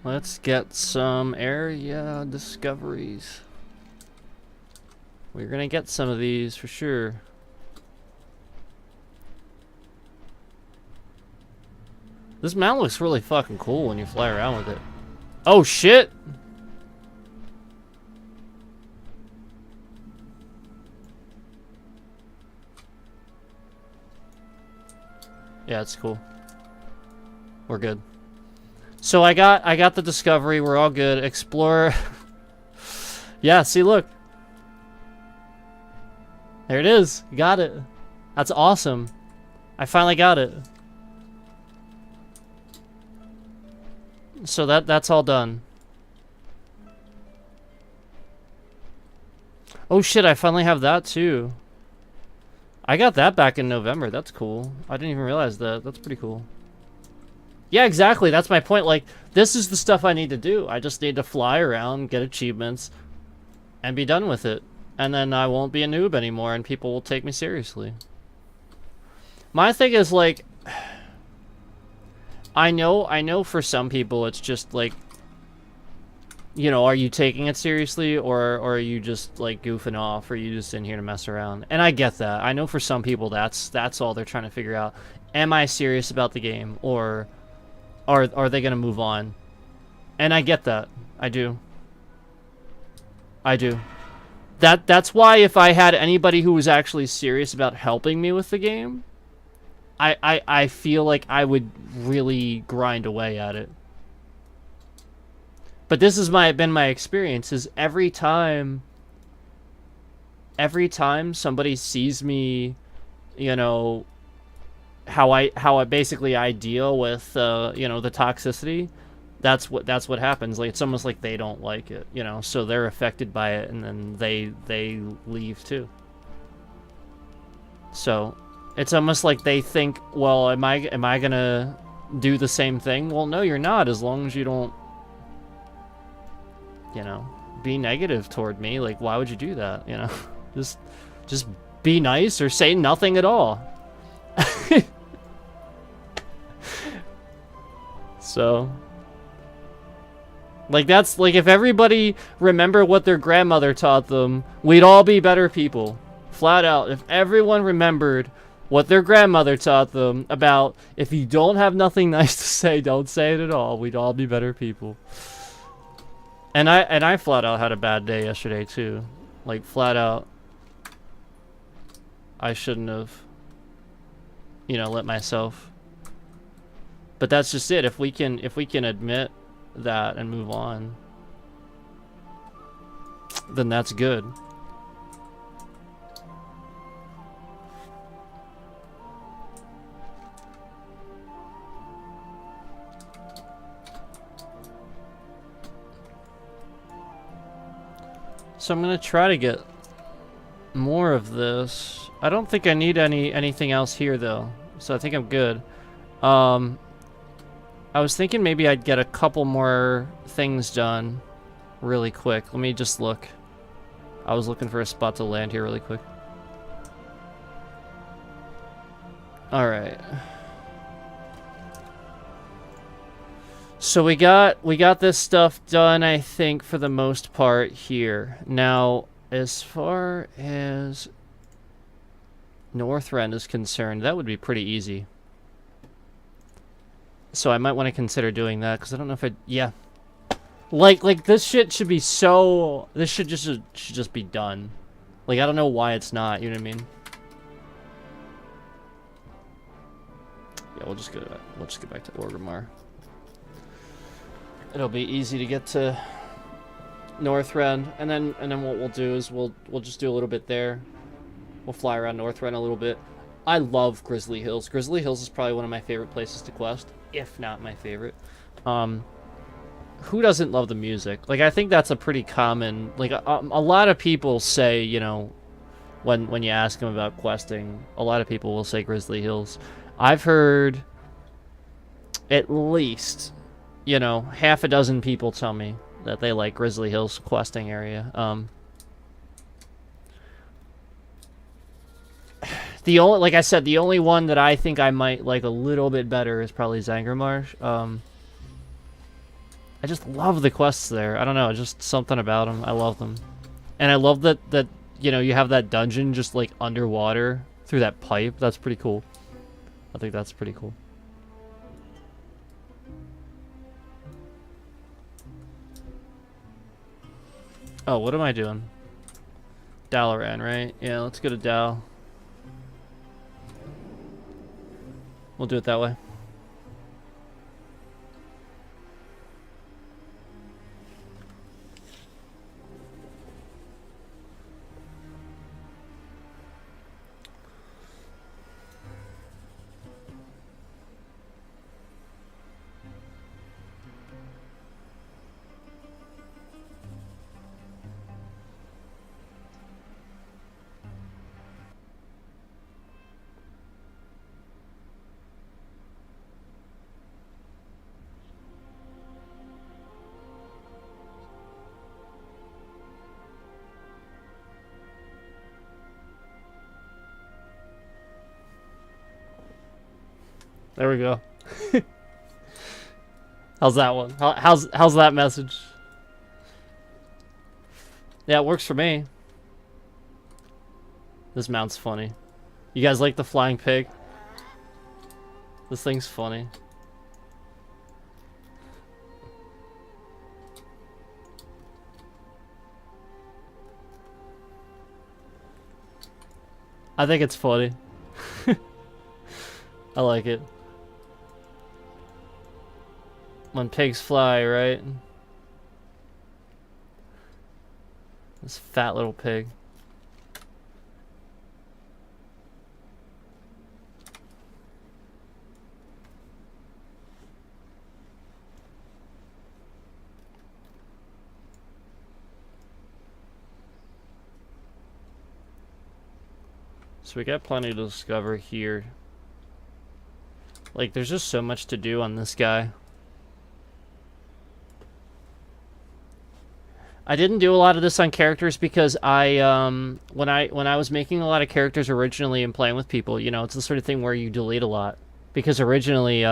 A: Let's get some area discoveries. We're gonna get some of these for sure. This mount looks really fucking cool when you fly around with it. Oh shit! Yeah, it's cool. We're good. So I got the discovery. We're all good. Explore. Yeah, see, look. There it is. You got it. That's awesome. I finally got it. So that's all done. Oh shit, I finally have that too. I got that back in November. That's cool. I didn't even realize that. That's pretty cool. Yeah, exactly. That's my point. Like, this is the stuff I need to do. I just need to fly around, get achievements, and be done with it. And then I won't be a noob anymore, and people will take me seriously. My thing is, like, I know for some people it's just, like, you know, are you taking it seriously, or are you just like goofing off, or are you just in here to mess around? And I get that. I know for some people that's all they're trying to figure out. Am I serious about the game, or are they gonna move on? And I get that. I do. I do. That's why if I had anybody who was actually serious about helping me with the game, I feel like I would really grind away at it. But this has been my experience, is every time somebody sees me, you know, how I basically I deal with you know, the toxicity, that's what happens. Like, it's almost like they don't like it, you know, so they're affected by it, and then they leave too. So it's almost like they think, well, am I gonna do the same thing? Well, no, you're not, as long as you don't, you know, be negative toward me. Like, why would you do that? You know, just be nice or say nothing at all. So, like, that's like, if everybody remember what their grandmother taught them, we'd all be better people. Flat out. If everyone remembered what their grandmother taught them about, if you don't have nothing nice to say, don't say it at all, we'd all be better people. And I flat out had a bad day yesterday too. Like, flat out, I shouldn't have, you know, let myself. But that's just it. If we can admit that and move on, then that's good. So I'm gonna try to get more of this. I don't think I need anything else here though, so I think I'm good. I was thinking maybe I'd get a couple more things done really quick. Let me just look. I was looking for a spot to land here really quick. All right. So we got this stuff done, I think, for the most part here. Now, as far as Northrend is concerned, that would be pretty easy. So I might want to consider doing that, because I don't know if yeah. Like this shit should be so, this should just be done. Like, I don't know why it's not, you know what I mean? Yeah, we'll just get back to Orgrimmar. It'll be easy to get to Northrend, and then what we'll do is we'll just do a little bit there. We'll fly around Northrend a little bit. I love Grizzly Hills. Grizzly Hills is probably one of my favorite places to quest, if not my favorite. Who doesn't love the music? Like, I think that's a pretty common, like, a lot of people say, you know, when you ask them about questing, a lot of people will say Grizzly Hills. I've heard at least, you know, half a dozen people tell me that they like Grizzly Hills questing area. The only, like I said, the only one that I think I might like a little bit better is probably Zangarmarsh. I just love the quests there. I don't know, just something about them. I love them, and I love that you know, you have that dungeon just like underwater through that pipe. That's pretty cool. I think that's pretty cool. Oh, what am I doing? Dalaran, right? Yeah, let's go to Dal. We'll do it that way. There we go. How's that one? How's that message? Yeah, it works for me. This mount's funny. You guys like the flying pig? This thing's funny. I think it's funny. I like it. When pigs fly, right? This fat little pig. So we got plenty to discover here. Like, there's just so much to do on this guy. I didn't do a lot of this on characters because I, when I was making a lot of characters originally and playing with people, you know, it's the sort of thing where you delete a lot. Because originally,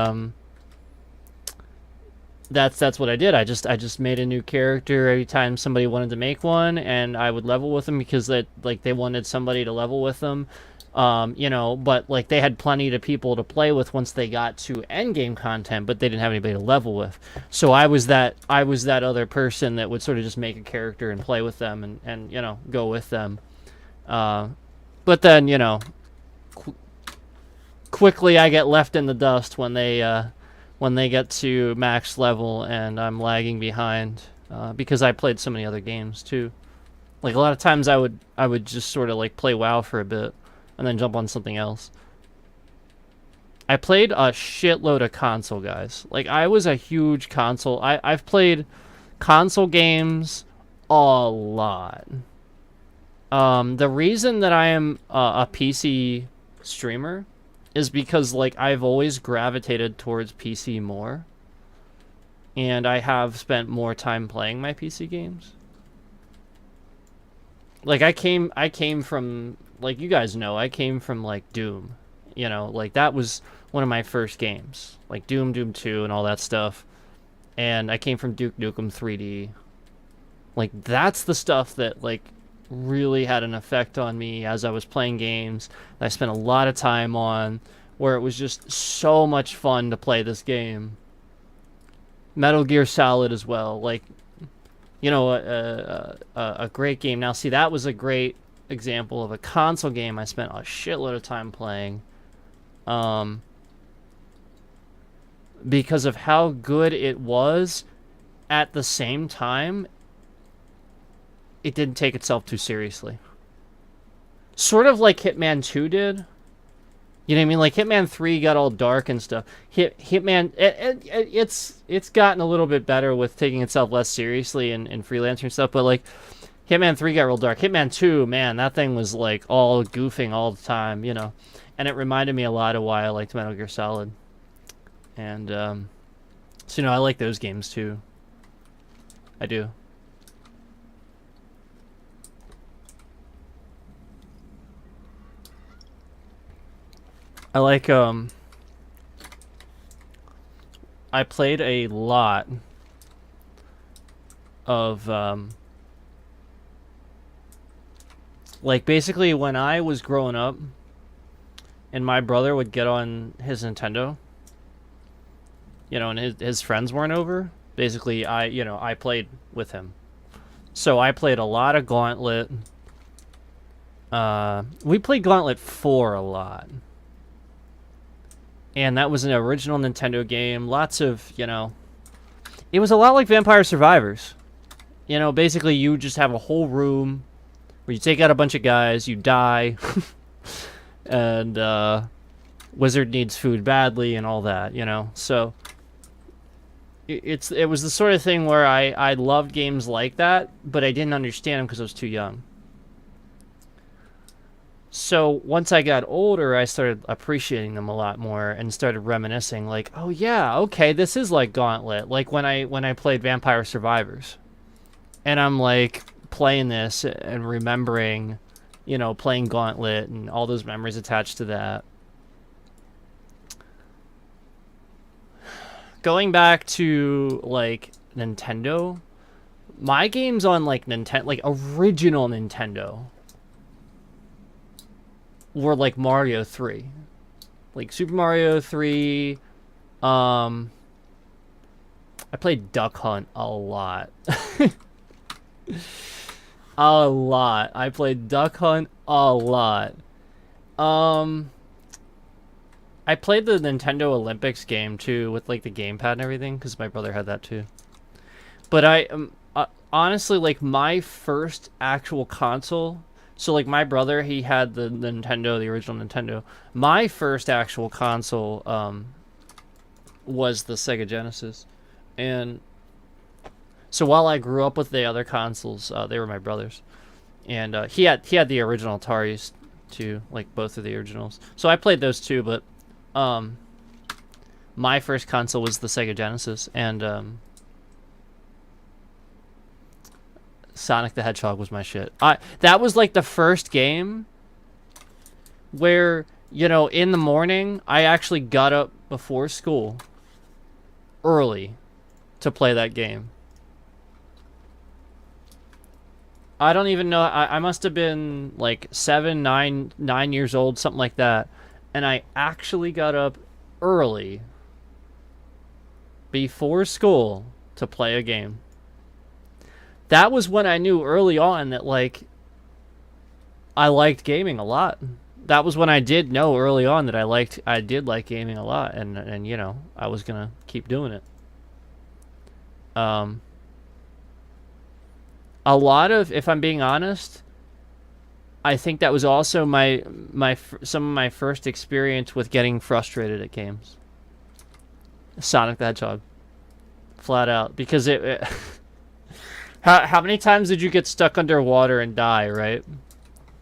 A: that's what I did. I just made a new character every time somebody wanted to make one, and I would level with them because they wanted somebody to level with them. You know, but like they had plenty of people to play with once they got to end game content, but they didn't have anybody to level with. So I was that other person that would sort of just make a character and play with them and you know, go with them. But then, you know, quickly I get left in the dust when they get to max level and I'm lagging behind because I played so many other games too. Like a lot of times I would just sort of like play WoW for a bit and then jump on something else. I played a shitload of console, guys. Like, I was a huge console. I've played console games a lot. The reason that I am a PC streamer is because, like, I've always gravitated towards PC more. And I have spent more time playing my PC games. Like, I came from... Like, you guys know, I came from, like, Doom. You know, like, that was one of my first games. Like, Doom 2, and all that stuff. And I came from Duke Nukem 3D. Like, that's the stuff that, like, really had an effect on me as I was playing games that I spent a lot of time on, where it was just so much fun to play this game. Metal Gear Solid as well. Like, you know, a great game. Now, see, that was a great example of a console game I spent a shitload of time playing, because of how good it was. At the same time, it didn't take itself too seriously, sort of like Hitman 2 did. You know what I mean? Like, Hitman 3 got all dark and stuff. Hitman, it's gotten a little bit better with taking itself less seriously and freelancing and stuff, but like Hitman 3 got real dark. Hitman 2, man, that thing was like all goofing all the time, you know. And it reminded me a lot of why I liked Metal Gear Solid. And, so, you know, I like those games too. I do. I like, I played a lot of, like, basically, when I was growing up, and my brother would get on his Nintendo, you know, and his friends weren't over, basically, I played with him. So I played a lot of Gauntlet. We played Gauntlet 4 a lot. And that was an original Nintendo game. Lots of, you know... It was a lot like Vampire Survivors. You know, basically, you just have a whole room where you take out a bunch of guys, you die, and Wizard needs food badly and all that, you know. So it was the sort of thing where I loved games like that, but I didn't understand them because I was too young. So once I got older, I started appreciating them a lot more and started reminiscing, like, oh yeah, okay, this is like Gauntlet, like when I played Vampire Survivors. And I'm like playing this and remembering, you know, playing Gauntlet and all those memories attached to that. Going back to, like, Nintendo, my games on like Nintendo, like original Nintendo, were like Mario 3. Like Super Mario 3, I played Duck Hunt a lot. A lot. I played Duck Hunt a lot. I played the Nintendo Olympics game too with like the gamepad and everything because my brother had that too. But I honestly, like, my first actual console, so like my brother, he had the Nintendo, the original Nintendo. My first actual console was the Sega Genesis. And so while I grew up with the other consoles, they were my brother's. And he had the original Ataris too, like both of the originals. So I played those too, but my first console was the Sega Genesis, and Sonic the Hedgehog was my shit. That was like the first game where, you know, in the morning, I actually got up before school early to play that game. I don't even know. I must have been like 9 years old, something like that. And I actually got up early before school to play a game. That was when I knew early on that, like, I liked gaming a lot. That was when I did know early on that I did like gaming a lot, and you know, I was gonna keep doing it. A lot of, if I'm being honest, I think that was also some of my first experience with getting frustrated at games. Sonic the Hedgehog, flat out, because it how many times did you get stuck underwater and die, right?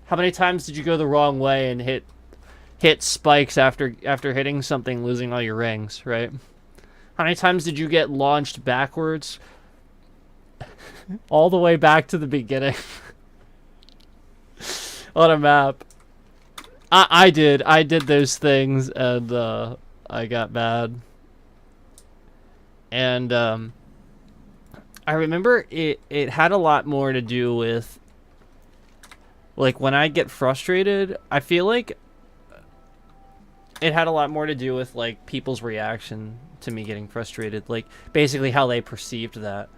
A: How many times did you go the wrong way and hit spikes after hitting something, losing all your rings, right? How many times did you get launched backwards all the way back to the beginning on a map? I did those things, and I got mad. And I remember it had a lot more to do with, like, when I get frustrated, I feel like it had a lot more to do with, like, people's reaction to me getting frustrated, like, basically how they perceived that.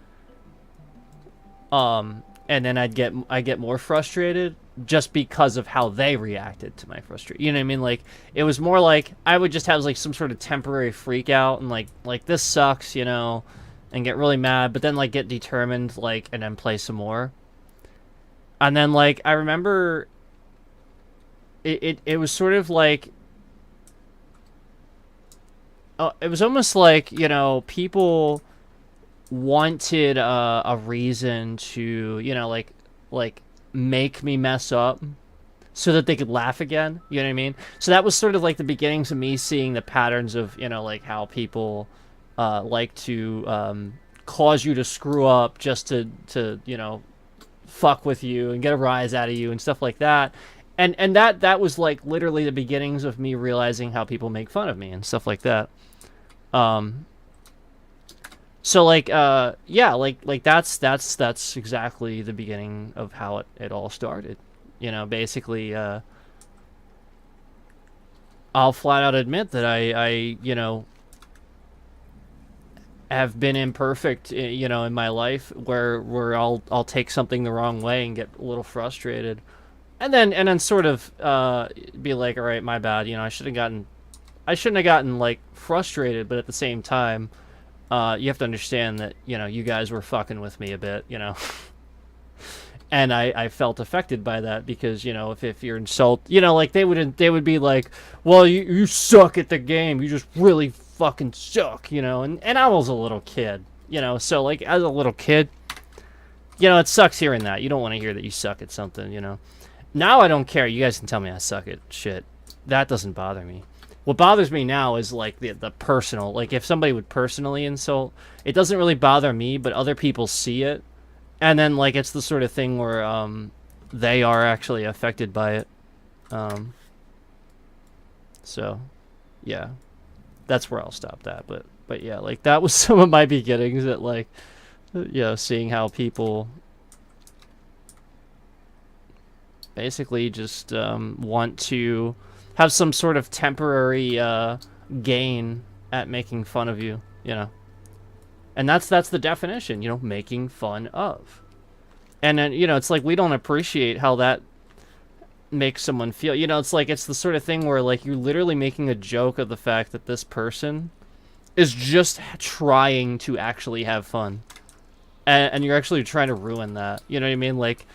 A: And then I get more frustrated just because of how they reacted to my frustration. You know what I mean? Like, it was more like I would just have like some sort of temporary freak out and like this sucks, you know, and get really mad, but then like get determined, like, and then play some more. And then, like, I remember it was sort of like, it was almost like, you know, people wanted a reason to, you know, like make me mess up so that they could laugh again. You know what I mean? So that was sort of like the beginnings of me seeing the patterns of, you know, like how people like to cause you to screw up just to you know, fuck with you and get a rise out of you and stuff like that. And that was like literally the beginnings of me realizing how people make fun of me and stuff like that. So like yeah, like that's exactly the beginning of how it all started. You know, basically I'll flat out admit that I you know, have been imperfect, you know, in my life where I'll take something the wrong way and get a little frustrated. And then sort of be like, all right, my bad, you know, I shouldn't have gotten like frustrated, but at the same time, you have to understand that, you know, you guys were fucking with me a bit, you know. And I felt affected by that because, you know, if you're you know, like they would be like, well, you suck at the game, you just really fucking suck, you know. And I was a little kid, you know, so like as a little kid, you know, it sucks hearing that. You don't want to hear that you suck at something, you know. Now I don't care. You guys can tell me I suck at shit. That doesn't bother me. What bothers me now is like the personal, like if somebody would personally insult, it doesn't really bother me, but other people see it, and then like it's the sort of thing where they are actually affected by it. So yeah, that's where I'll stop that. But yeah, like that was some of my beginnings at like You know, seeing how people basically just want to have some sort of temporary gain at making fun of you, you know. And that's the definition, you know, making fun of. And then, you know, it's like we don't appreciate how that makes someone feel. You know, it's like it's the sort of thing where like you're literally making a joke of the fact that this person is just trying to actually have fun. And you're actually trying to ruin that. You know what I mean? Like,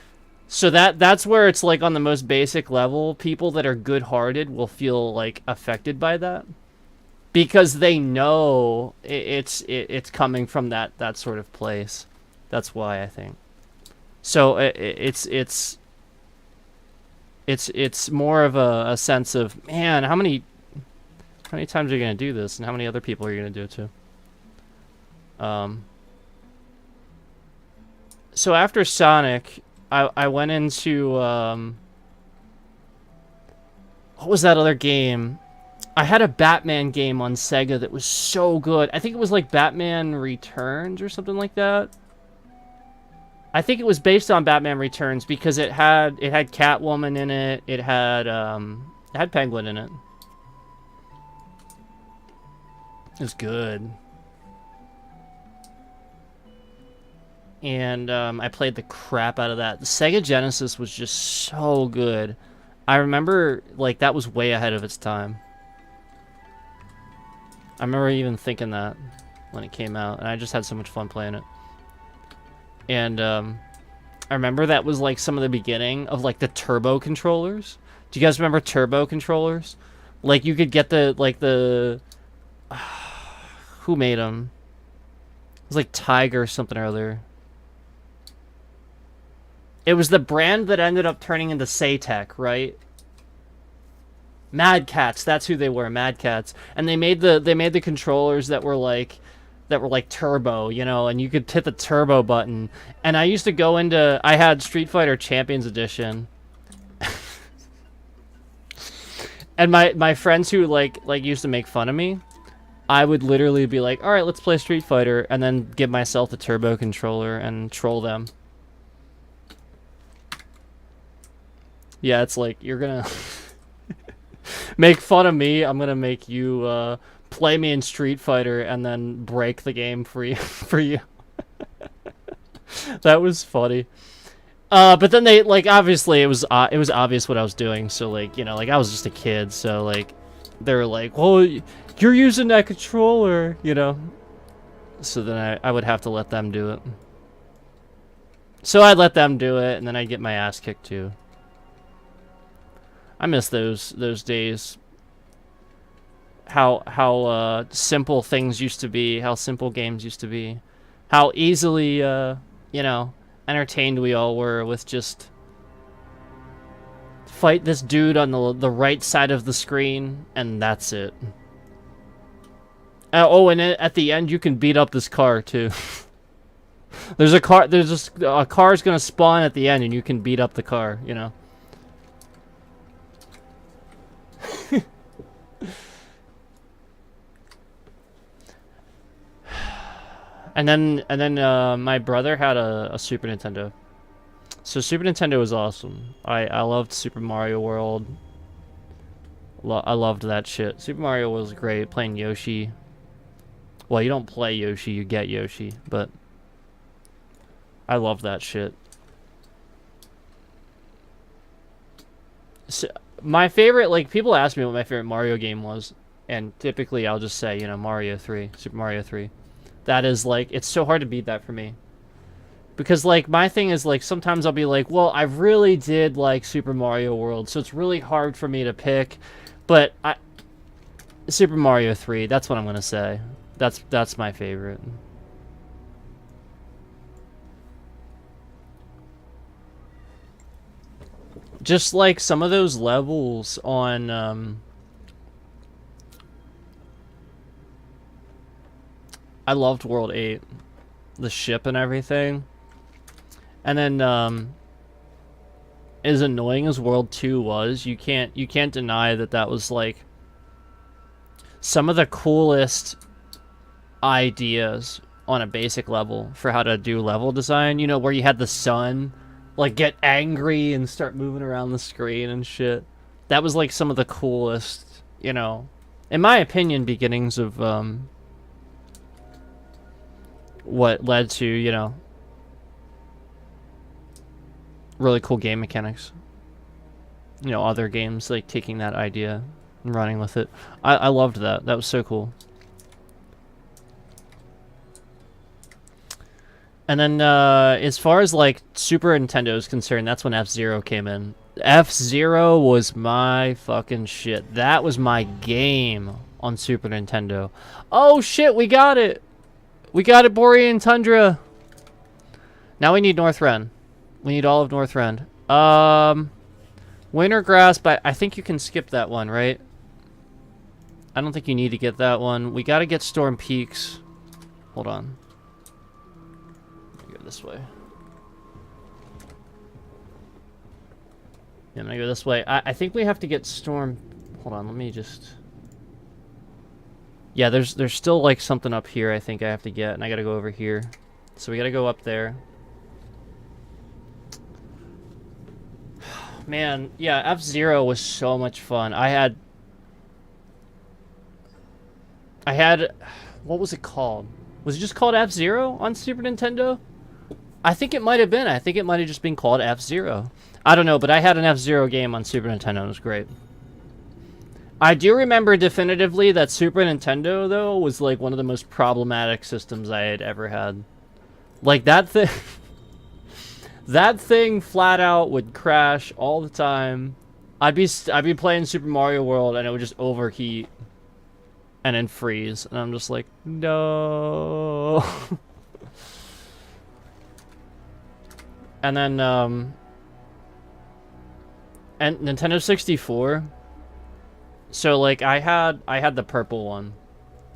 A: so that's where it's like on the most basic level, people that are good-hearted will feel like affected by that. Because they know it's coming from that sort of place. That's why, I think. So it's more of a sense of, man, how many times are you gonna do this, and how many other people are you gonna do it to? So after Sonic, I went into what was that other game? I had a Batman game on Sega that was so good. I think it was like Batman Returns or something like that. I think it was based on Batman Returns because it had Catwoman in it. It had Penguin in it. It was good. And I played the crap out of that. The Sega Genesis was just so good. I remember like that was way ahead of its time. I remember even thinking that when it came out, and I just had so much fun playing it. And I remember that was like some of the beginning of like the turbo controllers. Do you guys remember turbo controllers? Like you could get the who made them? It was like Tiger or something or other. It was the brand that ended up turning into Saytech, right? Mad Cats, that's who they were, Mad Cats. And they made the controllers that were like turbo, you know, and you could hit the turbo button. And I used to go into, I had Street Fighter Champions Edition. And my friends who like used to make fun of me, I would literally be like, "All right, let's play Street Fighter," and then give myself the turbo controller and troll them. Yeah, it's like you're gonna make fun of me, I'm gonna make you play me in Street Fighter and then break the game for you. That was funny. But then they like obviously it was obvious what I was doing, so like, you know, like I was just a kid, so like they were like, "Well, you're using that controller," you know. So then I would have to let them do it. So I'd let them do it, and then I'd get my ass kicked too. I miss those days. How simple things used to be, how simple games used to be, how easily you know, entertained we all were with just fight this dude on the right side of the screen and that's it. Oh, and at the end you can beat up this car too. There's a car's gonna spawn at the end and you can beat up the car, you know. And then my brother had a Super Nintendo. So Super Nintendo was awesome. I loved Super Mario World. I loved that shit. Super Mario was great. Playing Yoshi. Well, you don't play Yoshi, you get Yoshi, but I love that shit. So, my favorite, like, people ask me what my favorite Mario game was, and typically I'll just say, you know, Mario 3, Super Mario 3. That is, like, it's so hard to beat that for me. Because, like, my thing is, like, sometimes I'll be like, well, I really did like Super Mario World, so it's really hard for me to pick. But Super Mario 3, that's what I'm gonna say. That's my favorite. Just like some of those levels on I loved World 8. The ship and everything. And then as annoying as World 2 was, you can't deny that was like some of the coolest ideas on a basic level for how to do level design. You know, where you had the sun, like, get angry and start moving around the screen and shit. That was, like, some of the coolest, you know, in my opinion, beginnings of, what led to, you know, really cool game mechanics. You know, other games, like, taking that idea and running with it. I loved that. That was so cool. And then, as far as, like, Super Nintendo is concerned, that's when F-Zero came in. F-Zero was my fucking shit. That was my game on Super Nintendo. Oh, shit, we got it! We got it, Borean Tundra! Now we need Northrend. We need all of Northrend. Winter Grass, but I think you can skip that one, right? I don't think you need to get that one. We gotta get Storm Peaks. Hold on. This way. Yeah, I'm gonna go this way. I think we have to get Storm. Hold on, let me just. Yeah, there's still like something up here. I think I have to get, and I gotta go over here. So we gotta go up there. Man, yeah, F-Zero was so much fun. I had. What was it called? Was it just called F-Zero on Super Nintendo? I think it might have been. I think it might have just been called F-Zero. I don't know, but I had an F-Zero game on Super Nintendo. It was great. I do remember definitively that Super Nintendo, though, was like one of the most problematic systems I had ever had. Like, that thing... that thing flat out would crash all the time. I'd be playing Super Mario World, and it would just overheat. And then freeze. And I'm just like, no... And then, and Nintendo 64. So, like, I had the purple one.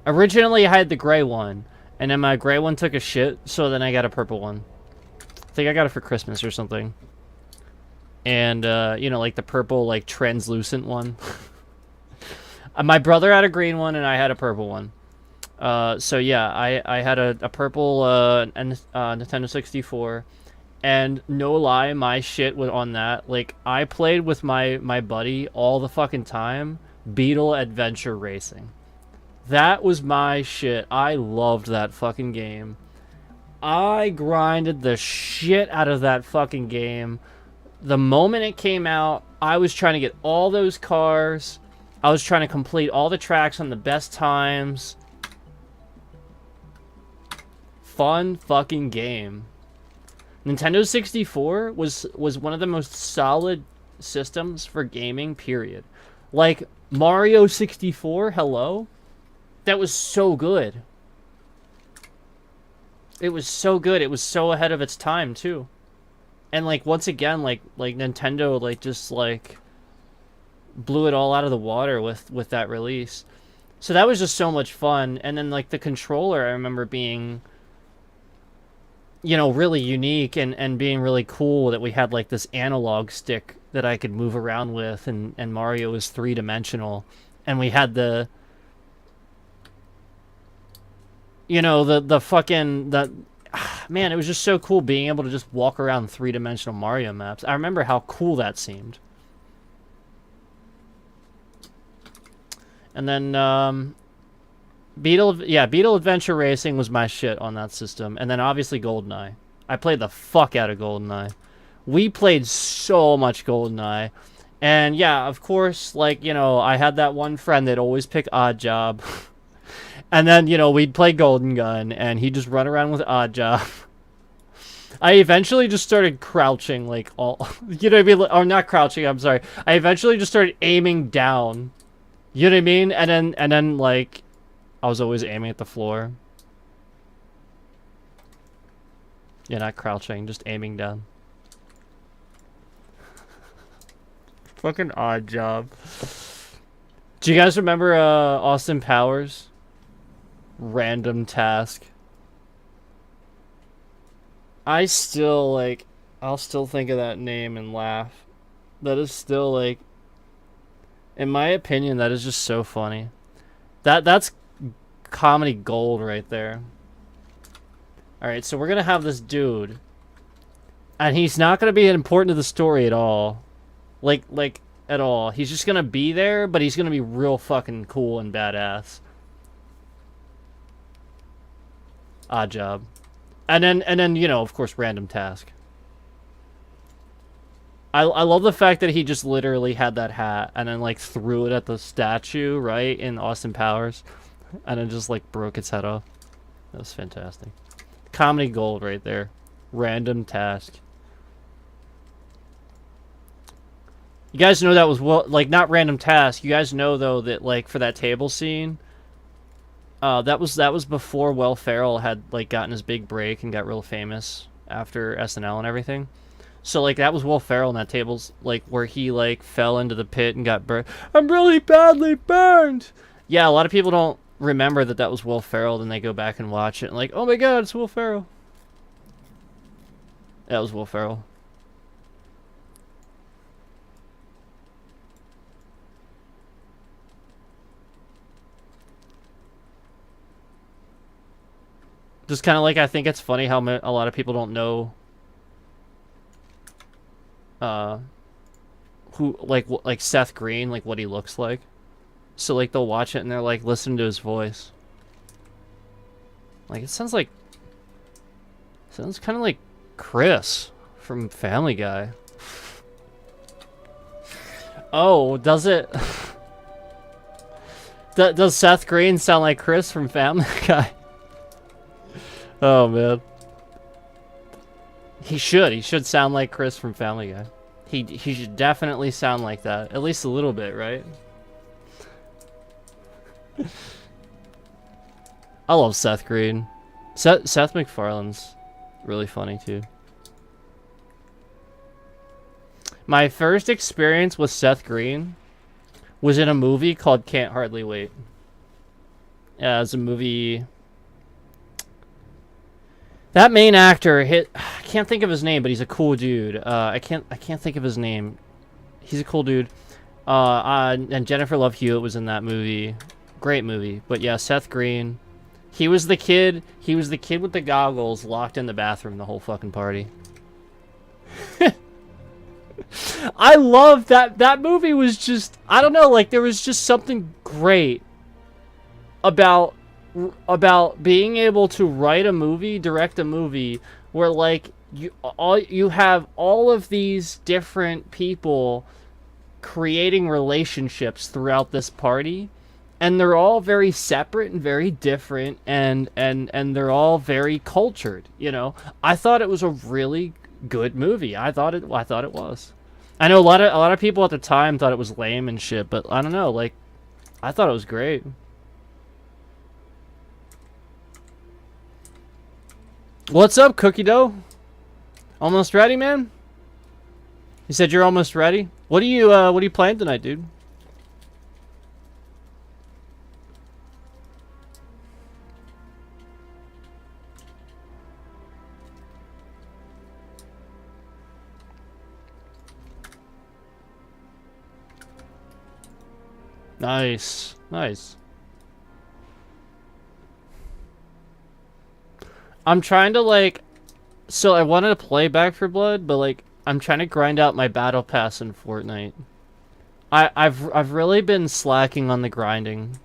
A: Originally, I had the gray one. And then my gray one took a shit, so then I got a purple one. I think I got it for Christmas or something. And, you know, like, the purple, like, translucent one. My brother had a green one, and I had a purple one. So, yeah, I had a purple, Nintendo 64. And no lie, my shit was on that. Like, I played with my buddy all the fucking time. Beetle Adventure Racing. That was my shit. I loved that fucking game. I grinded the shit out of that fucking game. The moment it came out, I was trying to get all those cars. I was trying to complete all the tracks on the best times. Fun fucking game. Nintendo 64 was one of the most solid systems for gaming, period. Like, Mario 64, hello? That was so good. It was so good. It was so ahead of its time, too. And, like, once again, like Nintendo, like, just, like, blew it all out of the water with that release. So that was just so much fun. And then, like, the controller, I remember being... you know, really unique and being really cool that we had, like, this analog stick that I could move around with, and Mario was three-dimensional. And we had the... you know, the fucking... man, it was just so cool being able to just walk around three-dimensional Mario maps. I remember how cool that seemed. And then, Beetle Adventure Racing was my shit on that system. And then obviously GoldenEye. I played the fuck out of GoldenEye. We played so much GoldenEye. And yeah, of course, like, you know, I had that one friend that always pick Odd Job. And then, you know, we'd play Golden Gun, and he'd just run around with Odd Job. I eventually just started crouching, like, all... you know what I mean? Or not crouching, I'm sorry. I eventually just started aiming down. You know what I mean? And then, like... I was always aiming at the floor. Yeah, not crouching, just aiming down. Fucking Odd Job. Do you guys remember Austin Powers? Random Task. I still, like... I'll still think of that name and laugh. That is still, like... in my opinion, that is just so funny. That's... comedy gold right there. Alright, so we're gonna have this dude. And he's not gonna be important to the story at all. Like, at all. He's just gonna be there, but he's gonna be real fucking cool and badass. Odd job. And then, you know, of course, random task. I love the fact that he just literally had that hat and then, like, threw it at the statue, right, in Austin Powers. And then just, like, broke its head off. That was fantastic. Comedy gold right there. Random task. You guys know that was, well, like, not random task. You guys know, though, that, like, for that table scene, that was before Will Ferrell had, like, gotten his big break and got real famous after SNL and everything. So, like, that was Will Ferrell in that tables, like, where he, like, fell into the pit and got burned. I'm really badly burned! Yeah, a lot of people don't remember that that was Will Ferrell, then they go back and watch it and like, oh my god, it's Will Ferrell. That was Will Ferrell. Just kind of like, I think it's funny how a lot of people don't know who, like Seth Green, like what he looks like. So like they'll watch it and they're like, listen to his voice. Like it sounds kind of like Chris from Family Guy. Oh, does it? Does Seth Green sound like Chris from Family Guy? Oh man. He should sound like Chris from Family Guy. He should definitely sound like that. At least a little bit, right? I love Seth Green. Seth MacFarlane's really funny too. My first experience with Seth Green was in a movie called Can't Hardly Wait. Yeah, it was a movie. That main actor I can't think of his name, but he's a cool dude. I can't think of his name. He's a cool dude. And Jennifer Love Hewitt was in that movie. Great movie. But yeah, Seth Green. He was the kid with the goggles locked in the bathroom the whole fucking party. I love that movie. Was just, I don't know, like there was just something great about being able to write a movie, direct a movie where like you have all of these different people creating relationships throughout this party, and they're all very separate and very different, and they're all very cultured, you know. I thought it was a really good movie. I thought it was. I know a lot of people at the time thought it was lame and shit, but I don't know, like I thought it was great. What's up, Cookie Dough? Almost ready, man? You said you're almost ready? What are you playing tonight, dude? Nice. Nice. I'm trying to like, so I wanted to play Back 4 Blood, but like I'm trying to grind out my battle pass in Fortnite. I've really been slacking on the grinding.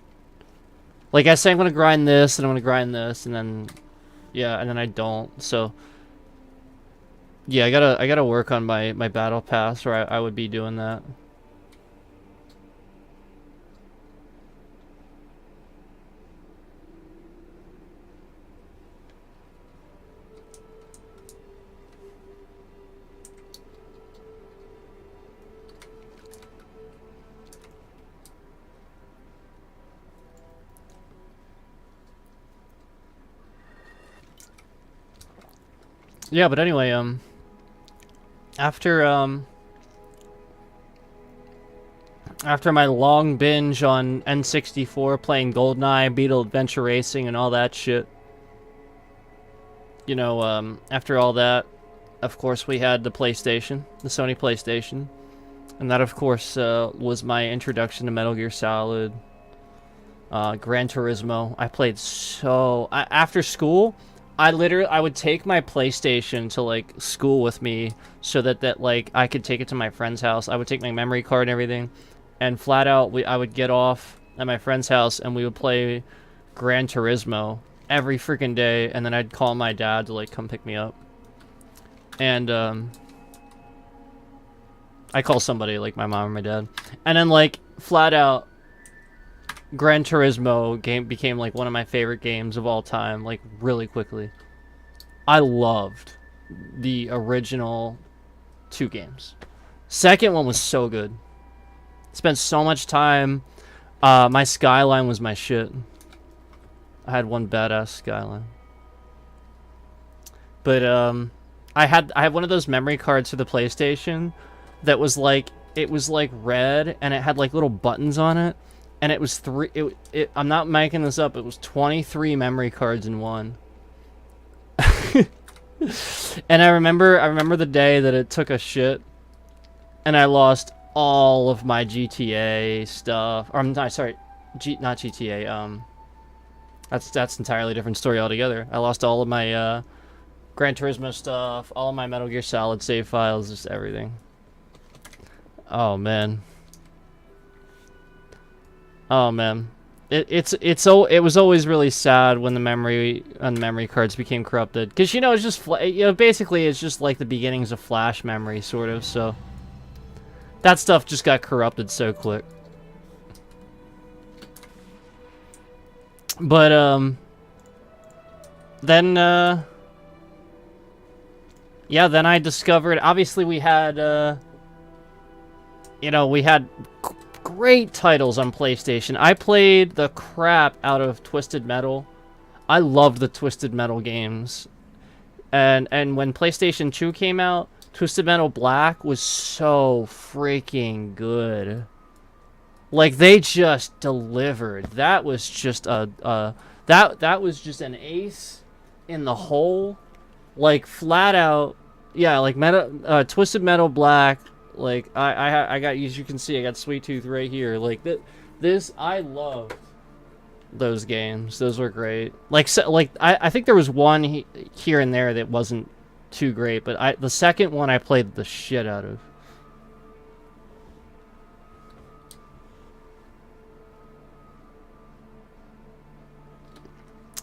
A: Like I say I'm gonna grind this and I'm gonna grind this and then yeah, and then I don't. So yeah, I gotta work on my battle pass, or I would be doing that. Yeah, but anyway, after my long binge on N64 playing GoldenEye, Beetle Adventure Racing, and all that shit, you know, after all that, of course, we had the PlayStation, the Sony PlayStation, and that, of course, was my introduction to Metal Gear Solid, Gran Turismo. I played after school, I would take my PlayStation to like school with me so that like I could take it to my friend's house. I would take my memory card and everything, and flat out I would get off at my friend's house and we would play Gran Turismo every freaking day, and then I'd call my dad to like come pick me up. And I call somebody, like my mom or my dad. And then like flat out Gran Turismo became like one of my favorite games of all time, like really quickly. I loved the original 2 games. Second one was so good. Spent so much time. My Skyline was my shit. I had one badass Skyline. But I had one of those memory cards for the PlayStation that was like, it was like red and it had like little buttons on it, and it was I'm not making this up, it was 23 memory cards in one. And I remember the day that it took a shit and I lost all of my GTA stuff. Or I'm not, sorry, not GTA. That's entirely different story altogether. I lost all of my Gran Turismo stuff, all of my Metal Gear Solid save files, just everything. Oh man. Oh man. It was always really sad when the memory cards became corrupted, because you know it's just basically it's just like the beginnings of flash memory sort of, so that stuff just got corrupted so quick. But then yeah, then I discovered, obviously we had you know, we had great titles on PlayStation. I played the crap out of Twisted Metal. I loved the Twisted Metal games. And when PlayStation 2 came out, Twisted Metal Black was so freaking good. Like, they just delivered. That was just that was just an ace in the hole. Like, flat out, yeah, like Twisted Metal Black. Like, I got, as you can see, I got Sweet Tooth right here. Like, I loved those games. Those were great. Like, I think there was one here and there that wasn't too great, but the second one I played the shit out of.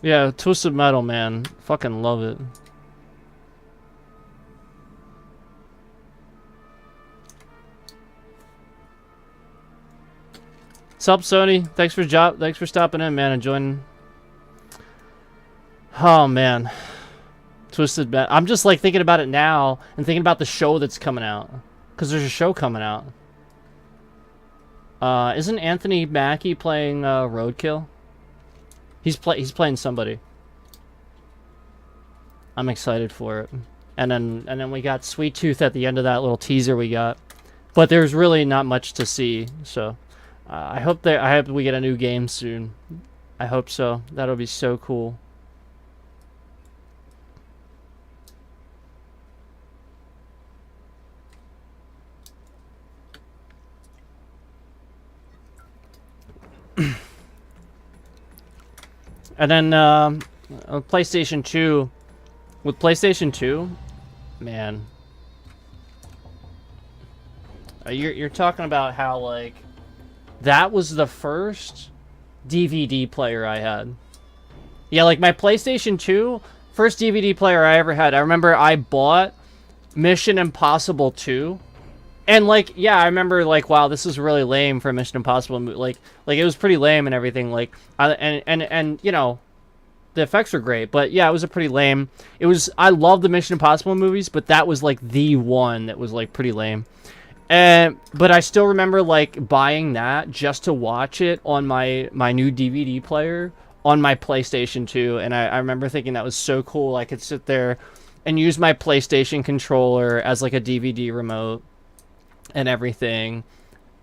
A: Yeah, Twisted Metal, man. Fucking love it. What's up, Sony? Thanks for stopping in, man, and joining. Oh man, Twisted Metal. I'm just like thinking about it now and thinking about the show that's coming out, because there's a show coming out. Isn't Anthony Mackie playing Roadkill? He's playing somebody. I'm excited for it. And then we got Sweet Tooth at the end of that little teaser we got, but there's really not much to see, so. I hope we get a new game soon. I hope so. That'll be so cool. And then PlayStation 2. With PlayStation 2, man, you're talking about how like. That was the first DVD player I had. Yeah, like my PlayStation 2, first DVD player I ever had. I remember I bought Mission Impossible 2. And like, yeah, I remember like, wow, this is really lame for a Mission Impossible movie. Like it was pretty lame and everything. Like, and you know, the effects were great, but yeah, it was a pretty lame. I love the Mission Impossible movies, but that was like the one that was like pretty lame. But I still remember like buying that just to watch it on my new DVD player on my PlayStation 2, and I remember thinking that was so cool. I could sit there and use my PlayStation controller as like a DVD remote and everything.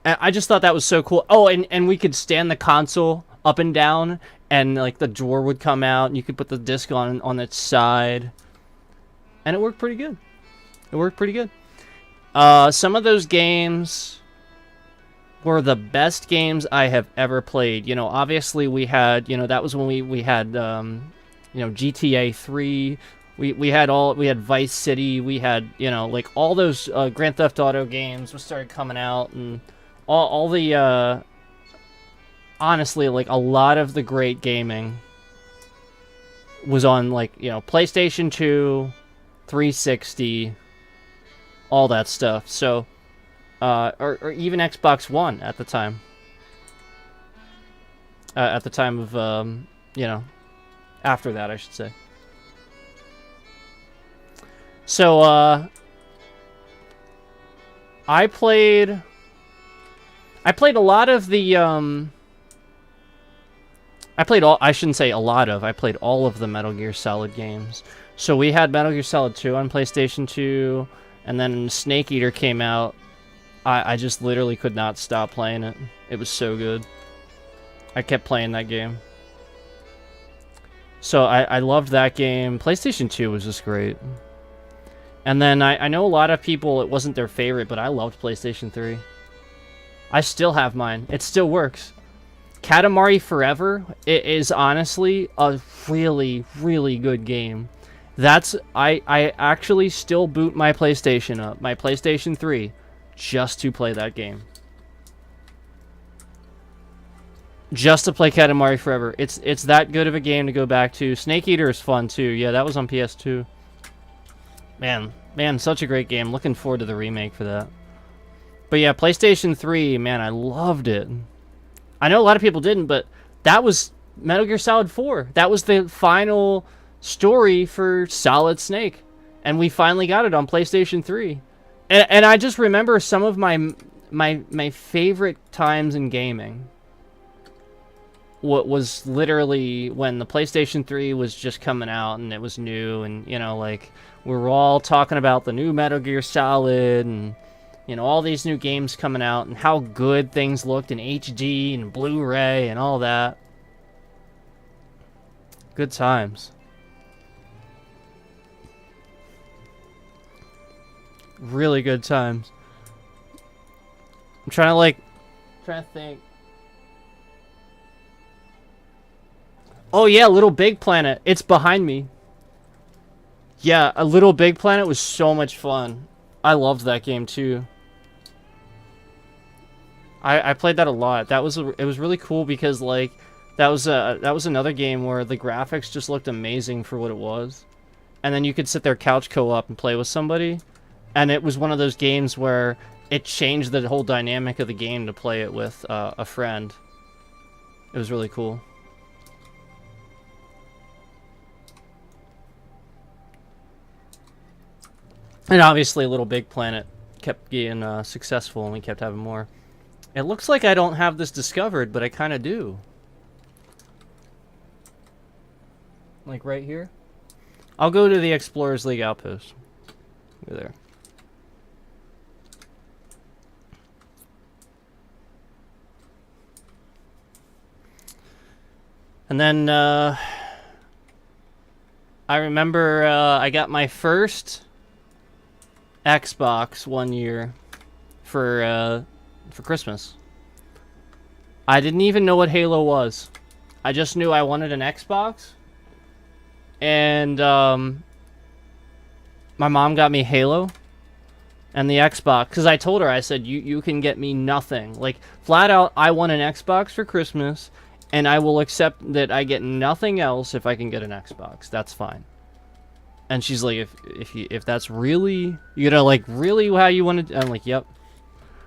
A: And I just thought that was so cool. Oh, and we could stand the console up and down, and like the drawer would come out, and you could put the disc on its side, and it worked pretty good. It worked pretty good. Some of those games were the best games I have ever played. You know, obviously we had, you know, that was when we had you know, GTA 3. We had Vice City. We had, you know, like all those Grand Theft Auto games started coming out, and all the honestly, like a lot of the great gaming was on, like, you know, PlayStation 2, 360, all that stuff. So, or even Xbox One at the time. At the time of, you know, after that, I should say. So, I played a lot of the, I shouldn't say a lot of, I played all of the Metal Gear Solid games. So we had Metal Gear Solid 2 on PlayStation 2, and then Snake Eater came out. I just literally could not stop playing it. It was so good. I kept playing that game. So I loved that game. PlayStation 2 was just great. And then I know a lot of people, it wasn't their favorite, but I loved PlayStation 3. I still have mine. It still works. Katamari Forever, it is honestly a really, really good game. I actually still boot my PlayStation up, my PlayStation 3, just to play that game. Just to play Katamari Forever. It's that good of a game to go back to. Snake Eater is fun too. Yeah, that was on PS2. Man, such a great game. Looking forward to the remake for that. But yeah, PlayStation 3, man, I loved it. I know a lot of people didn't, but that was Metal Gear Solid 4. That was the final story for Solid Snake. And we finally got it on PlayStation 3. And I just remember some of my favorite times in gaming. What was literally when the PlayStation 3 was just coming out and it was new, and, you know, like, we were all talking about the new Metal Gear Solid and, you know, all these new games coming out and how good things looked in HD and Blu-ray and all that. Good times. Really good times. I'm trying to think. Oh yeah, Little Big Planet. It's behind me. Yeah, a Little Big Planet was so much fun. I loved that game too. I played that a lot. It was really cool because, like, that was another game where the graphics just looked amazing for what it was. And then you could sit there couch co-op and play with somebody. And it was one of those games where it changed the whole dynamic of the game to play it with a friend. It was really cool. And obviously, Little Big Planet kept being successful, and we kept having more. It looks like I don't have this discovered, but I kind of do. Like right here. I'll go to the Explorers League outpost. Go there. And then, I remember I got my first Xbox one year for Christmas. I didn't even know what Halo was. I just knew I wanted an Xbox. And my mom got me Halo and the Xbox, because I told her, I said, you can get me nothing. Like, flat out, I want an Xbox for Christmas, and I will accept that I get nothing else if I can get an Xbox. That's fine. And she's like, if that's really, you know, like, really how you want to... I'm like, yep.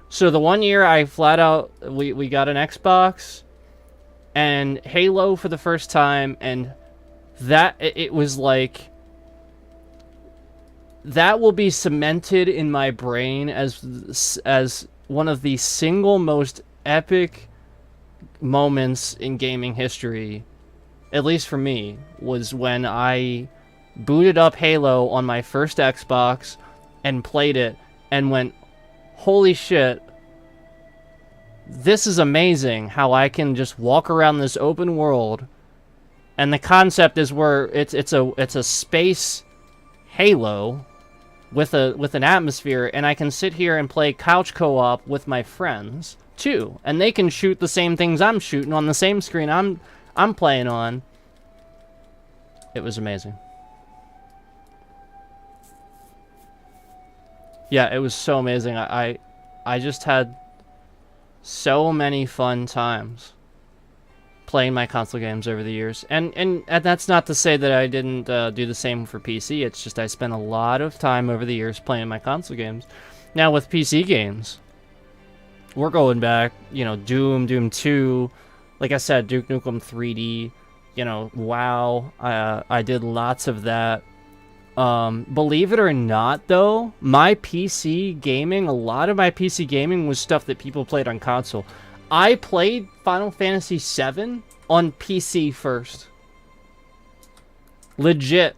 A: So the one year I flat out, we got an Xbox and Halo for the first time, and that, it was like, that will be cemented in my brain as one of the single most epic moments in gaming history, at least for me, was when I booted up Halo on my first Xbox and played it and went, holy shit, this is amazing how I can just walk around this open world. And the concept is where it's a space Halo with an atmosphere, and I can sit here and play couch co-op with my friends too, and they can shoot the same things I'm shooting on the same screen I'm playing on. It was amazing. Yeah, it was so amazing. I just had so many fun times playing my console games over the years. And that's not to say that I didn't do the same for PC. It's just I spent a lot of time over the years playing my console games. Now with PC games, we're going back, you know, Doom 2, like I said, Duke Nukem 3D, you know, WoW. I did lots of that. Believe it or not, though, my PC gaming, a lot of my PC gaming was stuff that people played on console. I played Final Fantasy VII on PC first. Legit.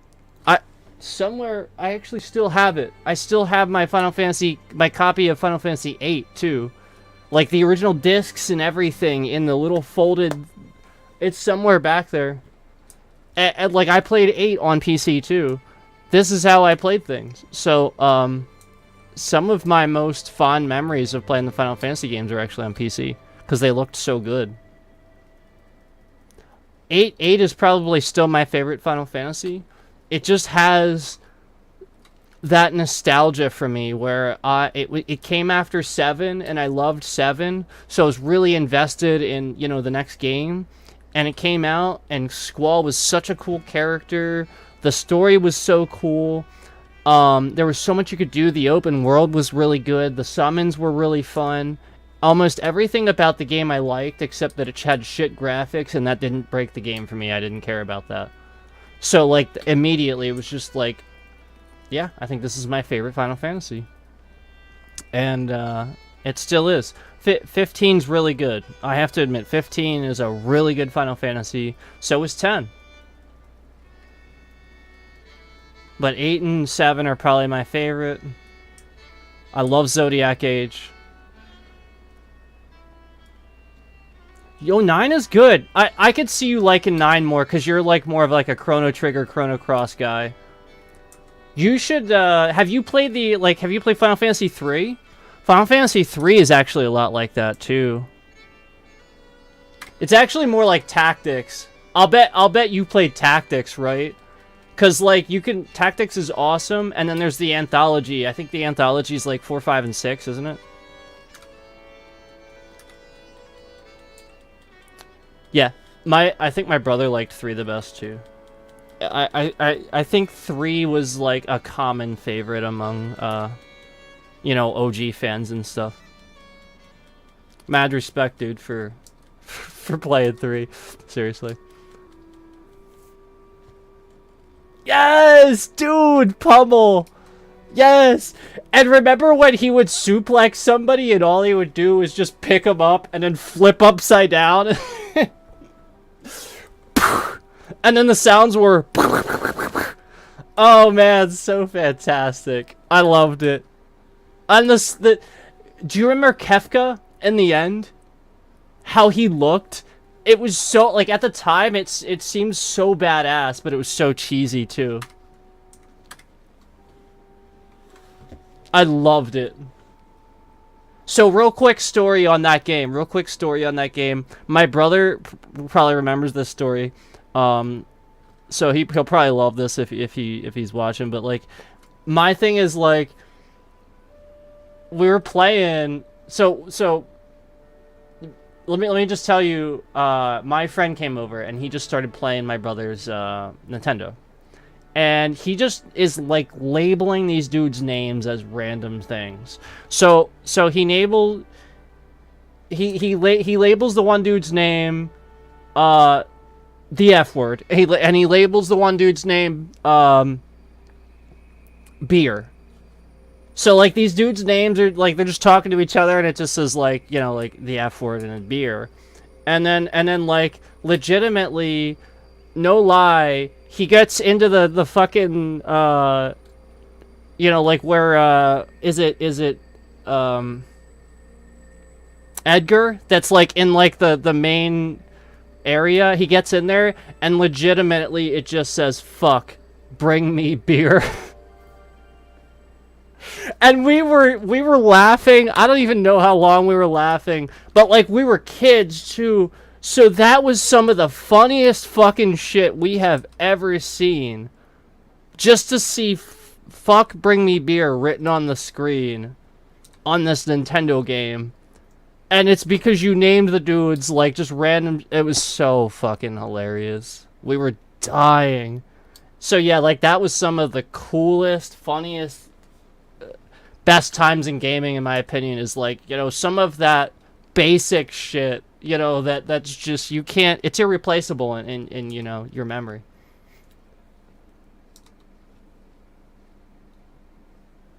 A: Somewhere, I actually still have it. I still have my copy of Final Fantasy VIII, too. Like, the original discs and everything in the little folded... It's somewhere back there. And like, I played 8 on PC, too. This is how I played things. So, some of my most fond memories of playing the Final Fantasy games are actually on PC. Because they looked so good. 8 is probably still my favorite Final Fantasy. It just has that nostalgia for me where it came after 7 and I loved 7. So I was really invested in, you know, the next game. And it came out and Squall was such a cool character. The story was so cool. There was so much you could do. The open world was really good. The summons were really fun. Almost everything about the game I liked, except that it had shit graphics, and that didn't break the game for me. I didn't care about that. So, like, immediately, it was just like, yeah, I think this is my favorite Final Fantasy. And, it still is. 15's really good. I have to admit, 15 is a really good Final Fantasy. So is 10. But 8 and 7 are probably my favorite. I love Zodiac Age. Yo, 9 is good. I could see you liking 9 more, because you're like more of like a Chrono Trigger, Chrono Cross guy. You should, have you played Final Fantasy 3? Final Fantasy 3 is actually a lot like that, too. It's actually more like Tactics. I'll bet you played Tactics, right? Because, like, Tactics is awesome, and then there's the Anthology. I think the Anthology is like 4, 5, and 6, isn't it? Yeah, I think my brother liked 3 the best too. I think 3 was like a common favorite among you know, OG fans and stuff. Mad respect, dude, for playing 3. Seriously. Yes, dude, Pummel. Yes! And remember when he would suplex somebody and all he would do was just pick him up and then flip upside down? And then the sounds were... Oh man, so fantastic. I loved it. And do you remember Kefka in the end? How he looked? It was so... Like, at the time, it seemed so badass, but it was so cheesy, too. I loved it. So, real quick story on that game. My brother probably remembers this story. So he'll probably love this if he's watching. But, like, my thing is, like, we were playing... So let me just tell you, my friend came over, and he just started playing my brother's Nintendo. And he just is, like, labeling these dudes' names as random things. So he labels the one dude's name, the F word. And he labels the one dude's name, beer. So, like, these dudes' names are, like, they're just talking to each other, and it just says, like, you know, like, the F word and a beer. And then, like, legitimately, no lie, he gets into the fucking, you know, like, where, is it, Edgar? That's, like, in, like, the main area. He gets in there, and legitimately, it just says, fuck, bring me beer. And we were laughing. I don't even know how long we were laughing, but, like, we were kids too, So that was some of the funniest fucking shit we have ever seen. Just to see fuck bring me beer written on the screen on this Nintendo game. And it's because you named the dudes like just random. It was so fucking hilarious. We were dying. So yeah, like that was some of the coolest, funniest, best times in gaming in my opinion, is like, you know, some of that basic shit, you know, that's just, you can't, it's irreplaceable in you know, your memory.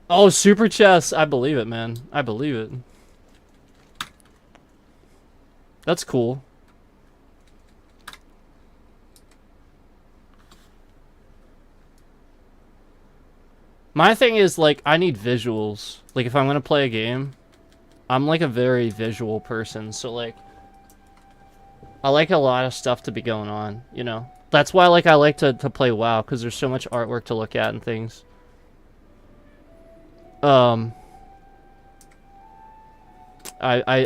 A: Oh, Super Chess, I believe it, man. I believe it. That's cool. My thing is, like, I need visuals. Like, if I'm gonna play a game, I'm, like, a very visual person. So, like, I like a lot of stuff to be going on, you know? That's why, like, I like to play WoW, because there's so much artwork to look at and things. I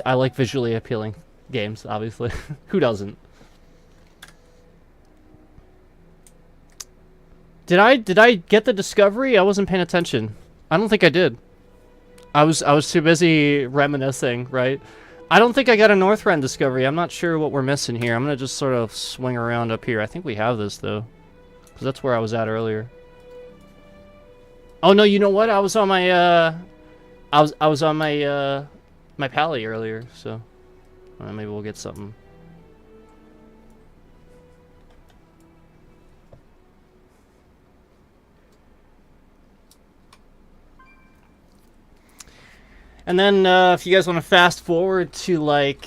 A: like visually appealing games, obviously. Who doesn't? Did I get the discovery? I wasn't paying attention. I don't think I did. I was too busy reminiscing, right? I don't think I got a Northrend discovery. I'm not sure what we're missing here. I'm gonna just sort of swing around up here. I think we have this though, because that's where I was at earlier. Oh no, you know what? I was on my I was on my my pally earlier, so maybe we'll get something. And then if you guys want to fast forward to like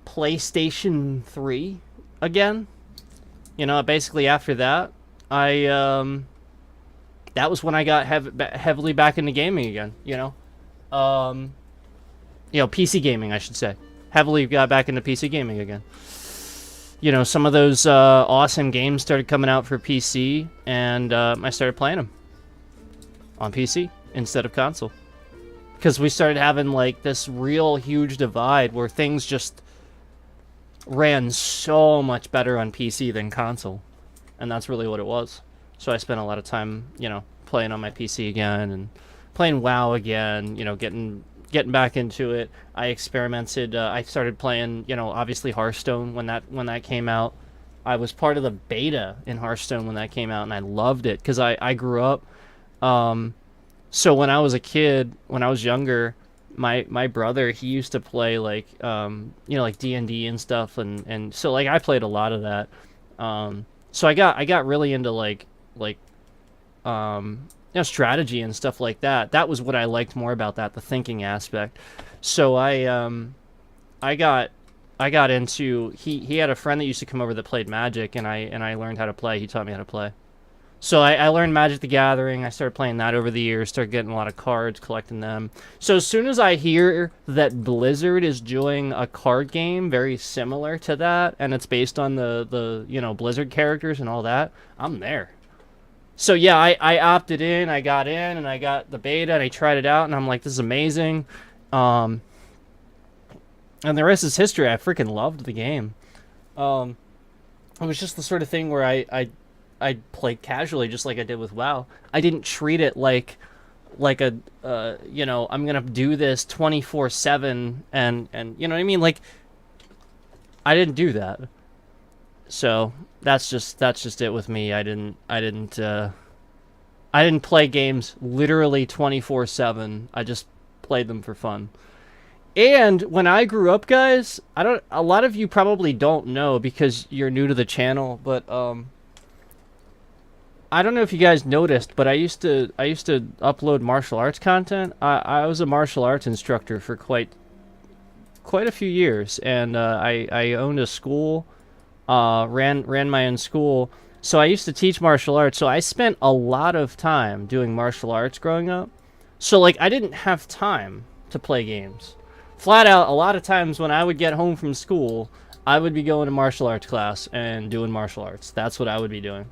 A: PlayStation 3 again, you know, basically after that, that was when I got heavily back into gaming again, you know, PC gaming, I should say. Heavily got back into PC gaming again. You know, some of those awesome games started coming out for PC, and I started playing them on PC instead of console. Because we started having, like, this real huge divide where things just ran so much better on PC than console. And that's really what it was. So I spent a lot of time, you know, playing on my PC again and playing WoW again, you know, getting back into it. I experimented. I started playing, you know, obviously Hearthstone when that came out. I was part of the beta in Hearthstone when that came out, and I loved it because I grew up. So when I was a kid, when I was younger, my brother, he used to play like you know, like D&D and stuff, and so like I played a lot of that. So I got really into like you know, strategy and stuff like that. That was what I liked more about that, the thinking aspect. So I got into, he had a friend that used to come over that played Magic, and I learned how to play. He taught me how to play. So I learned Magic the Gathering. I started playing that over the years, started getting a lot of cards, collecting them. So as soon as I hear that Blizzard is doing a card game very similar to that, and it's based on the you know, Blizzard characters and all that, I'm there. So yeah, I opted in, I got in, and I got the beta, and I tried it out, and I'm like, this is amazing. And the rest is history. I freaking loved the game. It was just the sort of thing where I played casually, just like I did with WoW. I didn't treat it like a you know, I'm gonna do this 24/7 and you know what I mean. Like, I didn't do that. So that's just it with me. I didn't play games literally 24/7. I just played them for fun. And when I grew up, guys, a lot of you probably don't know because you're new to the channel, but I don't know if you guys noticed, but I used to upload martial arts content. I was a martial arts instructor for quite a few years, and I owned a school, ran my own school. So I used to teach martial arts. So I spent a lot of time doing martial arts growing up. So like I didn't have time to play games. Flat out, a lot of times when I would get home from school, I would be going to martial arts class and doing martial arts. That's what I would be doing.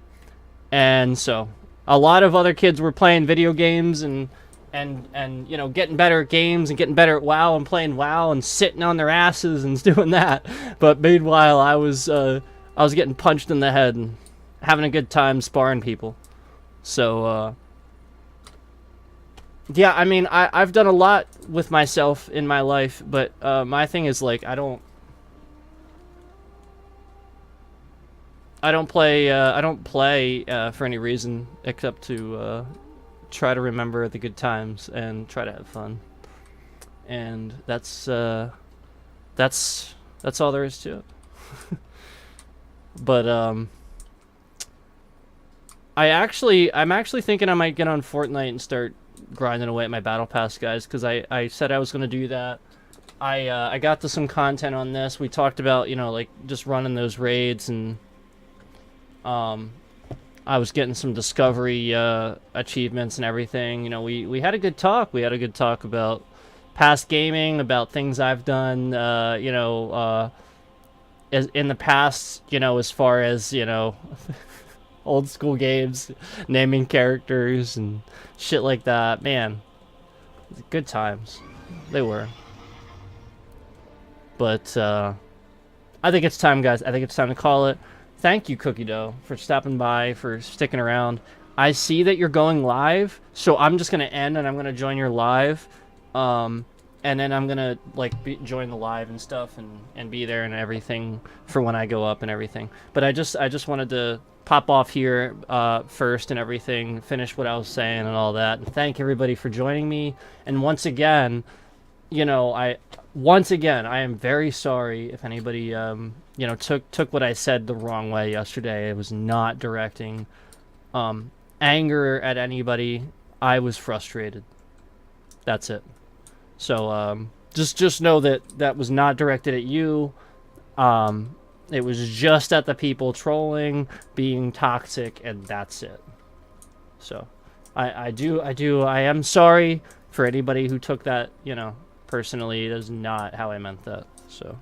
A: And so a lot of other kids were playing video games and and you know, getting better at games and getting better at WoW and playing WoW and sitting on their asses and doing that. But meanwhile, I was getting punched in the head and having a good time sparring people. So yeah, I mean, I've done a lot with myself in my life, but my thing is, like, I don't play for any reason except to try to remember the good times and try to have fun. And that's all there is to it. But I'm actually thinking I might get on Fortnite and start grinding away at my battle pass, guys, because I said I was going to do that. I got to some content on this. We talked about, you know, like, just running those raids, and I was getting some discovery achievements and everything. You know, we had a good talk. We had a good talk about past gaming, about things I've done, you know, as in the past, you know, as far as, you know, old school games, naming characters and shit like that. Man, good times. They were. But I think it's time, guys. I think it's time to call it. Thank you, Cookie Dough, for stopping by, for sticking around. I see that you're going live, so I'm just going to end and I'm going to join your live. And then I'm going to, like, join the live and stuff and be there and everything for when I go up and everything. But I just wanted to pop off here first and everything, finish what I was saying and all that. And thank everybody for joining me. And once again, you know, I am very sorry if anybody, you know, took what I said the wrong way yesterday. I was not directing anger at anybody. I was frustrated. That's it. So just know that was not directed at you. It was just at the people trolling, being toxic, and that's it. So I am sorry for anybody who took that, you know, personally. That is not how I meant that. So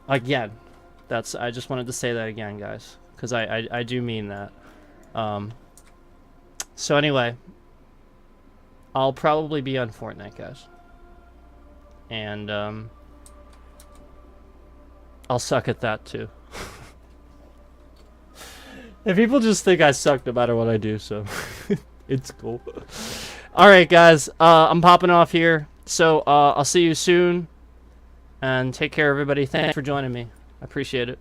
A: again, I just wanted to say that again, guys, because I do mean that. So anyway, I'll probably be on Fortnite, guys, and I'll suck at that too. And people just think I suck no matter what I do, so it's cool. All right, guys, I'm popping off here. So I'll see you soon, and take care, everybody. Thanks for joining me. I appreciate it.